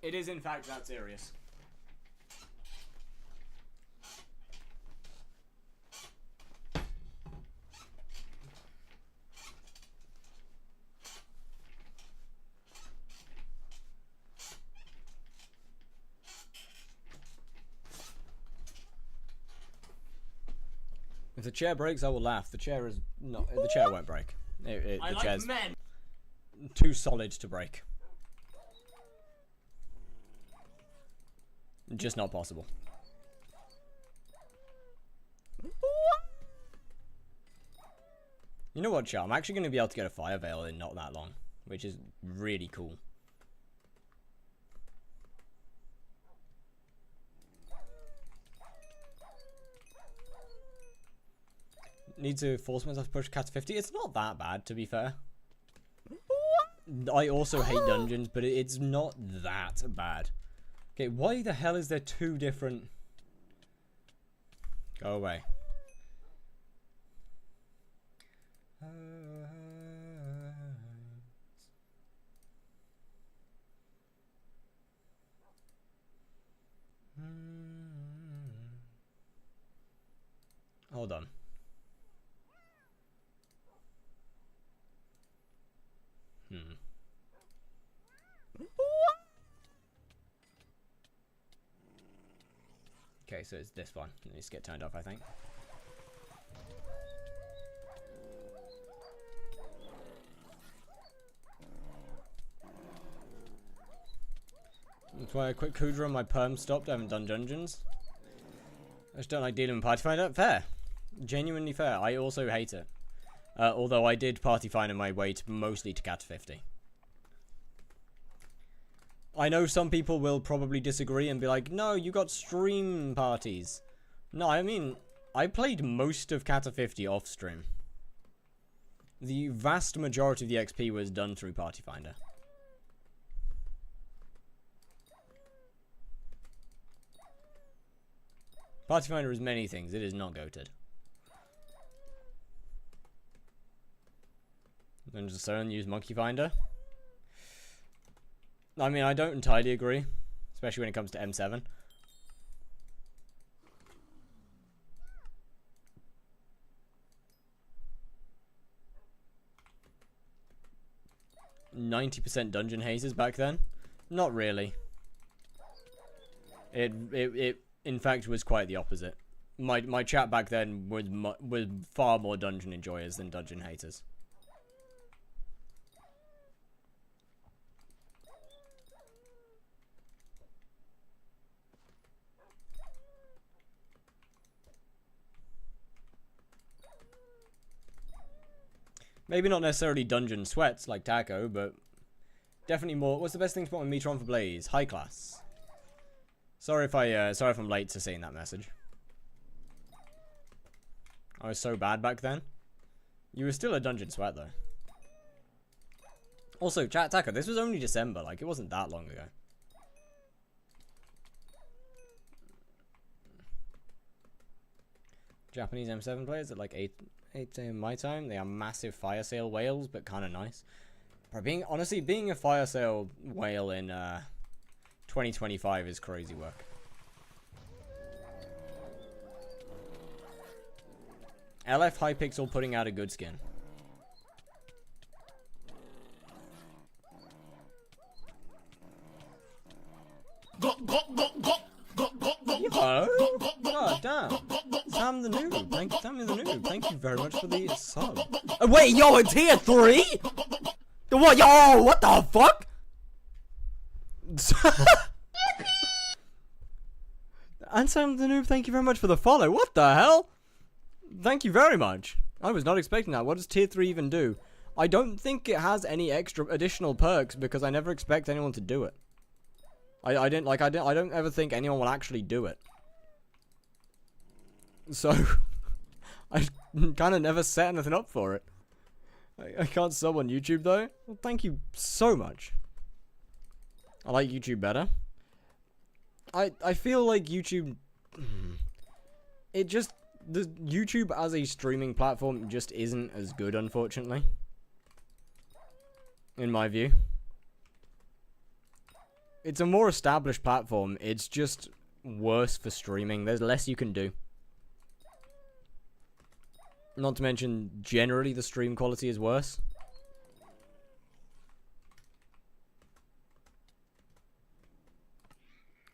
It is, in fact, that serious. If the chair breaks, I will laugh. The chair is not. The chair won't break. The chair's too solid to break. Just not possible. You know what, Char? I'm actually going to be able to get a fire veil in not that long, which is really cool. Need to force myself to push cat to 50. It's not that bad, to be fair. I also hate dungeons, but it's not that bad. Okay, why the hell is there two different... Go away. Hold on. Okay, so it's this one. It needs to get turned off, I think. That's why I quit Kudra and my perm stopped. I haven't done dungeons. I just don't like dealing with Party Finder. Fair. Genuinely fair. I also hate it. Although I did Party Finder my way to mostly to Cat 50. I know some people will probably disagree and be like, no, you got stream parties. No, I mean, I played most of Cat 50 off stream. The vast majority of the XP was done through Party Finder. Party Finder is many things. It is not goated. Then just Sven use Monkey Finder. I mean, I don't entirely agree, especially when it comes to M7. %90 dungeon hazes back then? Not really. It in fact was quite the opposite. My chat back then was far more dungeon enjoyers than dungeon haters. Maybe not necessarily dungeon sweats like Taco, but definitely more. What's the best thing to put on Metron for Blaze? High class. Sorry if I'm late to seeing that message. I was so bad back then. You were still a dungeon sweat though. Also, chat Taco, this was only December. Like, it wasn't that long ago. Japanese M7 players at like 8 a.m. my time. They are massive fire sale whales, but kind of nice. Bro, honestly, being a fire sale whale in 2025 is crazy work. LF Hypixel putting out a good skin. God damn. Sam the noob. Thank you very much for the sub. Wait, yo, it's tier 3? What, yo, what the fuck? And Sam the noob, thank you very much for the follow. What the hell? Thank you very much. I was not expecting that. What does tier 3 even do? I don't think it has any extra additional perks because I never expect anyone to do it. I don't ever think anyone will actually do it. So, I kind of never set anything up for it. I can't sub on YouTube though. Well, thank you so much. I like YouTube better. I feel like YouTube... It just... The YouTube as a streaming platform just isn't as good, unfortunately. In my view. It's a more established platform. It's just worse for streaming. There's less you can do. Not to mention, generally the stream quality is worse.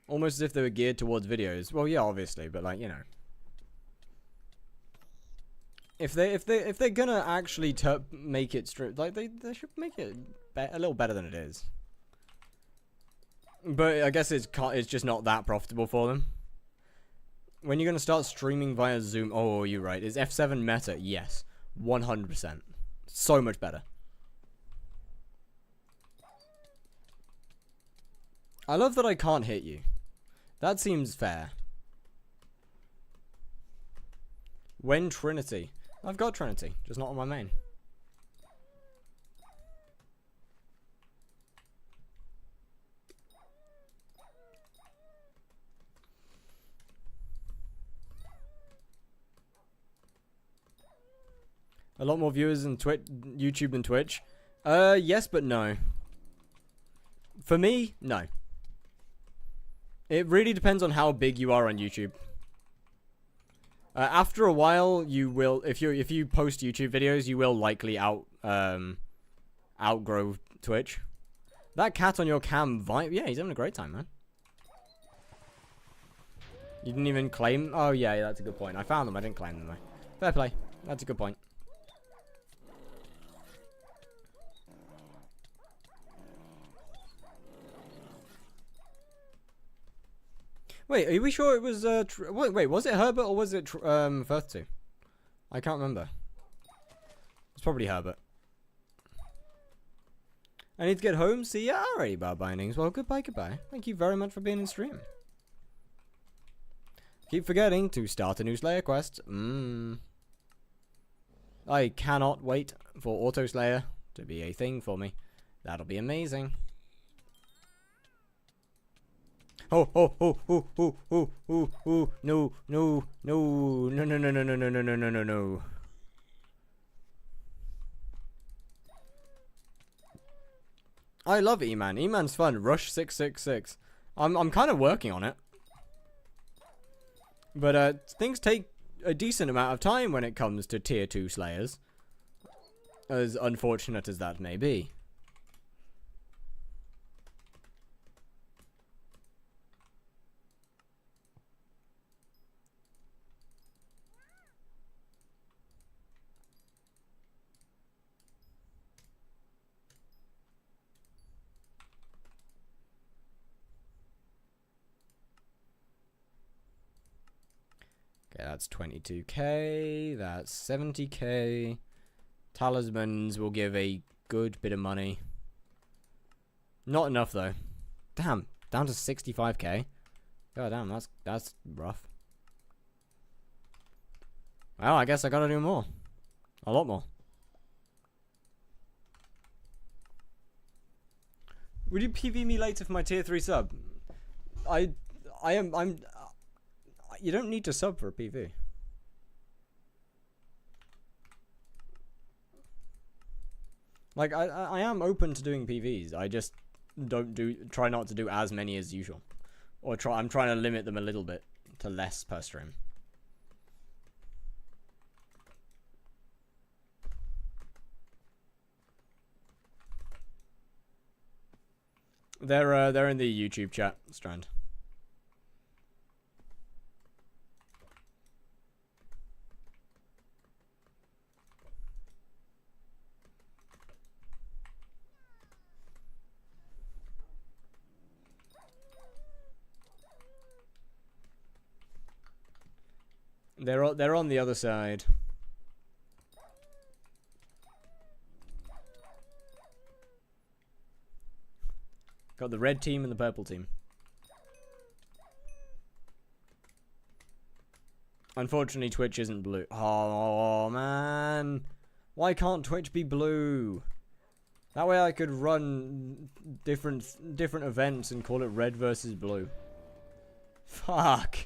Almost as if they were geared towards videos. Well, yeah, obviously, but like, you know. If they're gonna actually make it like they should make it a little better than it is. But I guess it's just not that profitable for them. When you're gonna start streaming via Zoom, oh, you're right. Is F7 meta? Yes, 100%. So much better. I love that I can't hit you. That seems fair. When Trinity? I've got Trinity, just not on my main. A lot more viewers in YouTube than Twitch. Yes, but no. For me, no. It really depends on how big you are on YouTube. After a while, you will, if you post YouTube videos, you will likely outgrow Twitch. That cat on your cam vibe, yeah, he's having a great time, man. You didn't even claim. Oh yeah, that's a good point. I found them. I didn't claim them though. Fair play. That's a good point. Wait, are we sure it was, wait, was it Herbert or was it, Firth 2? I can't remember. It's probably Herbert. I need to get home. See ya. Alrighty, bar bindings. Well, goodbye, goodbye. Thank you very much for being in stream. Keep forgetting to start a new Slayer quest. I cannot wait for Auto Slayer to be a thing for me. That'll be amazing. Oh, oh, oh, oh, oh, oh, oh, oh, no, no, no, no, no, no, no, no, no, no, no, no, no, no. I love E-Man. E-Man's fun. Rush 666. I'm kind of working on it. But, things take a decent amount of time when it comes to tier 2 Slayers. As unfortunate as that may be. Okay, that's 22k, that's 70k. Talismans will give a good bit of money. Not enough though. Damn, down to 65k. God damn, that's rough. Well, I guess I gotta do more. A lot more. Would you PV me later for my tier 3 sub? I'm you don't need to sub for a PV. Like, I am open to doing PVs. I just try not to do as many as usual. Or I'm trying to limit them a little bit to less per stream. They're in the YouTube chat, Strand. They're on the other side. Got the red team and the purple team. Unfortunately, Twitch isn't blue. Oh, man. Why can't Twitch be blue? That way I could run different events and call it red versus blue. Fuck.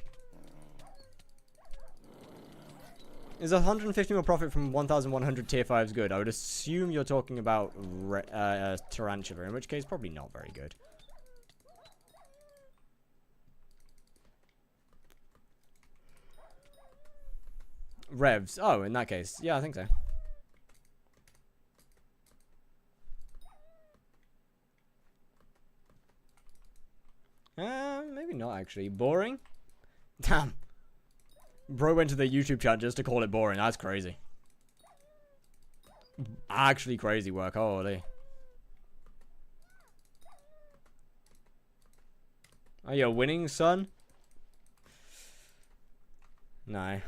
Is 150 more profit from 1,100 tier 5s good? I would assume you're talking about Tarantula, in which case probably not very good. Revs. Oh, in that case. Yeah, I think so. Maybe not actually. Boring? Damn. Bro went to the YouTube chat just to call it boring. That's crazy. Actually crazy work. Holy. Are you winning, son? No.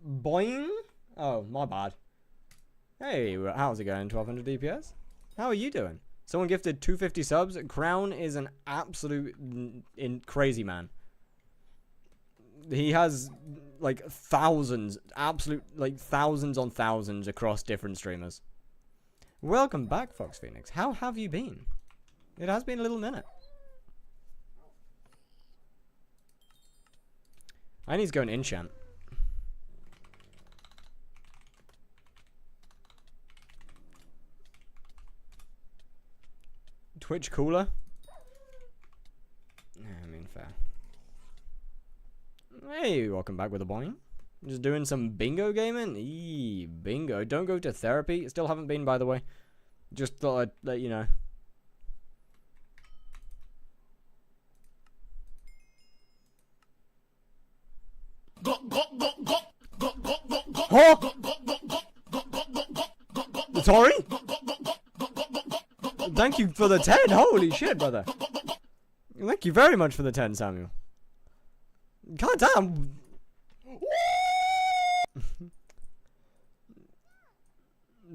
Boing? Oh, my bad. Hey, how's it going? 1200 DPS? How are you doing? Someone gifted 250 subs. Crown is an absolute crazy man. He has like thousands, absolute like thousands on thousands across different streamers. Welcome back, Fox Phoenix. How have you been? It has been a little minute. I need to go and enchant. Twitch cooler? I mean, fair. Hey, welcome back with a boing. Just doing some bingo gaming? Eee, bingo. Don't go to therapy. Still haven't been, by the way. Just thought I'd let you know. Oh! Sorry? Thank you for the 10. Holy shit, brother. Thank you very much for the 10, Samuel. God damn.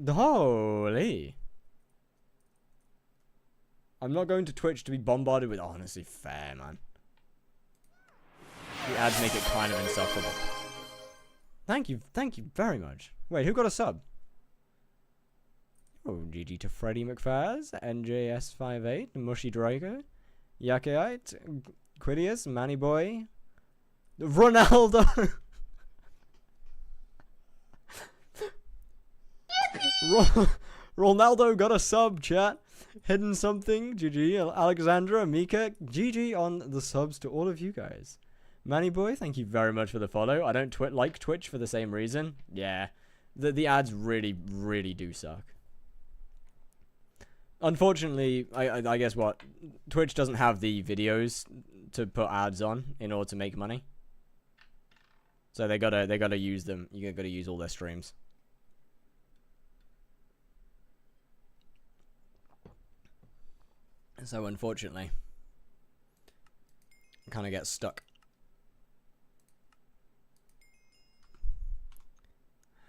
Holy. I'm not going to Twitch to be bombarded with honestly fair, man. The ads make it kind of insufferable. Thank you very much. Wait, who got a sub? Oh, GG to Freddy McFaz, NJS58, Mushy Draco, Yakeite, Quidius, Manny Boy, Ronaldo. Ronaldo got a sub, chat. Hidden something, GG. Alexandra, Mika, GG on the subs to all of you guys. Manny Boy, thank you very much for the follow. I don't like Twitch for the same reason. Yeah, the ads really do suck. Unfortunately, I guess what Twitch doesn't have the videos to put ads on in order to make money. So they gotta use them. You gotta use all their streams. So unfortunately, I kind of get stuck.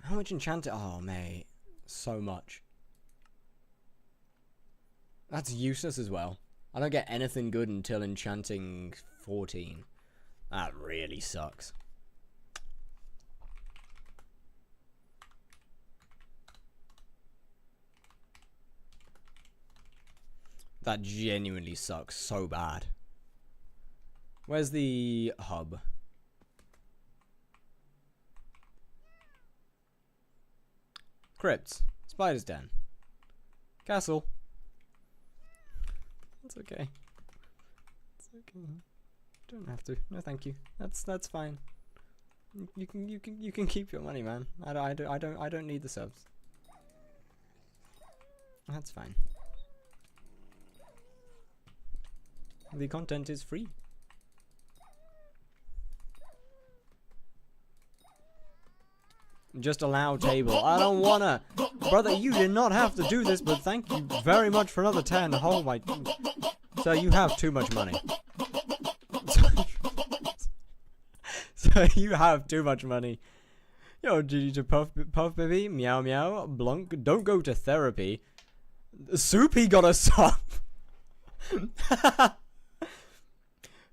How much enchanted? Oh mate, so much. That's useless as well. I don't get anything good until enchanting 14. That really sucks. That genuinely sucks so bad. Where's the hub? Crypts. Spider's Den. Castle. It's okay. It's okay. Don't have to. No, thank you. That's fine. You can keep your money, man. I don't need the subs. That's fine. The content is free. Just allow table. I don't wanna. Brother, you did not have to do this, but thank you very much for another 10. Oh my. So you have too much money. So you have too much money. Yo, GG to Puff Baby, Meow Meow, Blunk, don't go to therapy. Soupy got a sub.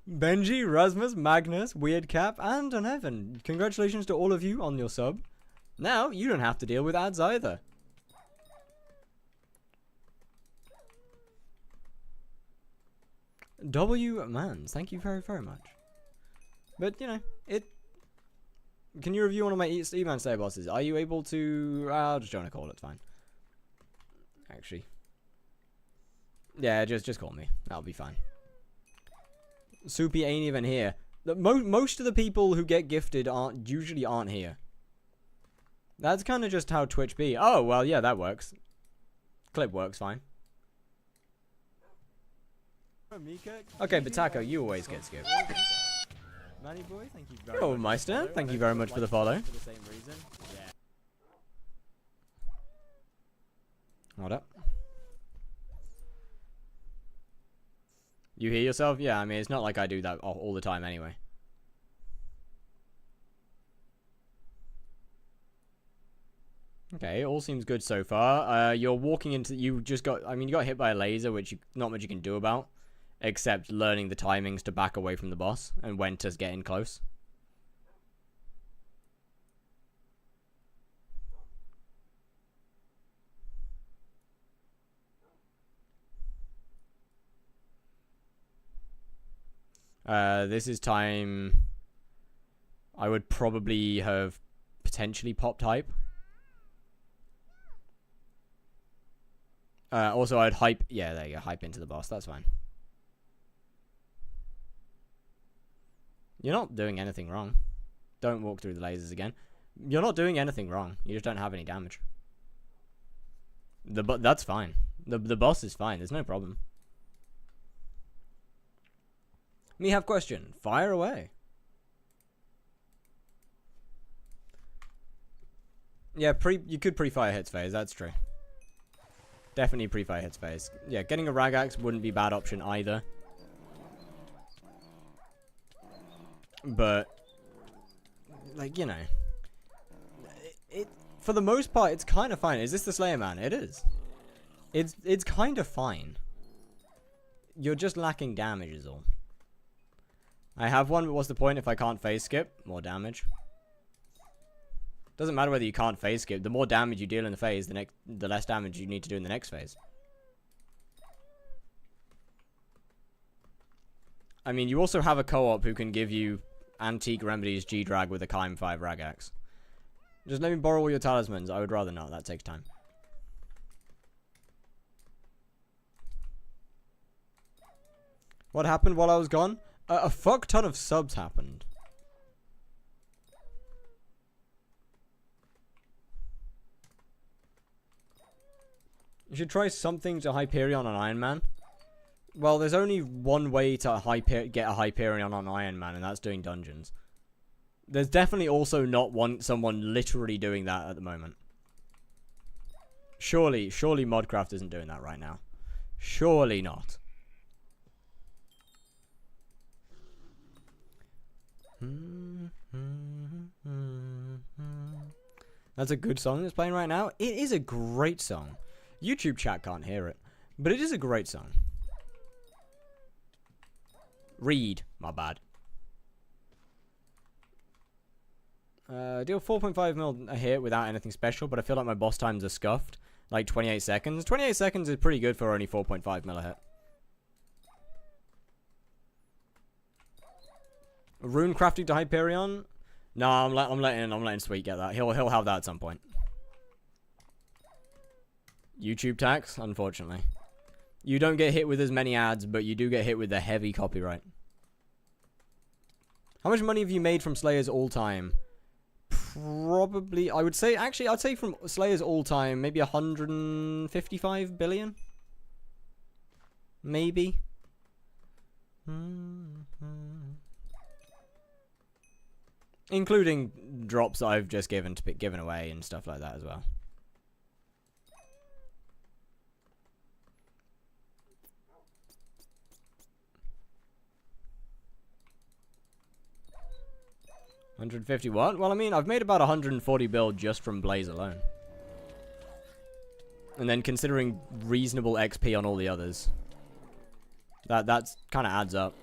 Benji, Rasmus, Magnus, Weirdcap, and an Evan. Congratulations to all of you on your sub. Now, you don't have to deal with ads either. W Mans, thank you very, very much. But, you know, Can you review one of my E-Man Slayer bosses? Are you able to... I'll just join a call, it's fine. Actually. Yeah, just call me. That'll be fine. Soupy ain't even here. Most of the people who get gifted usually aren't here. That's kind of just how Twitch be. Oh, well, yeah, that works. Clip works fine. Okay, but Taco, you always get skipped. Manny boy, thank you very much. Meister, thank you very much for the follow. For the same reason. Yeah. Hold up. You hear yourself? Yeah, I mean, it's not like I do that all the time anyway. Okay, all seems good so far. You're walking into... You got hit by a laser, which not much you can do about. Except learning the timings to back away from the boss and when to get in close. This is time I would probably have potentially popped hype. Also, I'd hype... Yeah, there you go. Hype into the boss. That's fine. You're not doing anything wrong. Don't walk through the lasers again. You're not doing anything wrong. You just don't have any damage. That's fine. The boss is fine. There's no problem. Me have question. Fire away. Yeah, you could pre-fire hits phase. That's true. Definitely pre-fire hits phase. Yeah, getting a rag axe wouldn't be a bad option either. But, like, you know, for the most part, it's kind of fine. Is this the Slayer Man? It is. It's kind of fine. You're just lacking damage is all. I have one, but what's the point if I can't phase skip? More damage. Doesn't matter whether you can't phase skip. The more damage you deal in the phase, the less damage you need to do in the next phase. I mean, you also have a co-op who can give you Antique Remedies G-Drag with a Kime 5 Rag Axe. Just let me borrow all your talismans. I would rather not. That takes time. What happened while I was gone? A fuck ton of subs happened. You should try something to Hyperion on Iron Man. Well, there's only one way to get a Hyperion on Iron Man, and that's doing dungeons. There's definitely also not someone literally doing that at the moment. Surely Modcraft isn't doing that right now. Surely not. That's a good song that's playing right now. It is a great song. YouTube chat can't hear it, but it is a great song. Read, my bad. Deal 4.5 mil a hit without anything special, but I feel like my boss times are scuffed. Like 28 seconds. 28 seconds is pretty good for only 4.5 mil a hit. Rune crafting to Hyperion? No, I'm letting Sweet get that. He'll have that at some point. YouTube tax, unfortunately. You don't get hit with as many ads, but you do get hit with the heavy copyright. How much money have you made from Slayers all time? Probably, I would say, actually, I'd say from Slayers all time, maybe 155 billion? Maybe. Including drops that I've just given away and stuff like that as well. $150 what? Well, I mean, I've made about 140 build just from Blaze alone. And then considering reasonable XP on all the others. That's kind of adds up.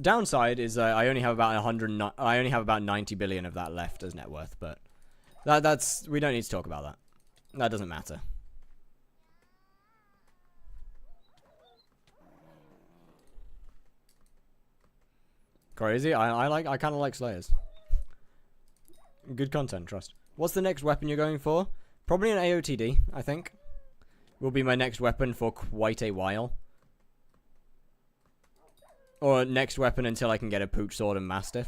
Downside is I only have about 90 billion of that left as net worth, but that's we don't need to talk about that. That doesn't matter. Crazy. I kind of like Slayers. Good content, trust. What's the next weapon you're going for? Probably an AOTD, I think. Will be my next weapon for quite a while. Or next weapon until I can get a Pooch Sword and Mastiff.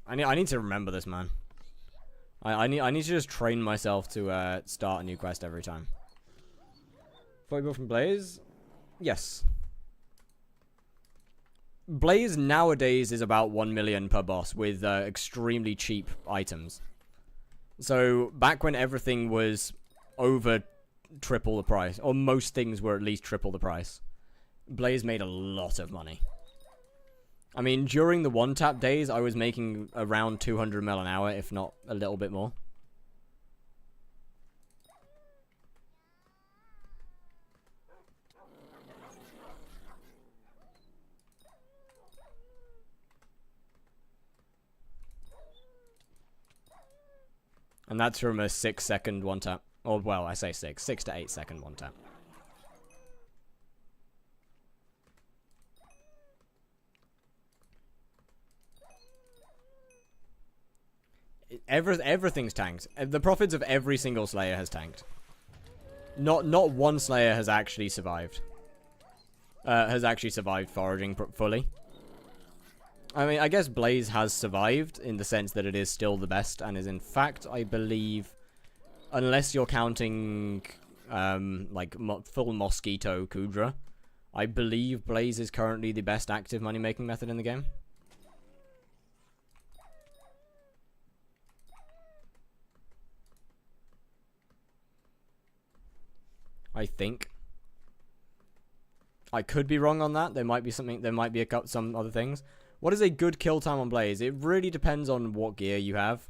I need to remember this, man. I need to just train myself to start a new quest every time. Football from Blaze? Yes. Blaze nowadays is about 1 million per boss with extremely cheap items. So back when everything was over triple the price, or most things were at least triple the price, Blaze made a lot of money. I mean, during the one-tap days, I was making around 200 mil an hour, if not a little bit more. And that's from a 6-second one-tap. Or, well, I say 6 to 8 second one-tap. Everything's tanked. The profits of every single Slayer has tanked. Not one Slayer has actually survived. Foraging fully. I mean, I guess Blaze has survived in the sense that it is still the best and is in fact, I believe, unless you're counting like full Mosquito Kudra, I believe Blaze is currently the best active money making method in the game. I think. I could be wrong on that. There might be something. There might be some other things. What is a good kill time on Blaze? It really depends on what gear you have.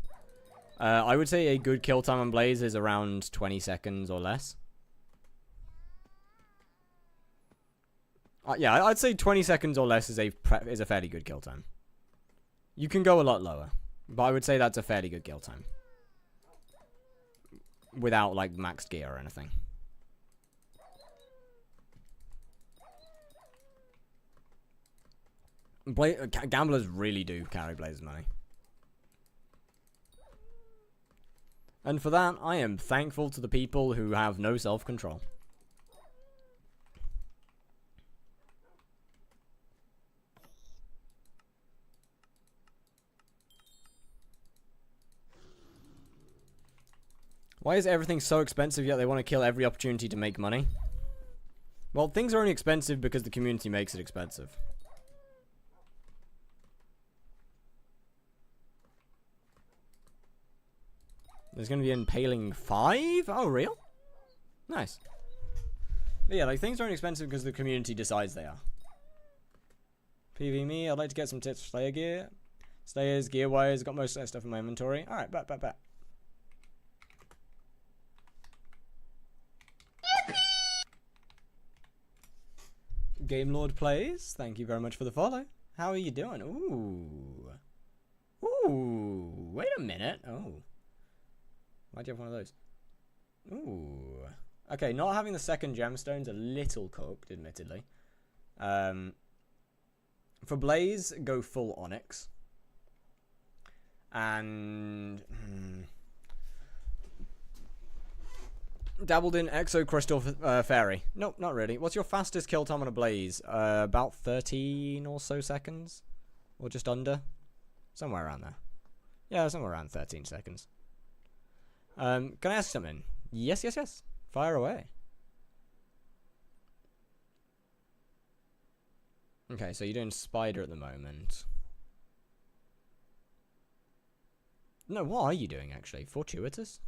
I would say a good kill time on Blaze is around 20 seconds or less. Yeah, I'd say 20 seconds or less is a fairly good kill time. You can go a lot lower, but I would say that's a fairly good kill time. Without, like, maxed gear or anything. Gamblers really do carry Blaze's money. And for that, I am thankful to the people who have no self-control. Why is everything so expensive yet they want to kill every opportunity to make money? Well, things are only expensive because the community makes it expensive. There's going to be Impaling 5? Oh, real? Nice. But yeah, like, things aren't expensive because the community decides they are. PV me, I'd like to get some tips for Slayer gear. Slayers, gear-wise, got most of that stuff in my inventory. Alright, bet. Game Lord Plays, thank you very much for the follow. How are you doing? Ooh. Ooh, wait a minute. Oh. Why'd you have one of those? Ooh. Okay, not having the second gemstone's a little cooked, admittedly. For Blaze, go full Onyx. And... dabbled in Exo Crystal Fairy. Nope, not really. What's your fastest kill time on a Blaze? About 13 or so seconds? Or just under? Somewhere around there. Yeah, somewhere around 13 seconds. Can I ask something? Yes. Fire away. Okay, so you're doing Spider at the moment. No, what are you doing, actually? Fortuitous?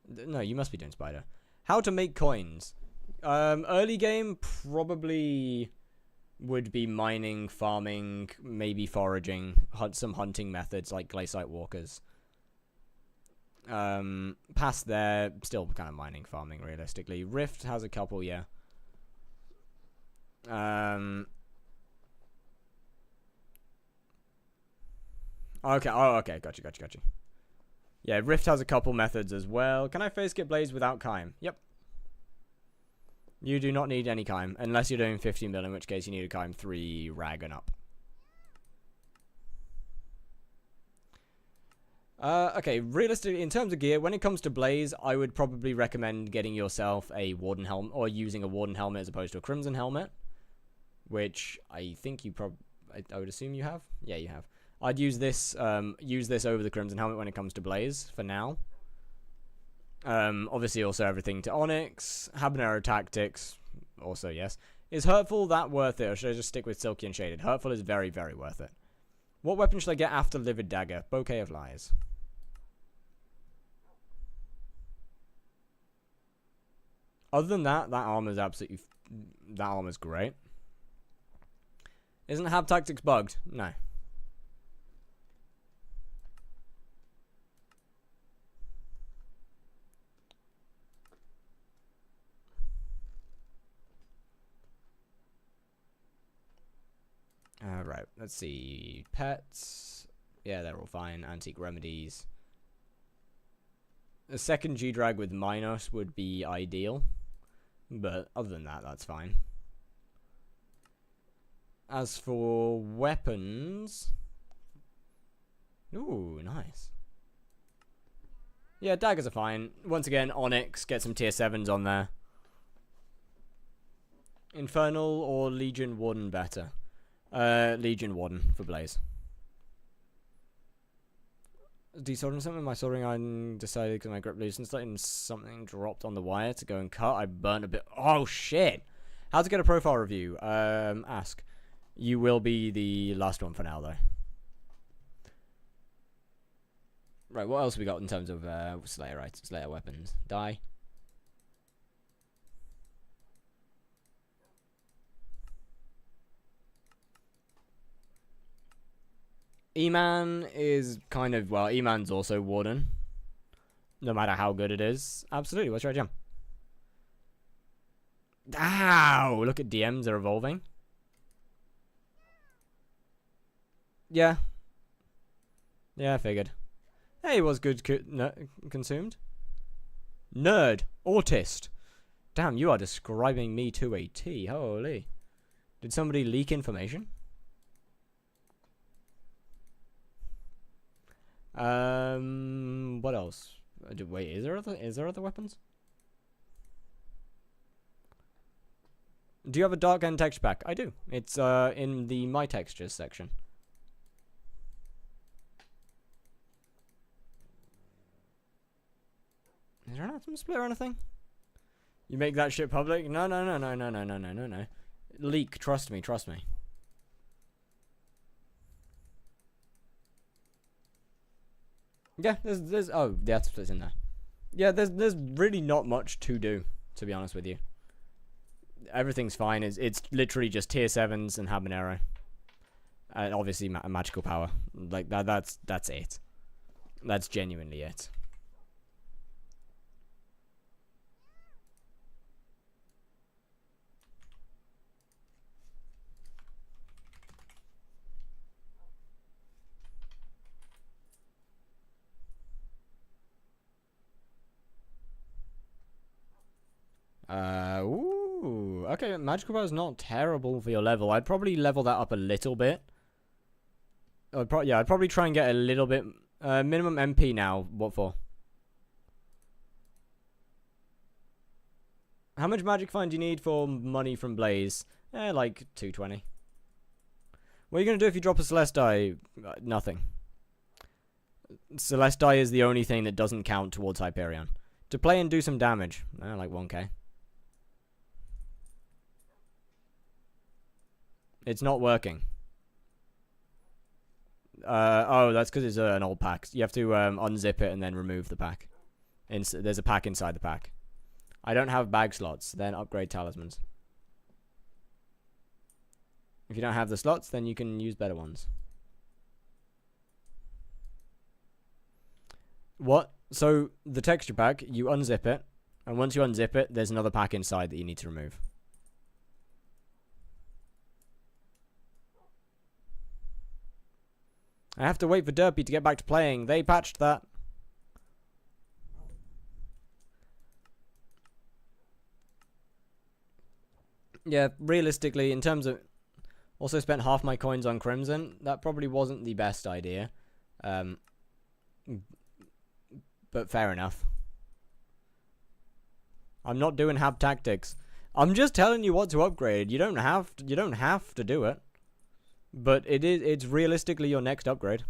No, you must be doing Spider. How to make coins? Early game, probably would be mining, farming, maybe foraging, some hunting methods like Glaciate Walkers. Past there, still kind of mining, farming, realistically. Rift has a couple, yeah. Okay, oh, okay, gotcha. Yeah, Rift has a couple methods as well. Can I phase skip Blaze without Kime? Yep. You do not need any Kime, unless you're doing 15 mil, in which case you need a Kime 3 rag and up. Okay, realistically, in terms of gear, when it comes to Blaze, I would probably recommend getting yourself a Warden helmet, or using a Warden helmet as opposed to a Crimson helmet, which I think you I would assume you have? Yeah, you have. I'd use this over the Crimson helmet when it comes to Blaze, for now. Obviously also everything to Onyx, Habanero Tactics, also yes. Is Hurtful that worth it, or should I just stick with Silky and Shaded? Hurtful is very, very worth it. What weapon should I get after Livid Dagger? Bouquet of Lies. Other than that, that armor's absolutely... that armor's great. Isn't Hab Tactics bugged? No. Right, let's see. Pets. Yeah, they're all fine. Antique remedies. A second G-Drag with Minos would be ideal. But other than that, that's fine. As for weapons... ooh, nice. Yeah, daggers are fine. Once again, Onyx, get some tier 7s on there. Infernal or Legion Warden better? Legion Warden for Blaze. Desoldering something? My soldering iron decided because my grip loosened and something dropped on the wire to go and cut. I burnt a bit. Oh shit! How to get a profile review? Ask. You will be the last one for now, though. Right, what else we got in terms of Slayer, right? Slayer weapons. Die. E-Man is kind of, well, E-Man's also Warden. No matter how good it is. Absolutely, what's your jump? Ow! Look at DMs, they're evolving. Yeah. Yeah, I figured. Hey, was good consumed. Nerd. Autist. Damn, you are describing me to a T. Holy. Did somebody leak information? What else? Wait, is there other weapons? Do you have a dark end texture pack? I do. It's in the My Textures section. Is there an atom split or anything? You make that shit public? No. Leak, trust me. Yeah, there's oh, the atom split's in there. Yeah, there's really not much to do, to be honest with you. Everything's fine. It's literally just tier 7s and Habanero. And obviously magical power. Like that's it. That's genuinely it. Ooh. Okay, magical power is not terrible for your level. I'd probably level that up a little bit. I'd probably try and get a little bit minimum MP now. What for? How much magic find do you need for money from Blaze? Like 220. What are you gonna do if you drop a Celeste die? Nothing. Celeste die is the only thing that doesn't count towards Hyperion. To play and do some damage. Like 1k. It's not working. Oh, that's because it's an old pack. You have to unzip it and then remove the pack. There's a pack inside the pack. I don't have bag slots. Then upgrade talismans. If you don't have the slots, then you can use better ones. What? So, the texture pack, you unzip it, and once you unzip it, there's another pack inside that you need to remove. I have to wait for Derpy to get back to playing. They patched that. Yeah, realistically, in terms of... Also spent half my coins on Crimson. That probably wasn't the best idea. But fair enough. I'm not doing hab tactics. I'm just telling you what to upgrade. You don't have to do it. But it's realistically your next upgrade.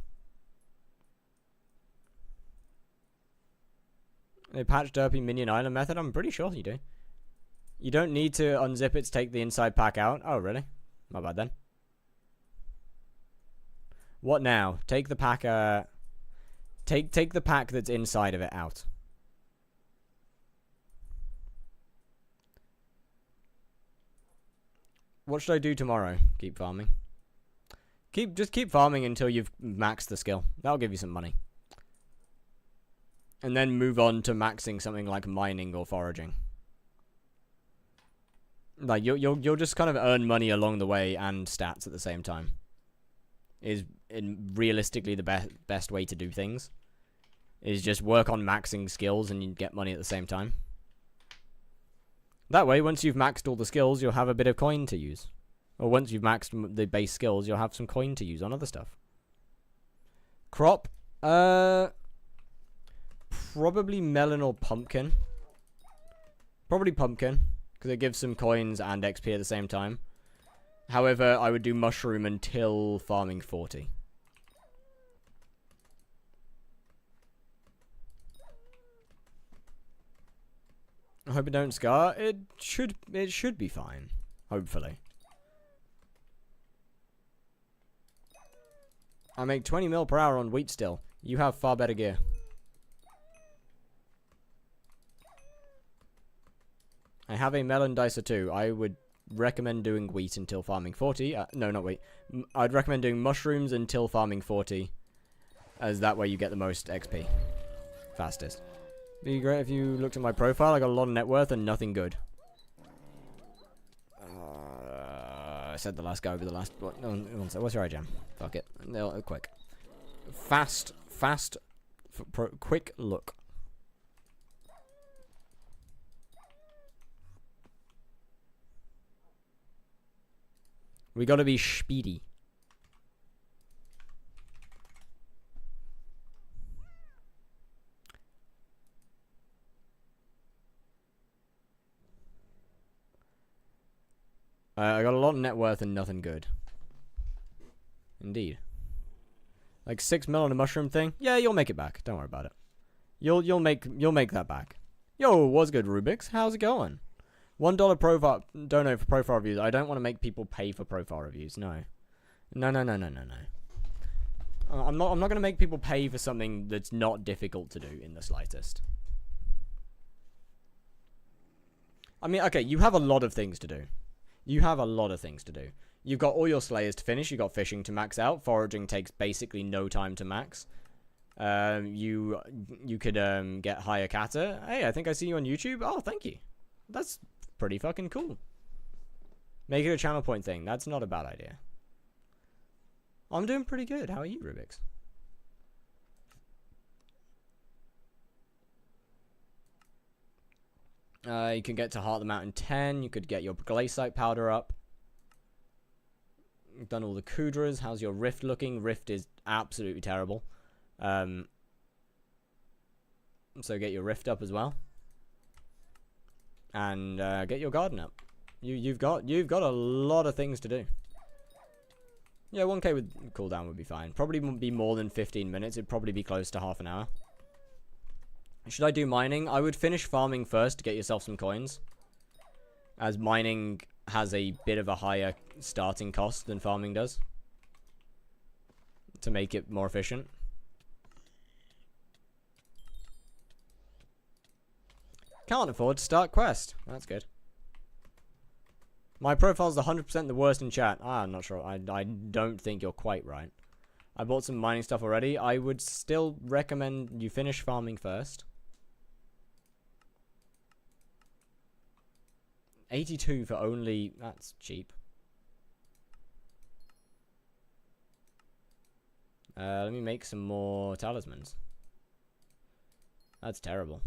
They patched Derpy Minion Island method? I'm pretty sure you do. You don't need to unzip it to take the inside pack out. Oh, really? My bad then. What now? Take the pack, Take the pack that's inside of it out. What should I do tomorrow? Keep farming. Just keep farming until you've maxed the skill. That'll give you some money. And then move on to maxing something like mining or foraging. Like you'll just kind of earn money along the way and stats at the same time. Is realistically the best way to do things. Is just work on maxing skills and you get money at the same time. That way, once you've maxed all the skills, you'll have a bit of coin to use. Or once you've maxed the base skills, you'll have some coin to use on other stuff. Crop. Probably melon or pumpkin. Probably pumpkin, because it gives some coins and XP at the same time. However, I would do mushroom until farming 40. I hope it don't scar. It should be fine. Hopefully. I make 20 mil per hour on wheat still. You have far better gear. I have a melon dicer too. I would recommend doing wheat until farming 40. No, not wheat. I'd recommend doing mushrooms until farming 40. As that way you get the most XP. Fastest. Be great if you looked at my profile. I got a lot of net worth and nothing good. I said the last guy over the last... What? No, one sec. What's your jam? Fuck it. No, quick. Quick look. We gotta be speedy. I got a lot of net worth and nothing good. Indeed. Like 6 mil on a mushroom thing? Yeah, you'll make it back. Don't worry about it. You'll make that back. Yo, what's good, Rubik's? How's it going? $1 profile donate for profile reviews. I don't want to make people pay for profile reviews. No. No. I'm not going to make people pay for something that's not difficult to do in the slightest. I mean, okay, you have a lot of things to do. You've got all your slayers to finish. You've got fishing to max out. Foraging takes basically no time to max. You could get higher kata. Hey, I think I see you on YouTube. Oh, thank you. That's pretty fucking cool. Make it a channel point thing. That's not a bad idea. I'm doing pretty good. How are you, Rubik's? You can get to Heart of the Mountain 10. You could get your Glaciite powder up. You've done all the Kudras. How's your Rift looking? Rift is absolutely terrible. So get your Rift up as well. And get your garden up. You've got a lot of things to do. Yeah, 1k with cooldown would be fine. Probably wouldn't be more than 15 minutes. It'd probably be close to half an hour. Should I do mining? I would finish farming first to get yourself some coins. As mining has a bit of a higher starting cost than farming does. To make it more efficient. Can't afford to start quest. That's good. My profile's 100% the worst in chat. I'm not sure. I don't think you're quite right. I bought some mining stuff already. I would still recommend you finish farming first. 82 for only... That's cheap. Let me make some more talismans. That's terrible.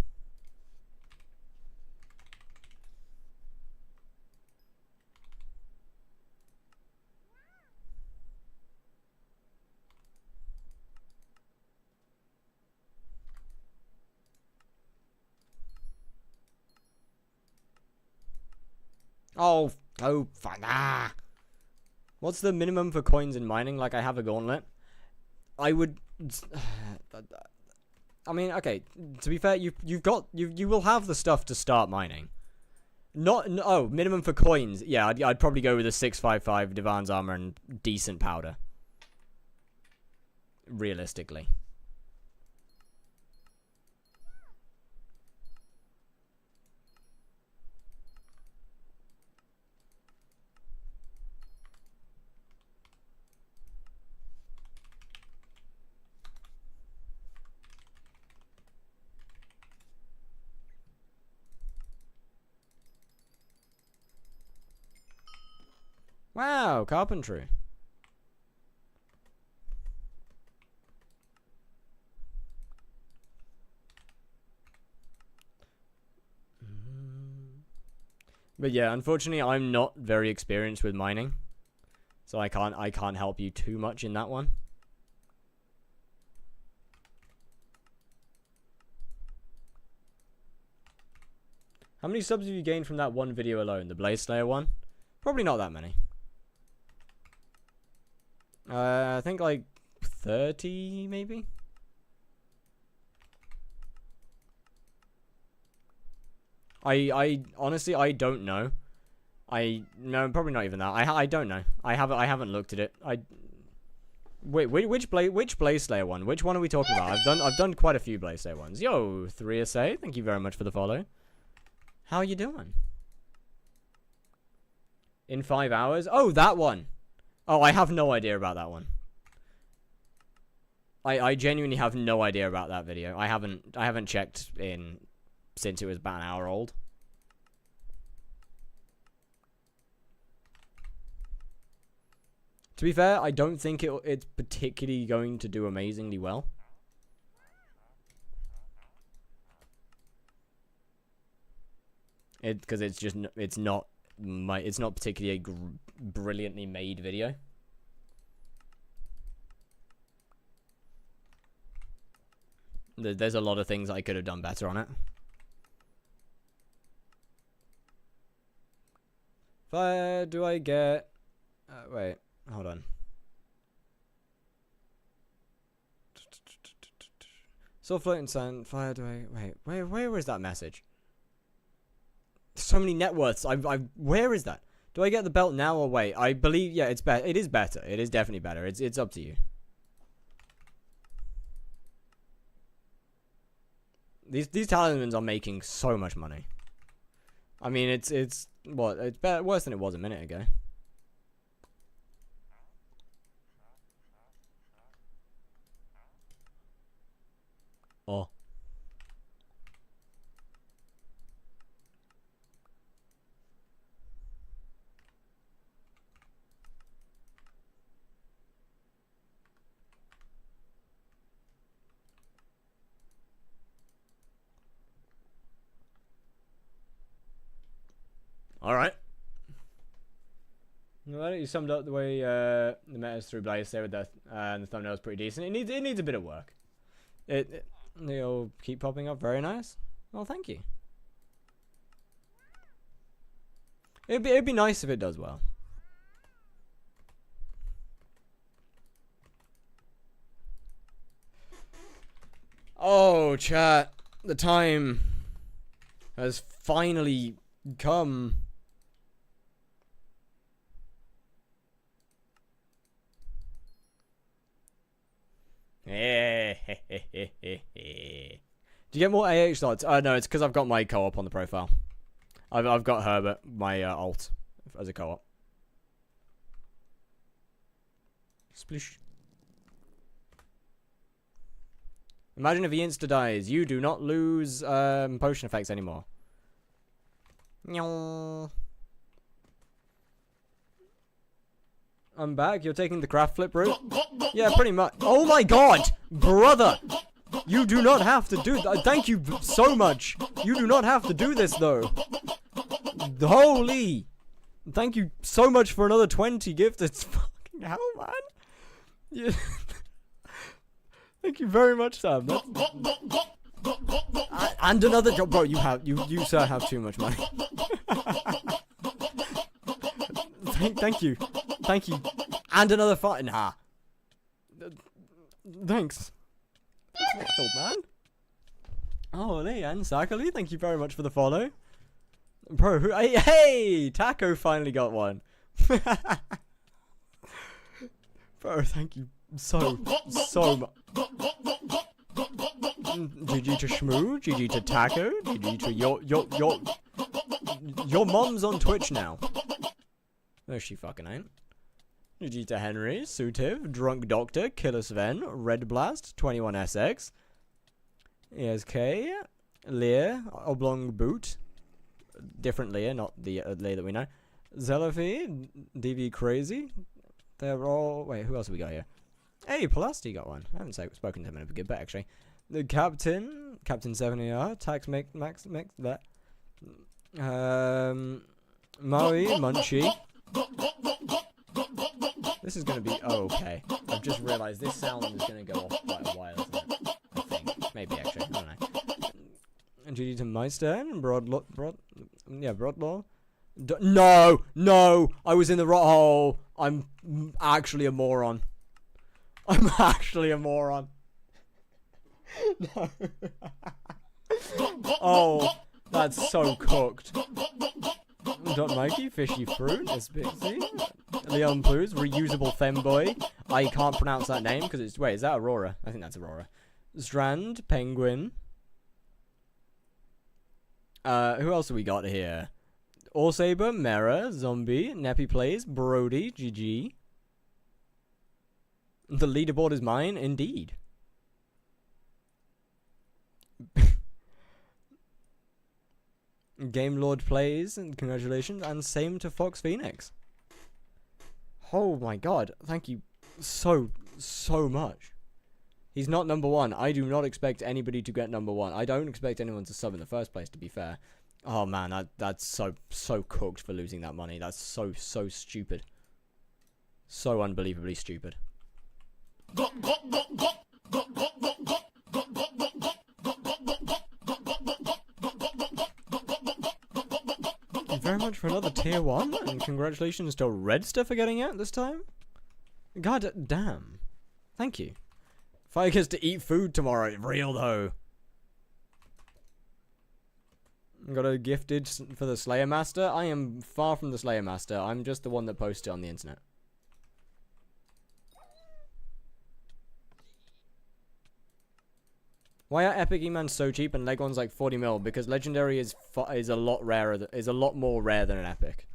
Oh, fine. Ah. What's the minimum for coins in mining? Like, I have a gauntlet. I would... I mean, okay, to be fair, you will have the stuff to start mining. Oh, minimum for coins. Yeah, I'd probably go with a 655 Divan's armor and decent powder. Realistically. Wow, carpentry. But yeah, unfortunately, I'm not very experienced with mining, so I can't help you too much in that one. How many subs have you gained from that one video alone, the Blaze Slayer one? Probably not that many. I think like 30, maybe? I honestly, I don't know. No, probably not even that. I don't know. I haven't looked at it. Wait, which Blaze Slayer one? Which one are we talking about? I've done quite a few Blaze Slayer ones. Yo, 3SA, thank you very much for the follow. How are you doing? In 5 hours? Oh, that one. Oh, I have no idea about that one. I genuinely have no idea about that video. I haven't checked in since it was about an hour old. To be fair, I don't think it's particularly going to do amazingly well. Because it's not particularly a brilliantly made video. There's a lot of things I could have done better on it. Fire, do I get... wait, hold on. Still floating sand. Fire, do I... Wait, where is that message? So many net worths. Where is that? Do I get the belt now or wait? I believe, yeah, it's better. It is better. It is definitely better. It's up to you. These talismans are making so much money. I mean, it's what? It's better, worse than it was a minute ago. Oh. Alright. Well, you summed up the way the meta's through Blaze there with that, and the thumbnail's pretty decent. It needs a bit of work. They'll keep popping up. Very nice. Well, thank you. It'd be nice if it does well. Oh, chat. The time has finally come. Do you get more AH slots? No, it's because I've got my co-op on the profile. I've got Herbert, my alt, as a co-op. Splish. Imagine if he insta-dies. You do not lose potion effects anymore. I'm back. You're taking the craft flip route? Yeah, pretty much. Oh my god! Brother! You do not have to do that. Thank you so much. You do not have to do this, though. Holy! Thank you so much for another 20 gifted. Fucking hell, man. Yeah. Thank you very much, Sam. And another job, bro. You sir have too much money. Thank you, and another fight. Nah. Thanks, old man. Oh, and Sakali, thank you very much for the follow, bro. Hey, Taco finally got one. Bro, thank you so much. GG to Shmoo, GG to Taco, GG to your mom's on Twitch now. No, she fucking ain't. GG to Henry, Sutiv, Drunk Doctor, Killer Sven, Red Blast, 21SX, ESK, Lear, Oblong Boot, different Lear, not the Lear that we know, Zelophy, DV Crazy, they're all, wait, who else have we got here? Hey, Pelasti got one. I haven't spoken to him in a good bit, actually. The Captain 70R, Tax Max, that. Maui, Munchie. This is going to be okay. I've just realised this sound is going to go off quite a while, isn't it? I think. Maybe, actually. I don't know. And GG to Meister, Broadlaw. No! I was in the hole. I'm actually a moron. No. Oh, that's so cooked. Mikey, Fishy Fruit, Espixie, Leon Blues, Reusable Femboy. I can't pronounce that name because it's. Wait, is that Aurora? I think that's Aurora. Strand, Penguin. Who else have we got here? Allsaber, Mera, Zombie, Neppy Plays, Brody, GG. The leaderboard is mine, indeed. Game Lord Plays, and congratulations, and same to Fox Phoenix. Oh my god, thank you so much. He's not number one. I do not expect anybody to get number one. I don't expect anyone to sub in the first place, to be fair. Oh man, that's so cooked for losing that money. That's so stupid. So unbelievably stupid. Thank you very much for another tier 1, and congratulations to Redster for getting it this time. God damn. Thank you. Fire gets to eat food tomorrow. Real though. Got a gifted for the Slayer Master. I am far from the Slayer Master. I'm just the one that posted it on the internet. Why are Epic E-Mans so cheap and Leg one's like 40 mil? Because Legendary is a lot rarer. Is a lot more rare than an Epic.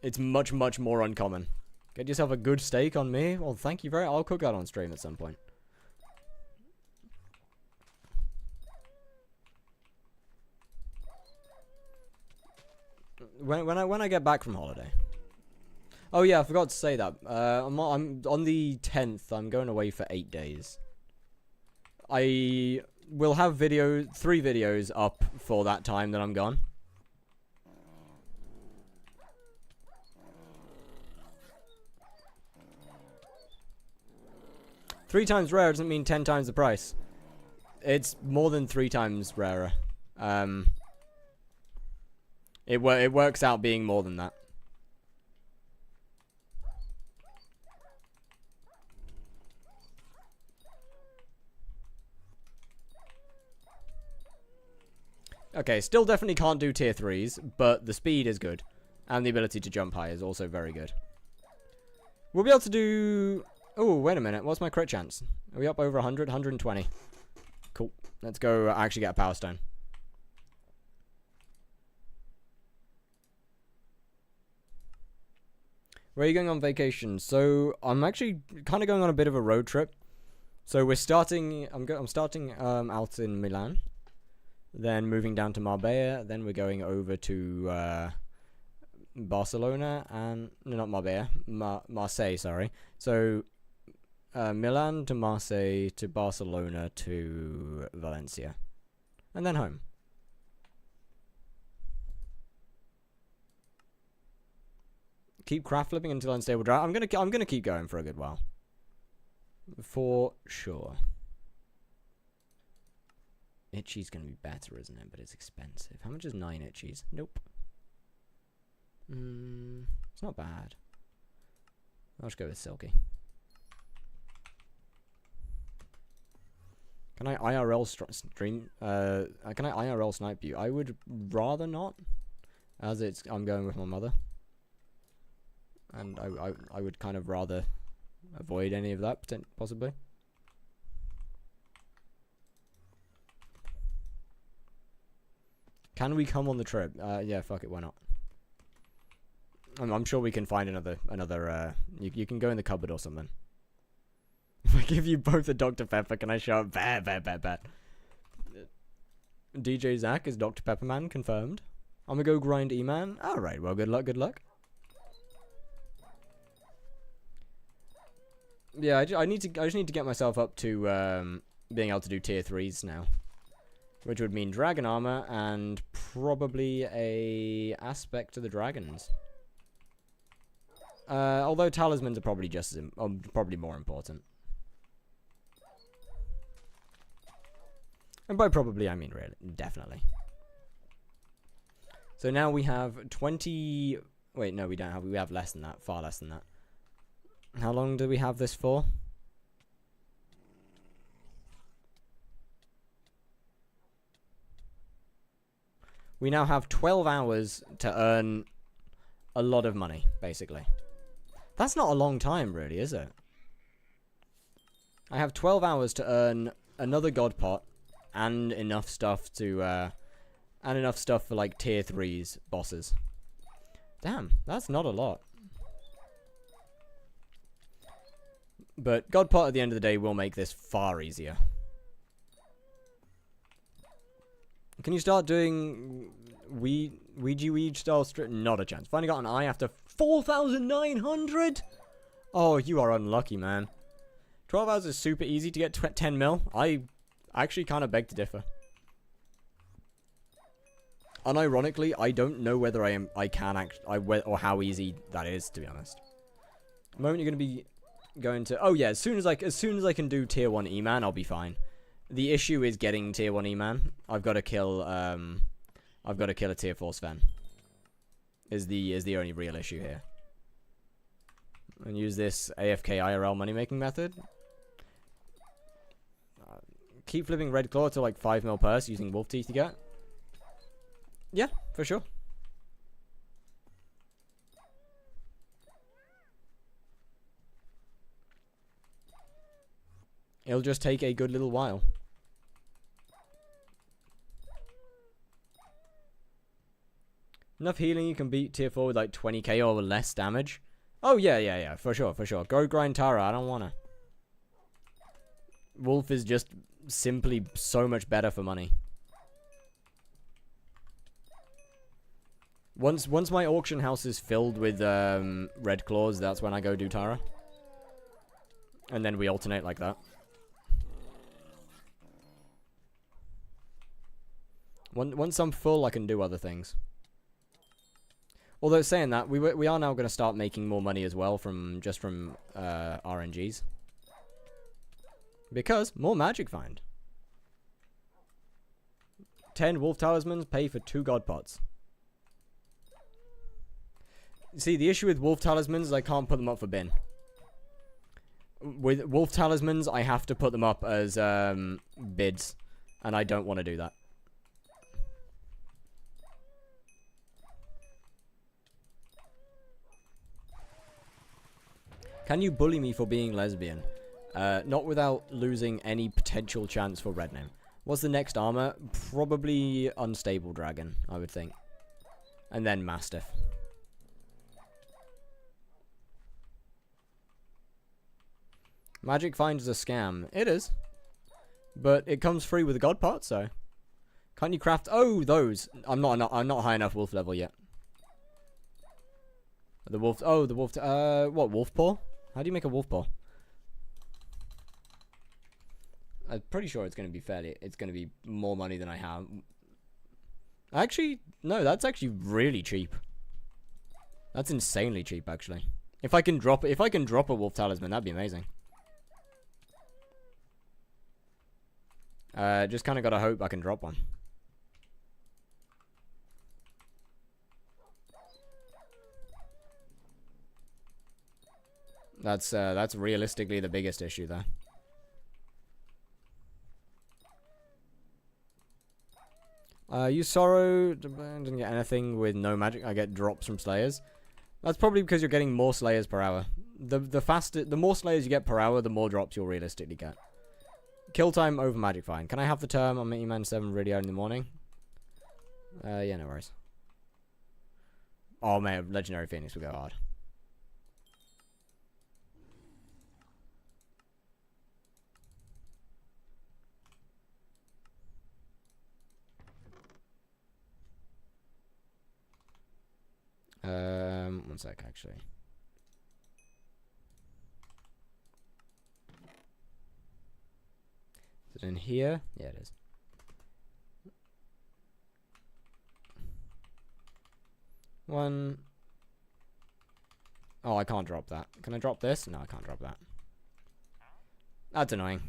It's much more uncommon. Get yourself a good steak on me. Well, thank you very. I'll cook that on stream at some point. When I get back from holiday. Oh yeah, I forgot to say that. I'm on the 10th. I'm going away for 8 days. I will have 3 videos up for that time that I'm gone. Three times rare doesn't mean 10 times the price. It's more than 3 times rarer. It works out being more than that. Okay, still definitely can't do tier 3s, but the speed is good. And the ability to jump high is also very good. We'll be able to do... Oh, wait a minute. What's my crit chance? Are we up over 100? 120. Cool. Let's go actually get a power stone. Where are you going on vacation? So, I'm actually kind of going on a bit of a road trip. So we're starting. I'm starting out in Milan, then moving down to Marbella. Then we're going over to Barcelona and no, not Marbella, Marseille. Sorry. So Milan to Marseille to Barcelona to Valencia, and then home. Keep craft flipping until unstable drought. I'm gonna keep going for a good while. For sure. Itchy's gonna be better, isn't it? But it's expensive. How much is 9 itchies? Nope. It's not bad. I'll just go with Silky. Can I IRL stream? Can I IRL snipe you? I would rather not, as I'm going with my mother. And I would kind of rather avoid any of that, possibly. Can we come on the trip? Yeah, fuck it, why not? I'm sure we can find another. You can go in the cupboard or something. If I give you both a Dr. Pepper, can I shout bad? DJ Zach is Dr. Pepperman confirmed. I'm gonna go grind E-Man. Alright, well, good luck. Yeah, I just need to get myself up to being able to do tier 3s now, which would mean dragon armor and probably a aspect to the dragons. Although talismans are probably just as probably more important. And by probably I mean really, definitely. So now we have 20. Wait, no, we don't have. We have less than that. Far less than that. How long do we have this for? We now have 12 hours to earn a lot of money, basically. That's not a long time, really, is it? I have 12 hours to earn another god pot and enough stuff to, for like tier 3s bosses. Damn, that's not a lot. But God Pot at the end of the day will make this far easier. Can you start doing Ouija style strip? Not a chance. Finally got an eye after 4,900? Oh, you are unlucky, man. 12 hours is super easy to get 10 mil. I actually kind of beg to differ. Unironically, I don't know whether or how easy that is, to be honest. The moment you're going to be going to... Oh, yeah, as soon as I can do tier 1 E-Man, I'll be fine. The issue is getting tier 1 E-Man. I've got to kill a tier 4 Sven. Is the only real issue here. And use this AFK IRL money-making method. Keep flipping Red Claw to like 5 mil purse using Wolf Teeth to get. Yeah, for sure. It'll just take a good little while. Enough healing you can beat tier 4 with like 20k or less damage. Oh yeah, for sure. Go grind Tara, I don't wanna. Wolf is just simply so much better for money. Once my auction house is filled with red claws, that's when I go do Tara. And then we alternate like that. Once I'm full, I can do other things. Although saying that, we are now going to start making more money as well from RNGs. Because more magic find. 10 wolf talismans pay for 2 god pots. See, the issue with wolf talismans is I can't put them up for bin. With wolf talismans, I have to put them up as bids, and I don't want to do that. Can you bully me for being lesbian? Not without losing any potential chance for red name. What's the next armor? Probably unstable dragon, I would think. And then mastiff. Magic Find is a scam. It is. But it comes free with a god part, so. Can't you craft... Oh, those. I'm not high enough wolf level yet. The wolf... Oh, the wolf... what? Wolf paw? How do you make a wolf paw? I'm pretty sure it's going to be fairly... It's going to be more money than I have. Actually, no, that's actually really cheap. That's insanely cheap, actually. If I can drop a wolf talisman, that'd be amazing. Just kind of gotta hope I can drop one. That's realistically the biggest issue there. Use sorrow. Didn't get anything with no magic. I get drops from slayers. That's probably because you're getting more slayers per hour. The more slayers you get per hour, the more drops you'll realistically get. Kill time over magic find. Can I have the term on Mini-Man 7 really early in the morning? Yeah, no worries. Oh man, Legendary Phoenix will go hard. One sec, actually. Is it in here? Yeah, it is. One. Oh, I can't drop that. Can I drop this? No, I can't drop that. That's annoying.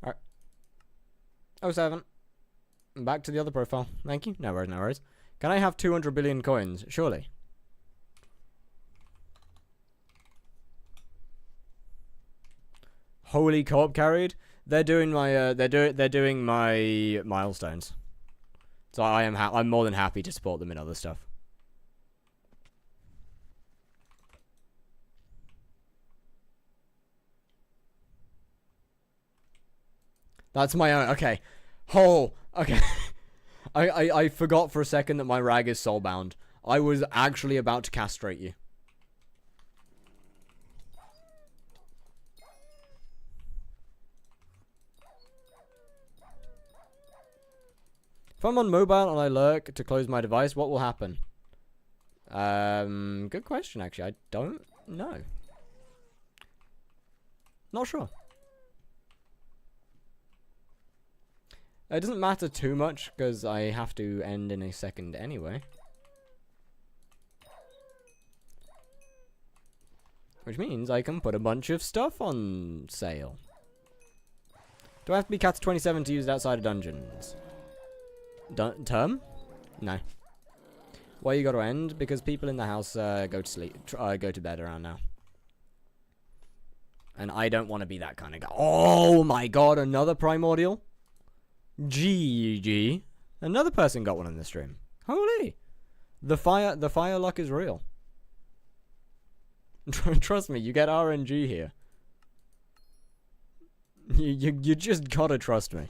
Alright. 07. Back to the other profile. Thank you. No worries, no worries. Can I have 200 billion coins? Surely. Holy co-op carried. They're doing my they're doing my milestones. So I'm more than happy to support them in other stuff. That's my own. Okay. Oh, okay. I forgot for a second that my rag is soulbound. I was actually about to castrate you. If I'm on mobile and I lurk to close my device, what will happen? Good question, actually. I don't know. Not sure. It doesn't matter too much, because I have to end in a second anyway. Which means I can put a bunch of stuff on sale. Do I have to be Cat 27 to use it outside of dungeons? Term? No. Why you gotta end? Because people in the house go to sleep, go to bed around now. And I don't want to be that kind of guy. Oh my god, another primordial? GG. Another person got one in the stream. Holy. The fire luck is real. Trust me, you get RNG here. You just gotta trust me.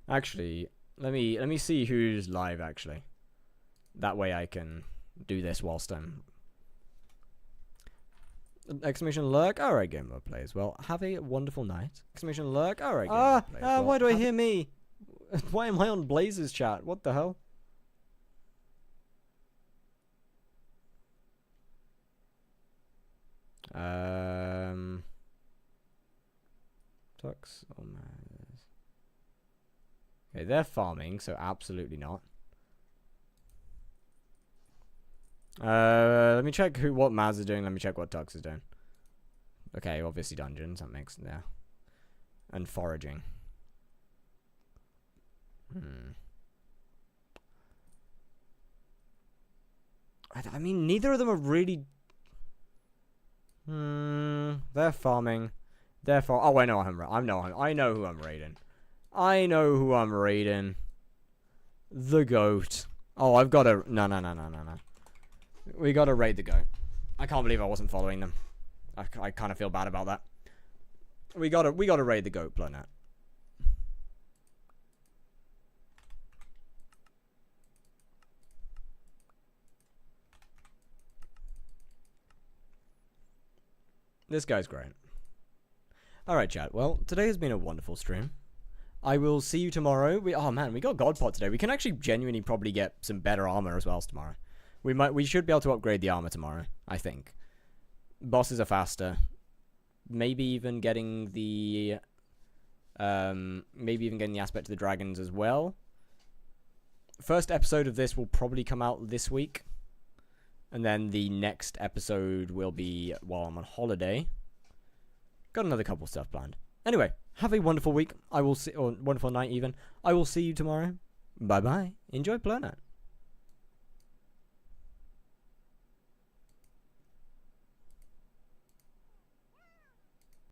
Actually, let me see who's live actually. That way I can do this whilst I'm exclamation lurk. Alright, game mode plays. Well, have a wonderful night. Exclamation lurk. Alright, game mode plays. Well, why do I hear me? Why am I on Blaze's chat? What the hell? Tux. Oh man. Okay, they're farming, so absolutely not. Let me check what Maz is doing. Let me check what Tux is doing. Okay, obviously dungeons. That makes yeah. And foraging. I mean, neither of them are really. They're they're farming. Therefore, oh, I know I know who I'm raiding. I know who I'm raiding. The goat. Oh, I've got to... No. We got to raid the goat. I can't believe I wasn't following them. I kind of feel bad about that. We got to raid the goat planet. This guy's great. Alright, chat. Well, today has been a wonderful stream. I will see you tomorrow. Oh man, we got Godpot today. We can actually genuinely probably get some better armor as well tomorrow. We should be able to upgrade the armor tomorrow, I think. Bosses are faster. Maybe even getting the aspect of the dragons as well. First episode of this will probably come out this week. And then the next episode will be while I'm on holiday. Got another couple stuff planned. Anyway, have a wonderful week. Or wonderful night even. I will see you tomorrow. Bye bye. Enjoy Planet.